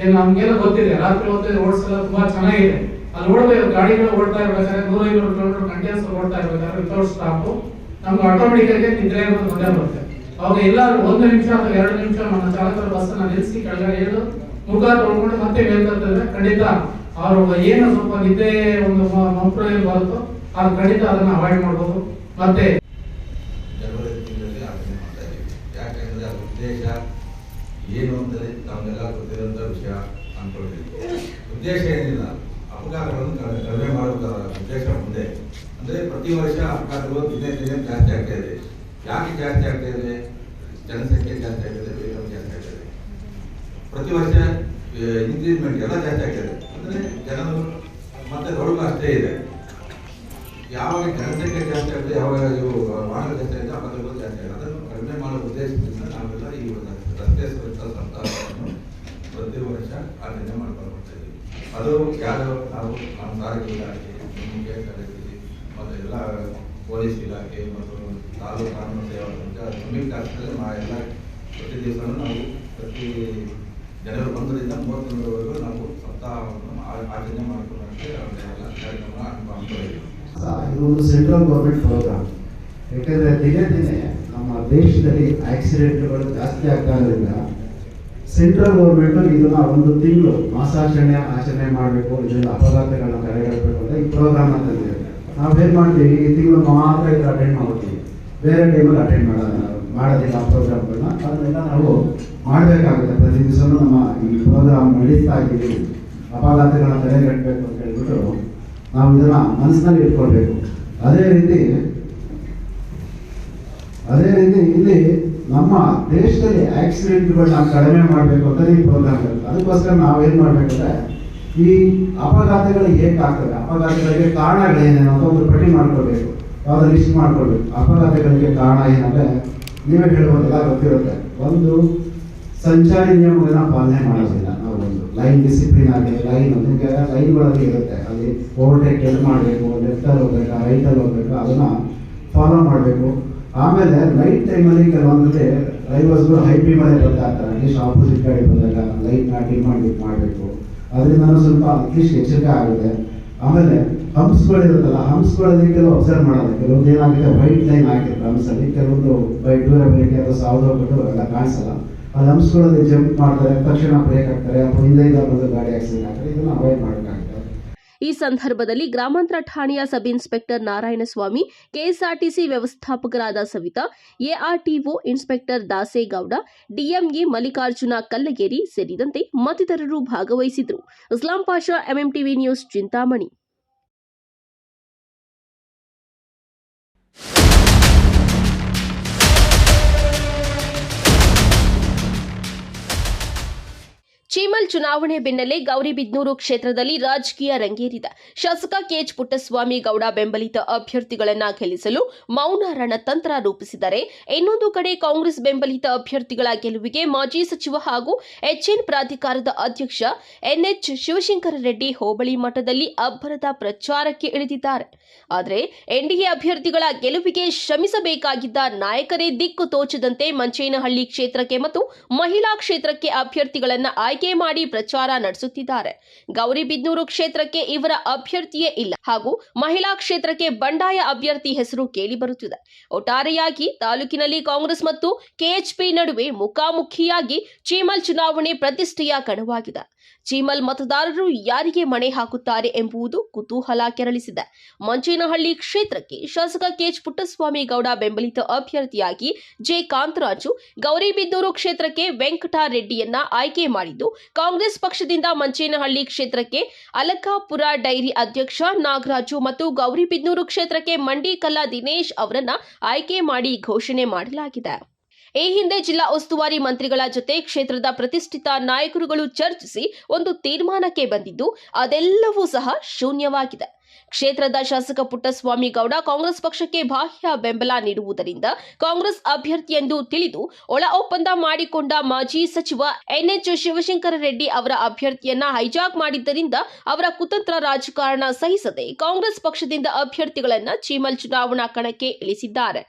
ಏನು ನಮ್ಗೆಲ್ಲ ಗೊತ್ತಿದೆ, ರಾತ್ರಿ ಹೊತ್ತು ರೋಡ್ಸ್ ಎಲ್ಲ ತುಂಬಾ ಚೆನ್ನಾಗಿದೆ. ಅಲ್ಲಿ ಓಡಬೇಕು, ಗಾಡಿಗಳು ಓಡ್ತಾ ಇರ್ಬೇಕಾದ್ರೆ 100-200 ಕಿಲೋಮೀಟರ್ ಕಂಟಿನ್ಯೂಸ್ ಓಡ್ತಾ ಇರ್ಬೇಕಾದ್ರೆ ವಿತೌಟ್ ಸ್ಟಾಪ್ ನಮ್ಗೆ ಆಟೋಮೆಟಿಕ್ ಆಗಿ ನಿದ್ರೆ ಅನ್ನೋದು ಬಂದೇ ಬರುತ್ತೆ. ಅವಾಗ ಎಲ್ಲರೂ 1 ನಿಮಿಷ ಅಥವಾ 2 ನಿಮಿಷ ನಮ್ಮ ಚಾಲಕರ ಬಸ್ ಅನ್ನ ನಿಲ್ಲಿಸಿ ಕೆಳಗಡೆ ಇಳಿದು ಮುಖ ತೊಳ್ಕೊಂಡು ಮತ್ತೆ ಮೇಲ್ತಂದ್ರೆ ಖಂಡಿತ ಅವರು ಏನು ಸ್ವಲ್ಪ ನಿದ್ದೆ ಒಂದು ಮಂಪರು ಏನು ಬರುತ್ತೋ ಅದು ಖಂಡಿತ ಅದನ್ನ ಅವಾಯ್ಡ್ ಮಾಡ್ಬೋದು. ಮತ್ತೆ ಜನವರಿ ತಿಂಗಳಲ್ಲಿ ಆಚರಣೆ ಮಾಡ್ತಾ ಇದ್ದೀವಿ. ಯಾಕೆಂದ್ರೆ ಅದರ ಉದ್ದೇಶ ಏನು ಅಂದರೆ ನಮಗೆಲ್ಲ ಗೊತ್ತಿರೋಂಥ ವಿಷಯ ಅನ್ಕೊಂಡಿದ್ದೀವಿ. ಉದ್ದೇಶ ಏನಿಲ್ಲ, ಅಪಘಾತಗಳನ್ನು ಕಡಿಮೆ ಮಾಡುವುದರ ಉದ್ದೇಶ ಮುಂದೆ ಅಂದರೆ ಪ್ರತಿ ವರ್ಷ ಅಪಘಾತಗಳು ದಿನೇ ಜಾಸ್ತಿ ಆಗ್ತಾ ಇದೆ. ಯಾಕೆ ಜಾಸ್ತಿ ಆಗ್ತಾ ಇದೆ? ಜನಸಂಖ್ಯೆ ಜಾಸ್ತಿ ಆಗ್ತದೆ, ವೇಗವು ಜಾಸ್ತಿ ಆಗ್ತದೆ. ಪ್ರತಿ ವರ್ಷ ಇನ್ಕ್ರೀಸ್ಮೆಂಟ್ ಎಲ್ಲ ಜಾಸ್ತಿ ಆಗ್ತದೆ. ಅಂದರೆ ಜನರು ಮತ್ತೆ ರೋಡ್ ಅಷ್ಟೇ ಇದೆ. ಯಾವಾಗ ಜನಸಂಖ್ಯೆ ಜಾಸ್ತಿ ಆಗ್ತದೆ, ಯಾವಾಗ ಇವು ವಾಹನ ಜಾಸ್ತಿ ಆಗಿದೆ, ಅಪಘಾತಗಳು ಜಾಸ್ತಿ ಆಗಿದೆ. ಅದನ್ನು ಕಡಿಮೆ ಮಾಡುವ ಉದ್ದೇಶದಿಂದ ನಾವೆಲ್ಲ ಈ ರಸ್ತೆ ಸುರಕ್ಷತಾ ಸಪ್ತಾಹವನ್ನು ಪ್ರತಿ ವರ್ಷ ಆಚರಣೆ ಮಾಡ್ಕೊಂಡು ಬರ್ತೀವಿ. ಅದು ಯಾರು ನಾವು ನಮ್ಮ ಸಾರಿಗೆ ಇಲಾಖೆ, ಮುಖ್ಯ ಕಾರ್ಯದರ್ಶಿ ಮತ್ತು ಎಲ್ಲ ಪೊಲೀಸ್ ಇಲಾಖೆ ಮತ್ತು ತಾಲೂಕು ಕಾನೂನು ಸೇವಾ ಸಂಘ ಸಂಯುಕ್ತ ಆಶ್ರಯದಲ್ಲಿ ಎಲ್ಲ ಪ್ರತಿ ದಿವಸನೂ ನಾವು ಪ್ರತಿ ಜನವರಿ 1ರಿಂದ 31ರವರೆಗೂ ನಾವು ಸಪ್ತಾಹವನ್ನು ಆಚರಣೆ ಮಾಡಿಕೊಳ್ಳೋಕ್ಕೆ ಎಲ್ಲ ಕಾರ್ಯಕ್ರಮ ಹಮ್ಮಿಕೊಂಡಿದ್ದೀವಿ. ಇದು ಒಂದು ಸೆಂಟ್ರಲ್ ಗೌರ್ಮೆಂಟ್ ಪ್ರೋಗ್ರಾಮ್. ಯಾಕೆಂದರೆ ದಿನೇ ದಿನೇ ನಮ್ಮ ದೇಶದಲ್ಲಿ ಆಕ್ಸಿಡೆಂಟ್ಗಳು ಜಾಸ್ತಿ ಆಗ್ತಾ ಇರೋದ್ರಿಂದ ಸೆಂಟ್ರಲ್ ಗೌರ್ಮೆಂಟ್ ಇದನ್ನ ಒಂದು ತಿಂಗಳು ಆಚರಣೆ ಮಾಡಬೇಕು, ಇದರಿಂದ ಅಪಘಾತಗಳನ್ನ ತಡೆಗಟ್ಟಬೇಕು ಅಂತ ಈ ಪ್ರೋಗ್ರಾಮ್ ತಂದಿದೆ. ನಾವೇನು ಮಾಡ್ತೀವಿ, ಈ ತಿಂಗಳು ಮಾತ್ರ ಇದನ್ನು ಅಟೆಂಡ್ ಮಾಡ್ತೀವಿ, ಬೇರೆ ಟೈಮಲ್ಲಿ ಅಟೆಂಡ್ ಮಾಡೋದಿಲ್ಲ ಆ ಪ್ರೋಗ್ರಾಮ್ಗಳನ್ನ. ಅದನ್ನೆಲ್ಲ ನಾವು ಮಾಡಬೇಕಾಗುತ್ತೆ. ಪ್ರತಿ ದಿವಸನೂ ನಮ್ಮ ಈ ಪ್ರೋಗ್ರಾಮ್ ನಡೀತಾ ಇದ್ದೀವಿ. ಅಪಘಾತಗಳನ್ನ ತಡೆಗಟ್ಟಬೇಕು ಅಂತ ಹೇಳ್ಬಿಟ್ಟು ನಾವು ಇದನ್ನ ಮನಸ್ಸಿನಲ್ಲಿ ಇಟ್ಕೊಳ್ಬೇಕು. ಅದೇ ರೀತಿ ಇಲ್ಲಿ ನಮ್ಮ ದೇಶದಲ್ಲಿ ಆಕ್ಸಿಡೆಂಟ್ಗಳನ್ನ ಕಡಿಮೆ ಮಾಡಬೇಕು ಅಂತ ಈ ಪ್ರೋಗ್ರಾಮ್ಗಳು. ಅದಕ್ಕೋಸ್ಕರ ನಾವೇನು ಮಾಡಬೇಕಂದ್ರೆ ಈ ಅಪಘಾತಗಳು ಏಕಾಗ್ತವೆ, ಅಪಘಾತಗಳಿಗೆ ಕಾರಣಗಳೇನೇನು ಅಂತ ಒಂದು ಪಟ್ಟಿ ಮಾಡ್ಕೊಳ್ಬೇಕು, ಯಾವ್ದು ಲಿಸ್ಟ್ ಮಾಡ್ಕೊಳ್ಬೇಕು. ಅಪಘಾತಗಳಿಗೆ ಕಾರಣ ಏನಂದ್ರೆ ನೀವೇ ಹೇಳ್ಬೋದೆಲ್ಲ ಗೊತ್ತಿರುತ್ತೆ. ಒಂದು ಸಂಚಾರಿ ನಿಯಮಗಳನ್ನ ಪಾಲನೆ ಮಾಡೋದಿಲ್ಲ. ನಾವು ಒಂದು ಲೈನ್ ಡಿಸಿಪ್ಲಿನ್ ಆಗಿ ಲೈನ್ಗಳಲ್ಲಿ ಇರುತ್ತೆ, ಅಲ್ಲಿ ಓವರ್ಟೇಕ್ ಎಲ್ಲಿ ಮಾಡಬೇಕು, ಲೆಫ್ಟಲ್ಲಿ ಹೋಗ್ಬೇಕಾ ರೈಟಲ್ಲಿ ಹೋಗ್ಬೇಕಾ ಅದನ್ನ ಫಾಲೋ ಮಾಡಬೇಕು. ಆಮೇಲೆ ನೈಟ್ ಟೈಮಲ್ಲಿ ಕೆಲವೊಂದು ಡ್ರೈವರ್ಸ್ಗಳು ಹೈ ಬೀಮಲ್ಲೇ ಬರ್ತಾ ಇರ್ತಾರೆ. ಅಟ್ಲೀಸ್ಟ್ ಆಪೋಸಿಟ್ ಗಾಡಿ ಬಂದಾಗ ಲೈಟ್ನ ಡಿಮ್ ಮಾಡಬೇಕು. ಅದರಿಂದ ಸ್ವಲ್ಪ ಅಟ್ಲೀಸ್ಟ್ ಎಚ್ಚರಿಕೆ ಆಗುತ್ತೆ. ಆಮೇಲೆ ಹಂಪ್ಸ್ಗಳಿರುತ್ತಲ್ಲ, ಹಂಪ್ಸ್ಗಳಲ್ಲಿ ಕೆಲವು ಅಬ್ಸರ್ವ್ ಮಾಡೋದು, ಕೆಲವೊಂದು ಏನಾಗುತ್ತೆ ವೈಟ್ ಲೈನ್ ಹಾಕಿರ್ತಾರೆ ಹಂಪ್ಸಲ್ಲಿ, ಕೆಲವೊಂದು ಬೈ ಡ್ಯೂರಬಿಲಿಟಿ ಅಥವಾ ಸಾವ್ದೋಗ್ಬಿಟ್ಟು ಎಲ್ಲ ಕಾಣಿಸಲ್ಲ. ಆ ಹಂಪ್ಸ್ಗಳಲ್ಲಿ ಜಂಪ್ ಮಾಡ್ತಾರೆ, ತಕ್ಷಣ ಬ್ರೇಕ್ ಹಾಕ್ತಾರೆ, ಅಥವಾ ಹಿಂದೆಯಿಂದ ಬಂದು ಗಾಡಿ ಆಕ್ಸಿಡೆಂಟ್ ಆಗ್ತಾರೆ. ಇದನ್ನು ಅವಾಯ್ಡ್ ಮಾಡಬೇಕಾಗುತ್ತೆ. ಈ ಸಂದರ್ಭದಲ್ಲಿ ಗ್ರಾಮಾಂತರ ಠಾಣೆಯ ಸಬ್ ಇನ್ಸ್ಪೆಕ್ಟರ್ ನಾರಾಯಣಸ್ವಾಮಿ, ಕೆಎಸ್ಆರ್ಟಿಸಿ ವ್ಯವಸ್ಥಾಪಕರಾದ Savita, ARTO inspector Dasegowda, DMA Mallikarjuna Kallageri ಸೇರಿದಂತೆ ಮತ್ತಿತರರು ಭಾಗವಹಿಸಿದರು. Islam Pasha, MMTV news, Chintamani. ಚೀಮಲ್ ಚುನಾವಣೆ ಬೆನ್ನಲ್ಲೇ ಗೌರಿಬಿದನೂರು ಕ್ಷೇತ್ರದಲ್ಲಿ ರಾಜಕೀಯ ರಂಗೇರಿದೆ. ಶಾಸಕ ಕೆಎಚ್ ಪುಟ್ಟಸ್ವಾಮಿ ಗೌಡ ಬೆಂಬಲಿತ ಅಭ್ಯರ್ಥಿಗಳನ್ನ ಗೆಲ್ಲಿಸಲು ಮೌನ ರಣತಂತ್ರ ರೂಪಿಸಿದರೆ, ಇನ್ನೊಂದು ಕಡೆ ಕಾಂಗ್ರೆಸ್ ಬೆಂಬಲಿತ ಅಭ್ಯರ್ಥಿಗಳ ಗೆಲುವಿಗೆ ಮಾಜಿ ಸಚಿವ ಹಾಗೂ ಎಚ್ಎನ್ ಪ್ರಾಧಿಕಾರದ ಅಧ್ಯಕ್ಷ ಎನ್ಎಚ್ ಶಿವಶಂಕರ ರೆಡ್ಡಿ ಹೋಬಳಿ ಮಠದಲ್ಲಿ ಅಬ್ಬರದ ಪ್ರಚಾರಕ್ಕೆ ಇಳಿದಿದ್ದಾರೆ. ಆದರೆ ಎನ್ಡಿಎ ಅಭ್ಯರ್ಥಿಗಳ ಗೆಲುವಿಗೆ ಶ್ರಮಿಸಬೇಕಾಗಿದ್ದ ನಾಯಕರೇ ದಿಕ್ಕು ತೋಚದಂತೆ ಮಂಚೇನಹಳ್ಳಿ ಕ್ಷೇತ್ರಕ್ಕೆ ಮತ್ತು ಮಹಿಳಾ ಕ್ಷೇತ್ರಕ್ಕೆ ಅಭ್ಯರ್ಥಿಗಳನ್ನ ಆಯ್ಕೆ ಆಯ್ಕೆ ಮಾಡಿ ಪ್ರಚಾರ ನಡೆಸುತ್ತಿದ್ದಾರೆ. ಗೌರಿಬಿದನೂರು ಕ್ಷೇತ್ರಕ್ಕೆ ಇವರ ಅಭ್ಯರ್ಥಿಯೇ ಇಲ್ಲ ಹಾಗೂ ಮಹಿಳಾ ಕ್ಷೇತ್ರಕ್ಕೆ ಬಂಡಾಯ ಅಭ್ಯರ್ಥಿ ಹೆಸರು ಕೇಳಿ ಬರುತ್ತಿದೆ. ಒಟ್ಟಾರೆಯಾಗಿ ತಾಲೂಕಿನಲ್ಲಿ ಕಾಂಗ್ರೆಸ್ ಮತ್ತು ಕೆಎಚ್ಪಿ ನಡುವೆ ಮುಖಾಮುಖಿಯಾಗಿ ಚೀಮಲ್ ಚುನಾವಣೆ ಪ್ರತಿಷ್ಠೆಯ ಕಣವಾಗಿದೆ. ಚೀಮಲ್ ಮತದಾರರು ಯಾರಿಗೆ ಮಣೆ ಹಾಕುತ್ತಾರೆ ಎಂಬುದು ಕುತೂಹಲ ಕೆರಳಿಸಿದೆ. ಮಂಚೇನಹಳ್ಳಿ ಕ್ಷೇತ್ರಕ್ಕೆ ಶಾಸಕ ಕೆಎಚ್ ಪುಟ್ಟಸ್ವಾಮಿ ಗೌಡ ಬೆಂಬಲಿತ ಅಭ್ಯರ್ಥಿಯಾಗಿ ಜೆ ಕಾಂತರಾಜು, ಗೌರಿಬಿದನೂರು ಕ್ಷೇತ್ರಕ್ಕೆ ವೆಂಕಟರೆಡ್ಡಿಯನ್ನ ಆಯ್ಕೆ ಮಾಡಿದ್ದು, ಕಾಂಗ್ರೆಸ್ ಪಕ್ಷದಿಂದ ಮಂಚೇನಹಳ್ಳಿ ಕ್ಷೇತ್ರಕ್ಕೆ ಅಲಕಾಪುರ ಡೈರಿ ಅಧ್ಯಕ್ಷ ನಾಗರಾಜು ಮತ್ತು ಗೌರಿಬಿದನೂರು ಕ್ಷೇತ್ರಕ್ಕೆ ಮಂಡಿಕಲ್ಲ ದಿನೇಶ್ ಅವರನ್ನ ಆಯ್ಕೆ ಮಾಡಿ ಘೋಷಣೆ ಮಾಡಲಾಗಿದೆ. ಈ ಹಿಂದೆ ಜಿಲ್ಲಾ ಉಸ್ತುವಾರಿ ಮಂತ್ರಿಗಳ ಜೊತೆ ಕ್ಷೇತ್ರದ ಪ್ರತಿಷ್ಠಿತ ನಾಯಕರುಗಳು ಚರ್ಚಿಸಿ ಒಂದು ತೀರ್ಮಾನಕ್ಕೆ ಬಂದಿದ್ದು, ಅದೆಲ್ಲವೂ ಸಹ ಶೂನ್ಯವಾಗಿದೆ. ಕ್ಷೇತ್ರದ ಶಾಸಕ ಪುಟ್ಟಸ್ವಾಮಿ ಗೌಡ ಕಾಂಗ್ರೆಸ್ ಪಕ್ಷಕ್ಕೆ ಬಾಹ್ಯ ಬೆಂಬಲ ನೀಡುವುದರಿಂದ ಕಾಂಗ್ರೆಸ್ ಅಭ್ಯರ್ಥಿ ಎಂದು ತಿಳಿದು ಒಳ ಒಪ್ಪಂದ ಮಾಡಿಕೊಂಡ ಮಾಜಿ ಸಚಿವ ಎನ್ಎಚ್ ಶಿವಶಂಕರ ರೆಡ್ಡಿ ಅವರ ಅಭ್ಯರ್ಥಿಯನ್ನ ಹೈಜಾಕ್ ಮಾಡಿದ್ದರಿಂದ ಅವರ ಕುತಂತ್ರ ರಾಜಕಾರಣ ಸಹಿಸದೆ ಕಾಂಗ್ರೆಸ್ ಪಕ್ಷದಿಂದ ಅಭ್ಯರ್ಥಿಗಳನ್ನ ಚೀಮಲ್ ಚುನಾವಣಾ ಕಣಕ್ಕೆ ಇಳಿಸಿದ್ದಾರೆ.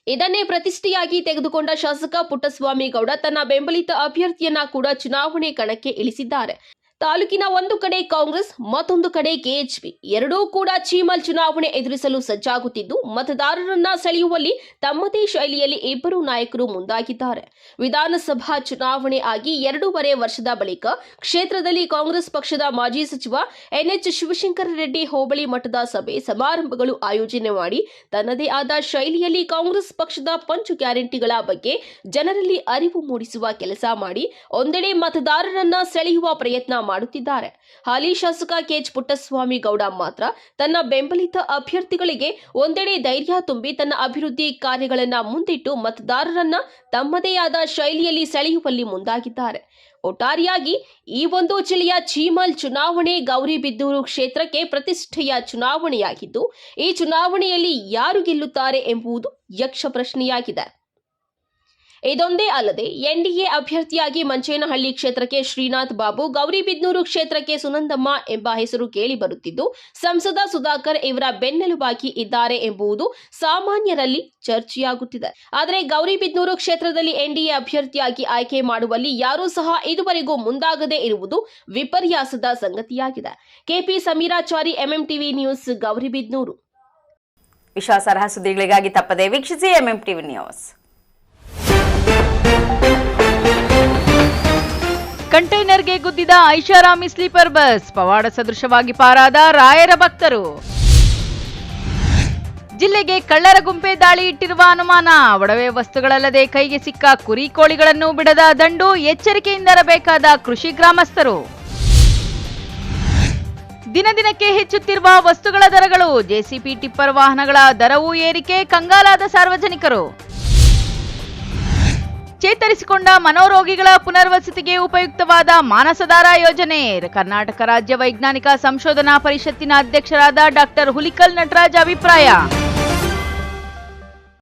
ಇದನ್ನೇ ಪ್ರತಿಷ್ಠೆಯಾಗಿ ತೆಗೆದುಕೊಂಡ ಶಾಸಕ ಪುಟ್ಟಸ್ವಾಮಿ ಗೌಡ ತನ್ನ ಬೆಂಬಲಿತ ಅಭ್ಯರ್ಥಿಯನ್ನ ಕೂಡ ಚುನಾವಣೆ ಕಣಕ್ಕೆ ಇಳಿಸಿದ್ದಾರೆ. ತಾಲೂಕಿನ ಒಂದು ಕಡೆ ಕಾಂಗ್ರೆಸ್, ಮತ್ತೊಂದು ಕಡೆ ಕೆಎಚ್ಪಿ ಎರಡೂ ಕೂಡ ಚೀಮಲ್ ಚುನಾವಣೆ ಎದುರಿಸಲು ಸಜ್ಜಾಗುತ್ತಿದ್ದು, ಮತದಾರರನ್ನ ಸೆಳೆಯುವಲ್ಲಿ ತಮ್ಮದೇ ಶೈಲಿಯಲ್ಲಿ ಇಬ್ಬರು ನಾಯಕರು ಮುಂದಾಗಿದ್ದಾರೆ. ವಿಧಾನಸಭಾ ಚುನಾವಣೆ ಆಗಿ 2.5 ವರ್ಷದ ಬಳಿಕ ಕ್ಷೇತ್ರದಲ್ಲಿ ಕಾಂಗ್ರೆಸ್ ಪಕ್ಷದ ಮಾಜಿ ಸಚಿವ ಎನ್ಎಚ್ ಶಿವಶಂಕರ ರೆಡ್ಡಿ ಹೋಬಳಿ ಮಟ್ಟದ ಸಭೆ ಸಮಾರಂಭಗಳು ಆಯೋಜನೆ ಮಾಡಿ ತನ್ನದೇ ಆದ ಶೈಲಿಯಲ್ಲಿ ಕಾಂಗ್ರೆಸ್ ಪಕ್ಷದ ಪಂಚ ಗ್ಯಾರಂಟಿಗಳ ಬಗ್ಗೆ ಜನರಲ್ಲಿ ಅರಿವು ಮೂಡಿಸುವ ಕೆಲಸ ಮಾಡಿ ಒಂದೆಡೆ ಮತದಾರರನ್ನ ಸೆಳೆಯುವ ಪ್ರಯತ್ನ ಮಾಡುತ್ತಿದ್ದಾರೆ. ಹಾಲಿ ಶಾಸಕ ಕೆಎಚ್ ಪುಟ್ಟಸ್ವಾಮಿ ಗೌಡ ಮಾತ್ರ ತನ್ನ ಬೆಂಬಲಿತ ಅಭ್ಯರ್ಥಿಗಳಿಗೆ ಒಂದೆಡೆ ಧೈರ್ಯ ತುಂಬಿ ತನ್ನ ಅಭಿವೃದ್ಧಿ ಕಾರ್ಯಗಳನ್ನು ಮುಂದಿಟ್ಟು ಮತದಾರರನ್ನ ತಮ್ಮದೇ ಆದ ಶೈಲಿಯಲ್ಲಿ ಸೆಳೆಯುವಲ್ಲಿ ಮುಂದಾಗಿದ್ದಾರೆ. ಒಟ್ಟಾರೆಯಾಗಿ ಈ ಒಂದು ಜಿಲ್ಲೆಯ ಚೀಮಲ್ ಚುನಾವಣೆ ಗೌರಿಬಿದನೂರು ಕ್ಷೇತ್ರಕ್ಕೆ ಪ್ರತಿಷ್ಠೆಯ ಚುನಾವಣೆಯಾಗಿದ್ದು, ಈ ಚುನಾವಣೆಯಲ್ಲಿ ಯಾರು ಗೆಲ್ಲುತ್ತಾರೆ ಎಂಬುದು ಯಕ್ಷ ಪ್ರಶ್ನೆಯಾಗಿದೆ. ಇದೊಂದೇ ಅಲ್ಲದೆ ಎನ್ಡಿಎ ಅಭ್ಯರ್ಥಿಯಾಗಿ ಮಂಚೇನಹಳ್ಳಿ ಕ್ಷೇತ್ರಕ್ಕೆ ಶ್ರೀನಾಥ್ ಬಾಬು, ಗೌರಿಬಿದನೂರು ಕ್ಷೇತ್ರಕ್ಕೆ ಸುನಂದಮ್ಮ ಎಂಬ ಹೆಸರು ಕೇಳಿ ಬರುತ್ತಿದ್ದು, ಸಂಸದ ಸುಧಾಕರ್ ಇವರ ಬೆನ್ನೆಲುಬಾಗಿ ಇದ್ದಾರೆ ಎಂಬುದು ಸಾಮಾನ್ಯರಲ್ಲಿ ಚರ್ಚೆಯಾಗುತ್ತಿದೆ. ಆದರೆ ಗೌರಿಬಿದನೂರು ಕ್ಷೇತ್ರದಲ್ಲಿ ಎನ್ಡಿಎ ಅಭ್ಯರ್ಥಿಯಾಗಿ ಆಯ್ಕೆ ಮಾಡುವಲ್ಲಿ ಯಾರೂ ಸಹ ಇದುವರೆಗೂ ಮುಂದಾಗದೇ ಇರುವುದು ವಿಪರ್ಯಾಸದ ಸಂಗತಿಯಾಗಿದೆ. KP Sameerachari, MMTV news, Gauribidanur. ವಿಶ್ವಾಸಾರ್ಹ ಸುದ್ದಿಗಳಿಗಾಗಿ ತಪ್ಪದೆ ವೀಕ್ಷಿಸಿ ಎಂಎಂಟಿವಿ ನ್ಯೂಸ್. ಕಂಟೈನರ್ಗೆ ಗುದ್ದಿದ ಐಷಾರಾಮಿ ಸ್ಲೀಪರ್ ಬಸ್, ಪವಾಡ ಸದೃಶವಾಗಿ ಪಾರಾದ ರಾಯರ ಭಕ್ತರು. ಜಿಲ್ಲೆಗೆ ಕಳ್ಳರ ಗುಂಪೆ ದಾಳಿ ಇಟ್ಟಿರುವ ಅನುಮಾನ, ಒಡವೆ ವಸ್ತುಗಳಲ್ಲದೆ ಕೈಗೆ ಸಿಕ್ಕ ಕುರಿ ಕೋಳಿಗಳನ್ನು ಬಿಡದ ದಂಡು, ಎಚ್ಚರಿಕೆಯಿಂದಿರಬೇಕಾದ ಕೃಷಿ ಗ್ರಾಮಸ್ಥರು. ದಿನದಿನಕ್ಕೆ ಹೆಚ್ಚುತ್ತಿರುವ ವಸ್ತುಗಳ ದರಗಳು, ಜೆಸಿಪಿ ಟಿಪ್ಪರ್ ವಾಹನಗಳ ದರವೂ ಏರಿಕೆ, ಕಂಗಾಲಾದ ಸಾರ್ವಜನಿಕರು. ಚೇತರಿಸಿಕೊಂಡ ಮನೋರೋಗಿಗಳ ಪುನರ್ವಸತಿಗೆ ಉಪಯುಕ್ತವಾದ ಮಾನಸಧಾರ ಯೋಜನೆ, ಕರ್ನಾಟಕ ರಾಜ್ಯ ವೈಜ್ಞಾನಿಕ ಸಂಶೋಧನಾ ಪರಿಷತ್ತಿನ ಅಧ್ಯಕ್ಷರಾದ ಡಾಕ್ಟರ್ ಹುಲಿಕಲ್ ನಟರಾಜ್ ಅಭಿಪ್ರಾಯ.